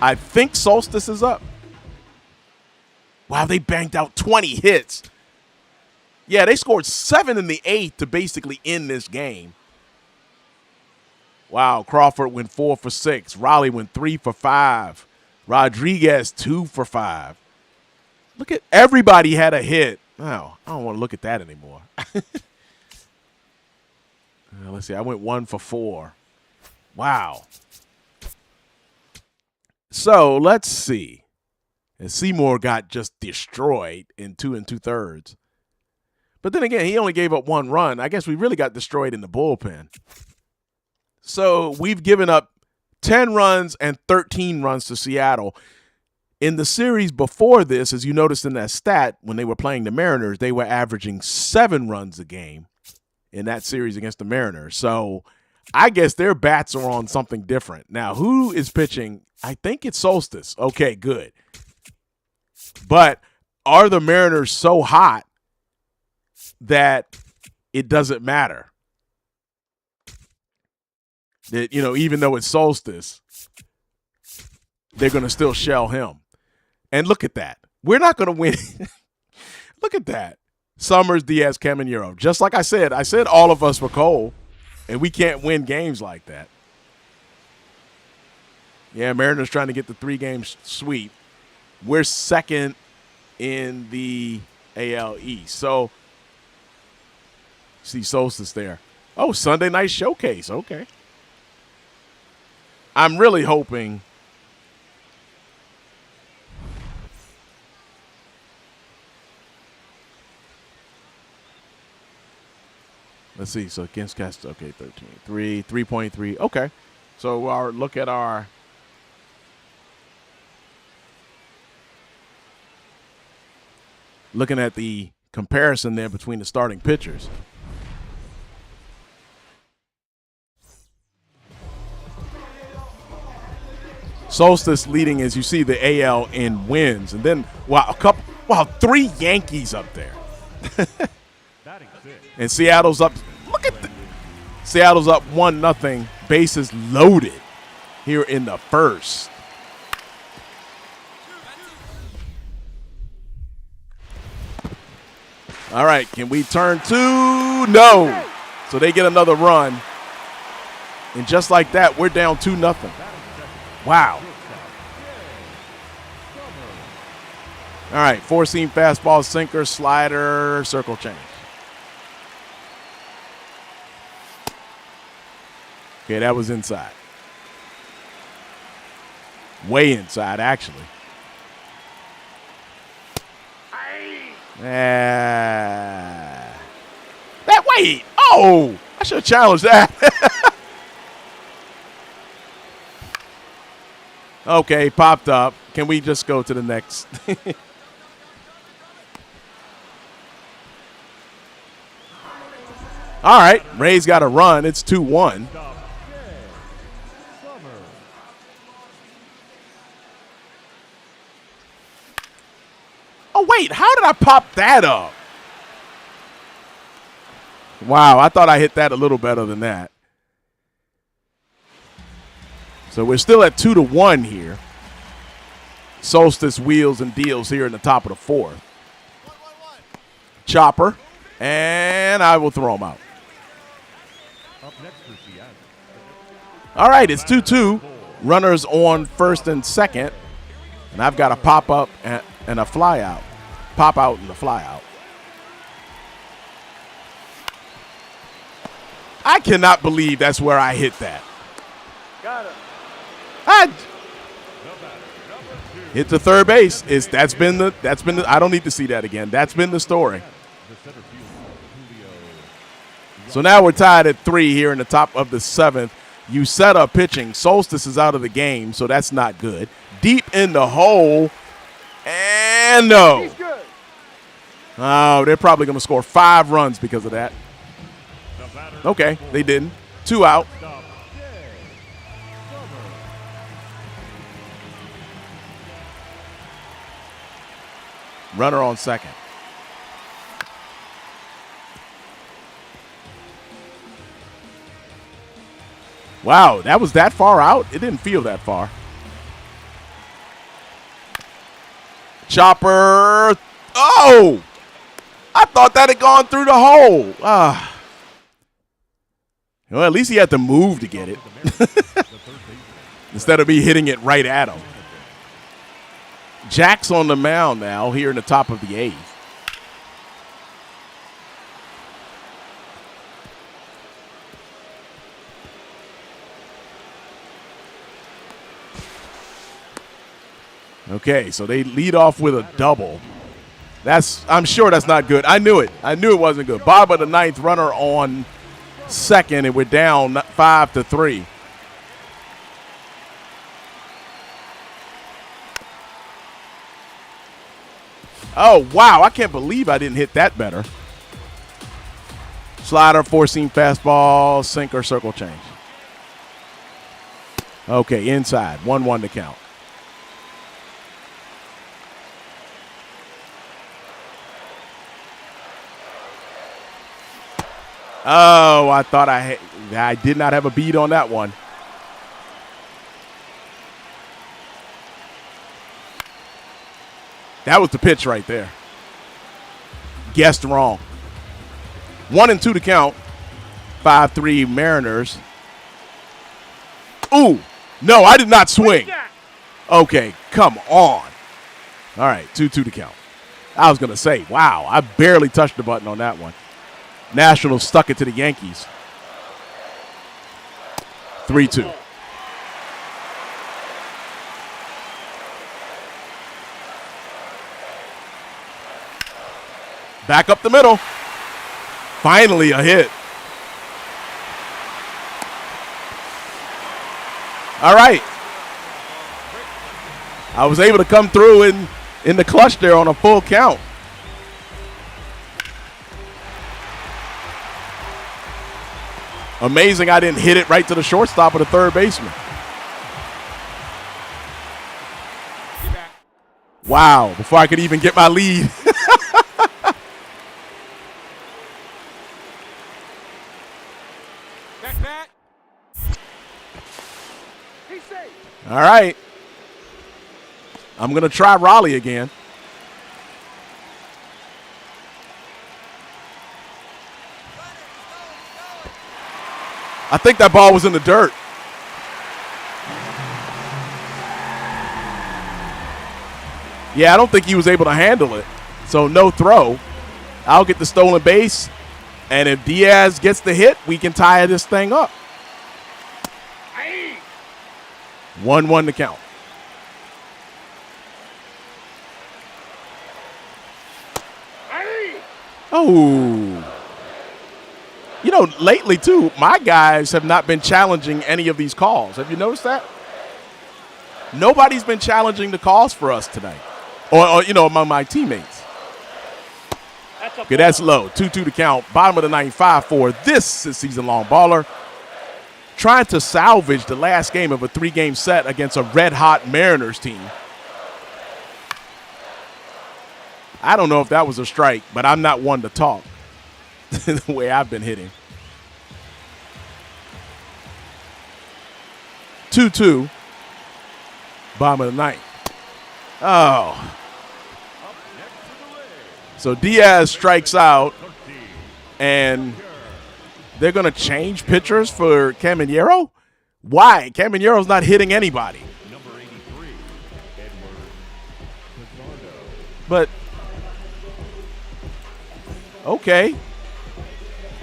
I think Solstice is up. Wow, they banked out 20 hits. Yeah, they scored 7 in the 8th to basically end this game. Wow, Crawford went 4 for 6. Raleigh went 3 for 5. Rodriguez 2 for 5. Look at everybody had a hit. Oh, I don't want to look at that anymore. Let's see. I went 1 for 4. Wow. So let's see. And Seymour got just destroyed in 2 2/3. But then again, he only gave up 1 run. I guess we really got destroyed in the bullpen. So we've given up 10 runs and 13 runs to Seattle. In the series before this, as you noticed in that stat, when they were playing the Mariners, they were averaging 7 runs a game in that series against the Mariners. So I guess their bats are on something different. Now, who is pitching? I think it's Solstice. Okay, good. But are the Mariners so hot that it doesn't matter? That, you know, even though it's Solstice, they're going to still shell him. And look at that. We're not going to win. Look at that. Summers, Diaz, Caminero. Just like I said all of us were cold, and we can't win games like that. Yeah, Mariners trying to get the 3-game sweep. We're second in the AL East. So, see Solstice there. Oh, Sunday night showcase. Okay. I'm really hoping let's see. So against Cast, okay, 3.3. Okay. So our look at our looking at the comparison there between the starting pitchers. Solstice leading, as you see, the AL in wins, and then 3 Yankees up there. And Seattle's up. Look at that. Seattle's up 1-0. Bases loaded here in the first. All right, can we turn 2? No. So they get another run. And just like that, we're down 2-0. Wow. All right, 4-seam fastball, sinker, slider, circle change. Okay, that was inside. Way inside, actually. That wait. Oh, I should have challenged that. Okay, popped up. Can we just go to the next? All right, Rays got a run. It's 2-1. Oh, wait, how did I pop that up? Wow, I thought I hit that a little better than that. So we're still at 2-1 here. Solstice wheels and deals here in the top of the fourth. Chopper, and I will throw him out. All right, it's 2-2. Runners on first and second. And I've got a pop up and a fly out. Pop out and a fly out. I cannot believe that's where I hit that. Got it. I hit the third base. That's been the I don't need to see that again. That's been the story. So now we're tied at 3 here in the top of the seventh. You set up pitching. Solstice is out of the game, so that's not good. Deep in the hole, and no. He's good. Oh, they're probably going to score 5 runs because of that. Okay, they didn't. 2 out. Runner on second. Wow, that was that far out? It didn't feel that far. Chopper. Oh! I thought that had gone through the hole. Well, at least he had to move to get it. Instead of me hitting it right at him. Jack's on the mound now here in the top of the eighth. Okay, so they lead off with a double. I'm sure that's not good. I knew it. I knew it wasn't good. Bottom of the ninth, runner on second, and we're down 5-3. Oh, wow. I can't believe I didn't hit that better. Slider, four-seam fastball, sinker, circle change. Okay, inside. 1-1 to count. Oh, I thought I did not have a beat on that one. That was the pitch right there. Guessed wrong. 1-2 to count. 5-3 Mariners. Ooh, no, I did not swing. Okay, come on. All right, 2-2 to count. I was going to say, wow, I barely touched the button on that one. Nationals stuck it to the Yankees. 3-2. Back up the middle. Finally a hit. All right. I was able to come through in the clutch there on a full count. Amazing I didn't hit it right to the shortstop of the third baseman. Wow, before I could even get my lead. Back. He's safe. All right. I'm going to try Raleigh again. I think that ball was in the dirt. Yeah, I don't think he was able to handle it. So no throw. I'll get the stolen base. And if Diaz gets the hit, we can tie this thing up. 1-1 to count. Oh. You know, lately, too, my guys have not been challenging any of these calls. Have you noticed that? Nobody's been challenging the calls for us tonight, or you know, among my teammates. Okay, that's low. 2-2 to count. Bottom of the ninth, 5-4. This is Season Long Baller. Trying to salvage the last game of a 3-game set against a red-hot Mariners team. I don't know if that was a strike, but I'm not one to talk the way I've been hitting. 2-2. Bottom of the ninth. Oh. So Diaz strikes out, and they're going to change pitchers for Caminero? Why? Caminero's not hitting anybody. But, okay.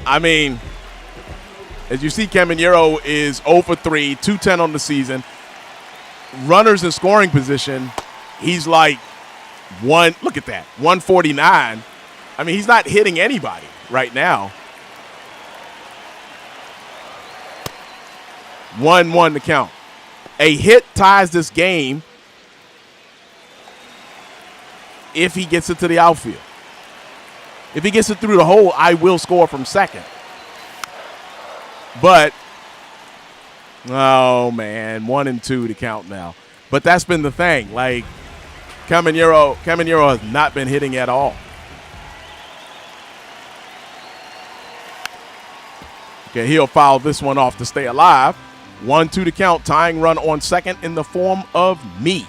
I mean, as you see, Caminero is 0 for 3, 210 on the season. Runners in scoring position, he's like look at that, 149. I mean, he's not hitting anybody right now. 1-1 to count. A hit ties this game if he gets it to the outfield. If he gets it through the hole, I will score from second. But, oh, man, 1-2 to count now. But that's been the thing. Like, Caminero has not been hitting at all. Okay, he'll foul this one off to stay alive. 1-2 to count, tying run on second in the form of me.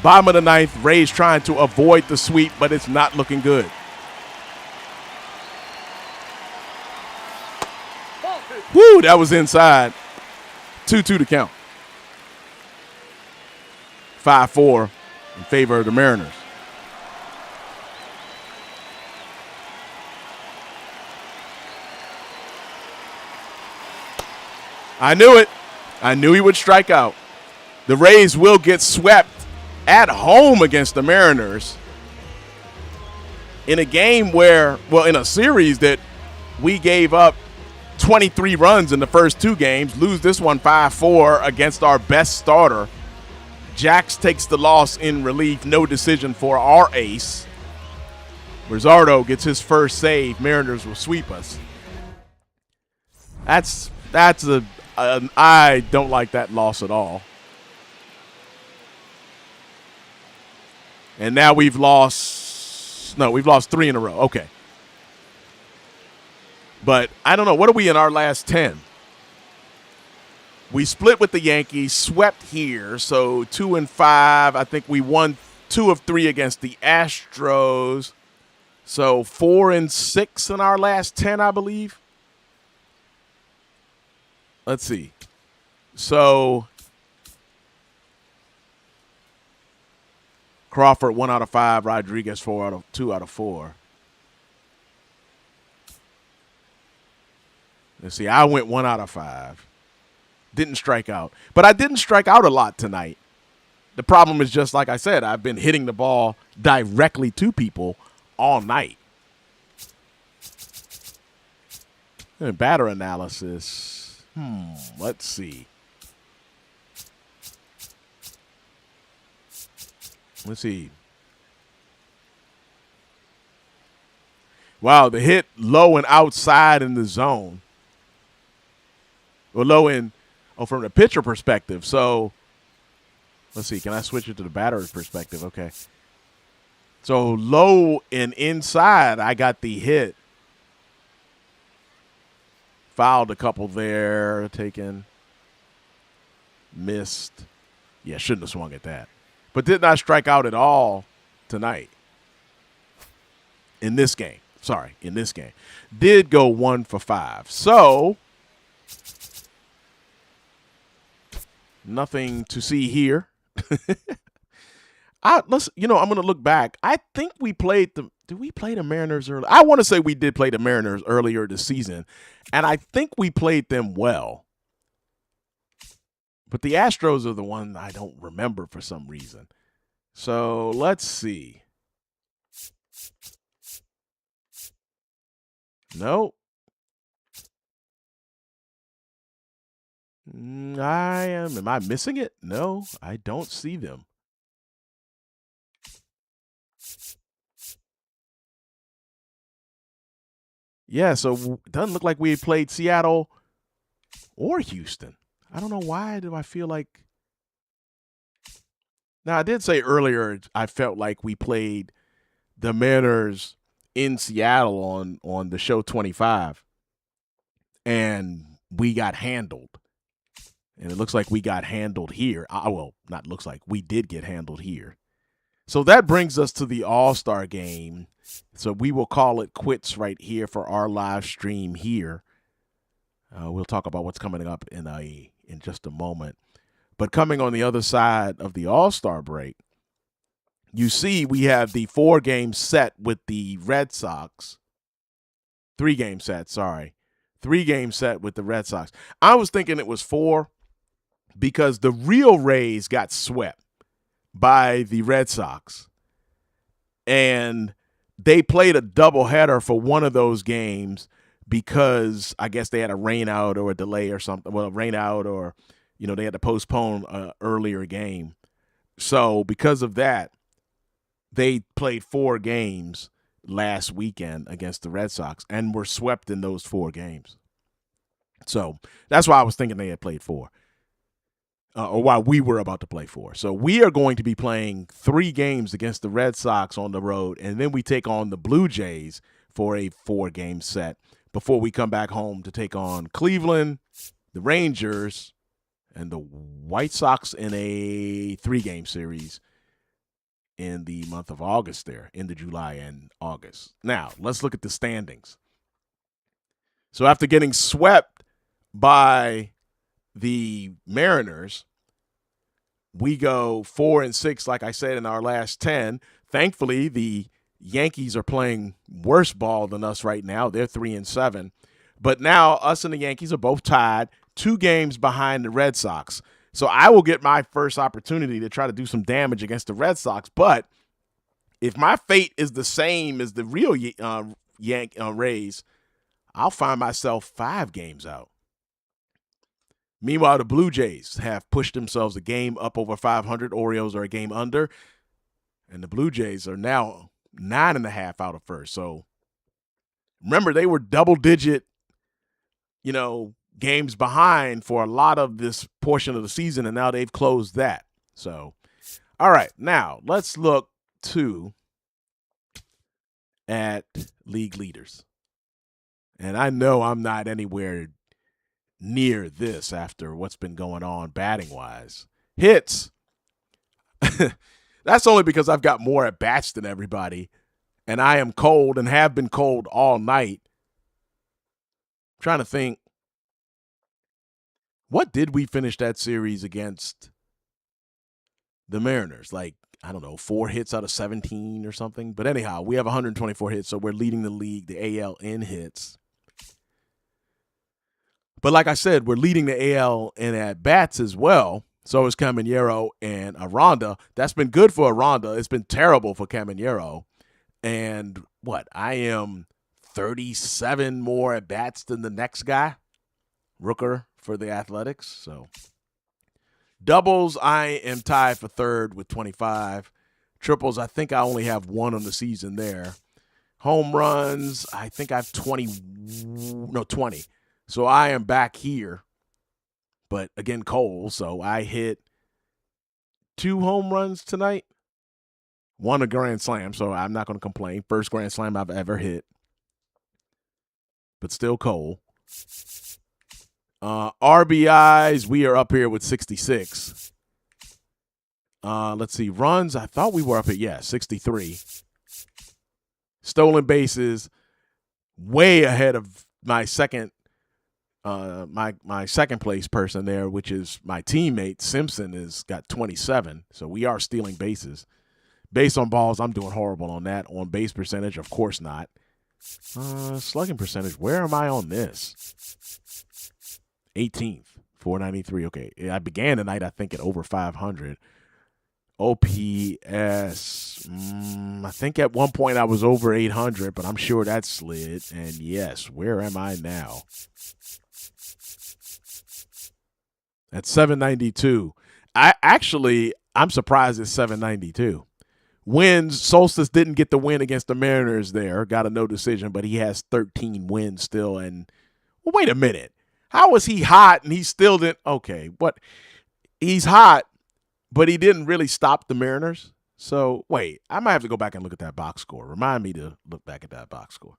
Bottom of the ninth, Rays trying to avoid the sweep, but it's not looking good. Woo, that was inside. 2-2 to count. 5-4 in favor of the Mariners. I knew it. I knew he would strike out. The Rays will get swept at home against the Mariners in a game where, well, in a series that we gave up 23 runs in the first 2 games, lose this one 5-4 against our best starter. Jax takes the loss in relief. No decision for our ace. Rizzardo gets his first save. Mariners will sweep us. I don't like that loss at all. And now we've lost 3 in a row. Okay. But I don't know. What are we in our last 10? We split with the Yankees, swept here, so 2-5. I think we won 2 of 3 against the Astros. So 4-6 in our last 10, I believe. Let's see. So Crawford 1 out of 5, Rodriguez 2 out of 4. Let's see. I went 1 out of 5. Didn't strike out. But I didn't strike out a lot tonight. The problem is, just like I said, I've been hitting the ball directly to people all night. And batter analysis. Let's see. Let's see. Wow, the hit low and outside in the zone. Or low in, from the pitcher perspective. So, let's see. Can I switch it to the batter's perspective? Okay. So, low and inside, I got the hit. Fouled a couple there. Taken. Missed. Yeah, shouldn't have swung at that. But did not strike out at all tonight. In this game. Sorry, in this game. Did go 1 for 5. So, nothing to see here. I'm going to look back. I think we played the – did we play the Mariners earlier? I want to say we did play the Mariners earlier this season, and I think we played them well. But the Astros are the one I don't remember for some reason. So let's see. No. Am I missing it? No, I don't see them. Yeah, so it doesn't look like we played Seattle or Houston. I don't know why do I feel like. Now, I did say earlier I felt like we played the Mariners in Seattle on the show 25, and we got handled. And it looks like we got handled here. Well, not looks like. We did get handled here. So that brings us to the All-Star game. So we will call it quits right here for our live stream here. We'll talk about what's coming up in just a moment. But coming on the other side of the All-Star break, you see we have the 4-game set with the Red Sox. 3-game set, sorry. 3-game set with the Red Sox. I was thinking it was 4 because the real Rays got swept by the Red Sox. And they played a doubleheader for one of those games because I guess they had a rain out or a delay or something. Well, rain out or, they had to postpone an earlier game. So because of that, they played 4 games last weekend against the Red Sox and were swept in those 4 games. So that's why I was thinking they had played 4. Or why we were about to play 4. So we are going to be playing 3 games against the Red Sox on the road, and then we take on the Blue Jays for a 4-game set before we come back home to take on Cleveland, the Rangers, and the White Sox in a 3-game series in the month of August there, in the July and August. Now, let's look at the standings. So after getting swept by the Mariners, we go 4-6, like I said, in our last 10. Thankfully, the Yankees are playing worse ball than us right now. They're 3-7. But now us and the Yankees are both tied, 2 games behind the Red Sox. So I will get my first opportunity to try to do some damage against the Red Sox. But if my fate is the same as the real Rays, I'll find myself 5 games out. Meanwhile, the Blue Jays have pushed themselves a game up over 500. Orioles are a game under. And the Blue Jays are now 9.5 out of first. So remember, they were double-digit, games behind for a lot of this portion of the season, and now they've closed that. So, all right, now let's look at league leaders. And I know I'm not anywhere near this after what's been going on batting-wise. Hits. That's only because I've got more at-bats than everybody, and I am cold and have been cold all night. I'm trying to think. What did we finish that series against the Mariners? Like, I don't know, 4 hits out of 17 or something. But anyhow, we have 124 hits, so we're leading the league, the AL in hits. But like I said, we're leading the AL in at-bats as well. So is Caminero and Aranda. That's been good for Aranda. It's been terrible for Caminero. And I am 37 more at-bats than the next guy, Rooker for the Athletics. So doubles, I am tied for 3rd with 25. Triples, I think I only have 1 on the season there. Home runs, I think I have 20. So I am back here, but again, Cole. So I hit 2 home runs tonight, 1 a grand slam. So I'm not going to complain. First grand slam I've ever hit, but still Cole. RBIs, we are up here with 66. Let's see. Runs, I thought we were up at, 63. Stolen bases, way ahead of my second my second place person there, which is my teammate Simpson, has got 27. So we are stealing bases. Based on balls, I'm doing horrible on that. On base percentage, of course not. Slugging percentage, where am I on this? 18th, 493. Okay, I began tonight, I think, at over 500. OPS, I think at one point I was over 800, but I'm sure that slid. And yes, where am I now? At 792. I'm surprised it's 792. Wins, Solstice didn't get the win against the Mariners there. Got a no decision, but he has 13 wins still. And, well, wait a minute. How was he hot and he still didn't? Okay, what? He's hot, but he didn't really stop the Mariners. So, wait, I might have to go back and look at that box score. Remind me to look back at that box score.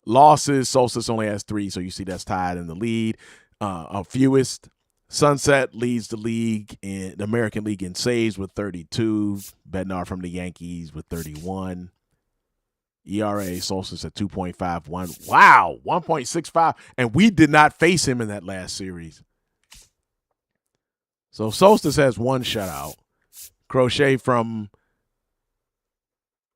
Losses, Solstice only has 3, so you see that's tied in the lead. Fewest. Sunset leads the league in the American League in saves with 32. Bednar from the Yankees with 31. ERA, Solstice at 2.51. Wow, 1.65. And we did not face him in that last series. So Solstice has 1 shutout. Crochet from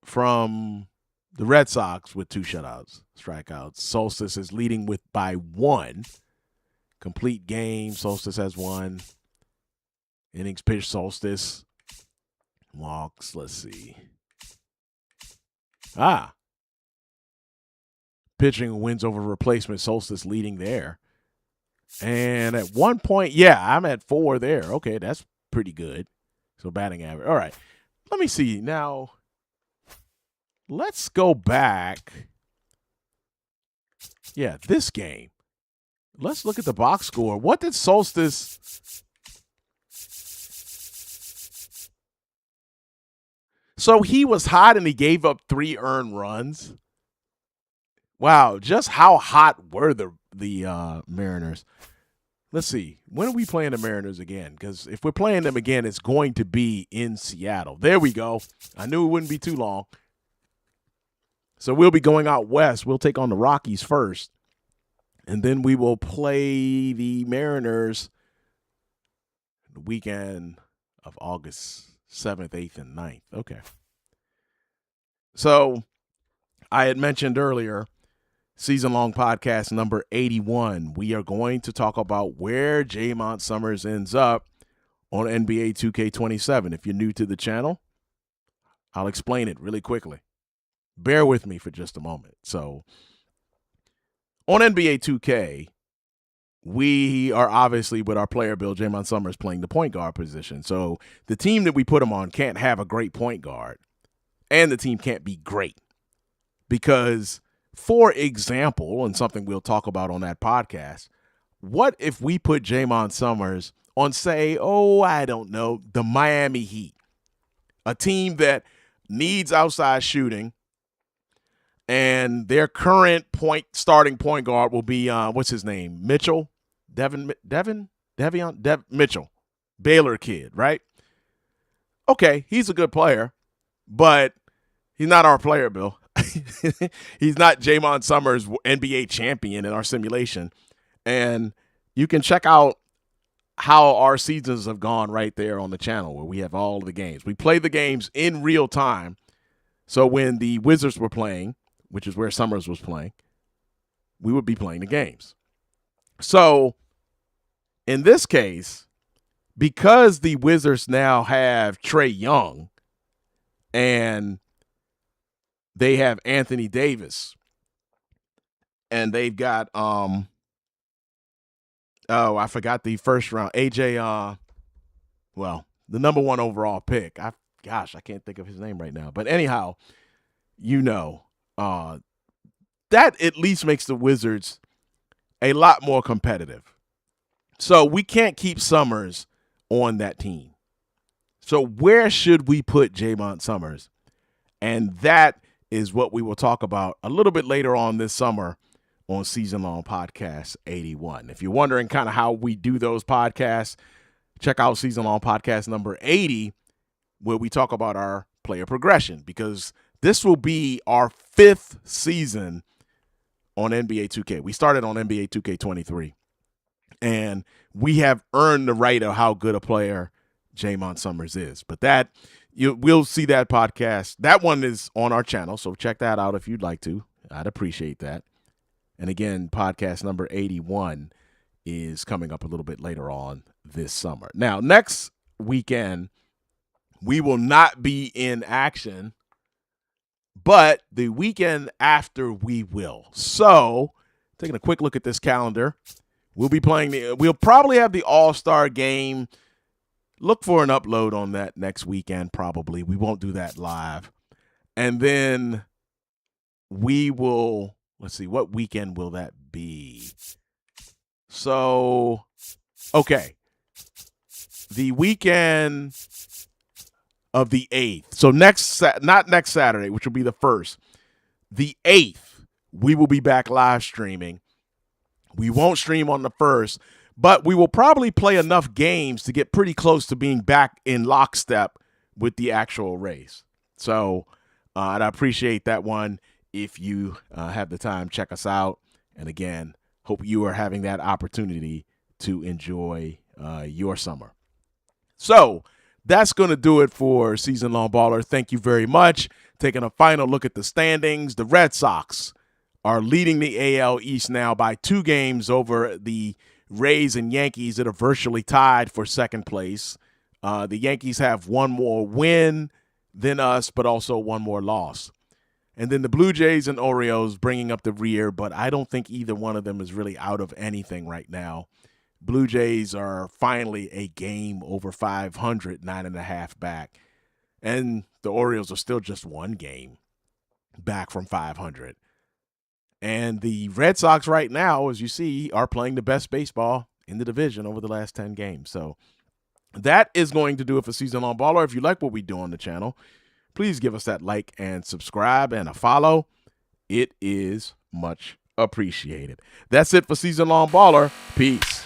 the Red Sox with 2 shutouts, strikeouts. Solstice is leading by 1. Complete game, Solstice has 1. Innings pitched, Solstice. Walks, let's see. Pitching wins over replacement, Solstice leading there. And at 1 point, I'm at 4 there. Okay, that's pretty good. So batting average. All right, let me see. Now, let's go back. Yeah, this game. Let's look at the box score. What did Solstice... So he was hot and he gave up 3 earned runs. Wow, just how hot were the Mariners? Let's see. When are we playing the Mariners again? Because if we're playing them again, it's going to be in Seattle. There we go. I knew it wouldn't be too long. So we'll be going out west. We'll take on the Rockies first. And then we will play the Mariners the weekend of August 7th, 8th, and 9th. Okay. So I had mentioned earlier, season-long podcast number 81. We are going to talk about where Jamont Summers ends up on NBA 2K27. If you're new to the channel, I'll explain it really quickly. Bear with me for just a moment. So on NBA 2K, we are obviously with our player build, Jamont Summers playing the point guard position. So the team that we put him on can't have a great point guard, and the team can't be great. Because, for example, and something we'll talk about on that podcast, what if we put Jamont Summers on, say, I don't know, the Miami Heat, a team that needs outside shooting, and their current starting point guard will be, what's his name? Mitchell? Devion Mitchell. Baylor kid, right? Okay, he's a good player, but he's not our player, Bill. He's not Jamont Summers, NBA champion in our simulation. And you can check out how our seasons have gone right there on the channel where we have all of the games. We play the games in real time. So when the Wizards were playing, which is where Summers was playing, we would be playing the games. So in this case, because the Wizards now have Trae Young and they have Anthony Davis and they've got I forgot the first round, AJ the number 1 overall pick. I can't think of his name right now. But anyhow, that at least makes the Wizards a lot more competitive. So we can't keep Summers on that team. So where should we put Jamont Summers? And that is what we will talk about a little bit later on this summer on Season Long Podcast 81. If you're wondering kind of how we do those podcasts, check out Season Long Podcast number 80, where we talk about our player progression, because this will be our 5th season on NBA 2K. We started on NBA 2K23, and we have earned the right of how good a player Jamont Summers is. But we'll see that podcast. That one is on our channel, so check that out if you'd like to. I'd appreciate that. And again, podcast number 81 is coming up a little bit later on this summer. Now, next weekend, we will not be in action, but the weekend after we will. So, taking a quick look at this calendar, We'll be playing we'll probably have the All-Star game. Look for an upload on that next weekend, probably. We won't do that live. And then we will, let's see, what weekend will that be? So, okay. The weekend of the 8th. So not next Saturday, which will be the 1st. The 8th, we will be back live streaming. We won't stream on the 1st, but we will probably play enough games to get pretty close to being back in lockstep with the actual race. So, and I appreciate that one. If you have the time, check us out. And again, hope you are having that opportunity to enjoy your summer. So that's going to do it for Season Long Baller. Thank you very much. Taking a final look at the standings, the Red Sox are leading the AL East now by 2 games over the Rays and Yankees that are virtually tied for second place. The Yankees have one more win than us, but also one more loss. And then the Blue Jays and Orioles bringing up the rear, but I don't think either one of them is really out of anything right now. Blue Jays are finally a game over 500, 9.5 back. And the Orioles are still just 1 game back from 500. And the Red Sox right now, as you see, are playing the best baseball in the division over the last 10 games. So that is going to do it for Season Long Baller. If you like what we do on the channel, please give us that like and subscribe and a follow. It is much appreciated. That's it for Season Long Baller. Peace.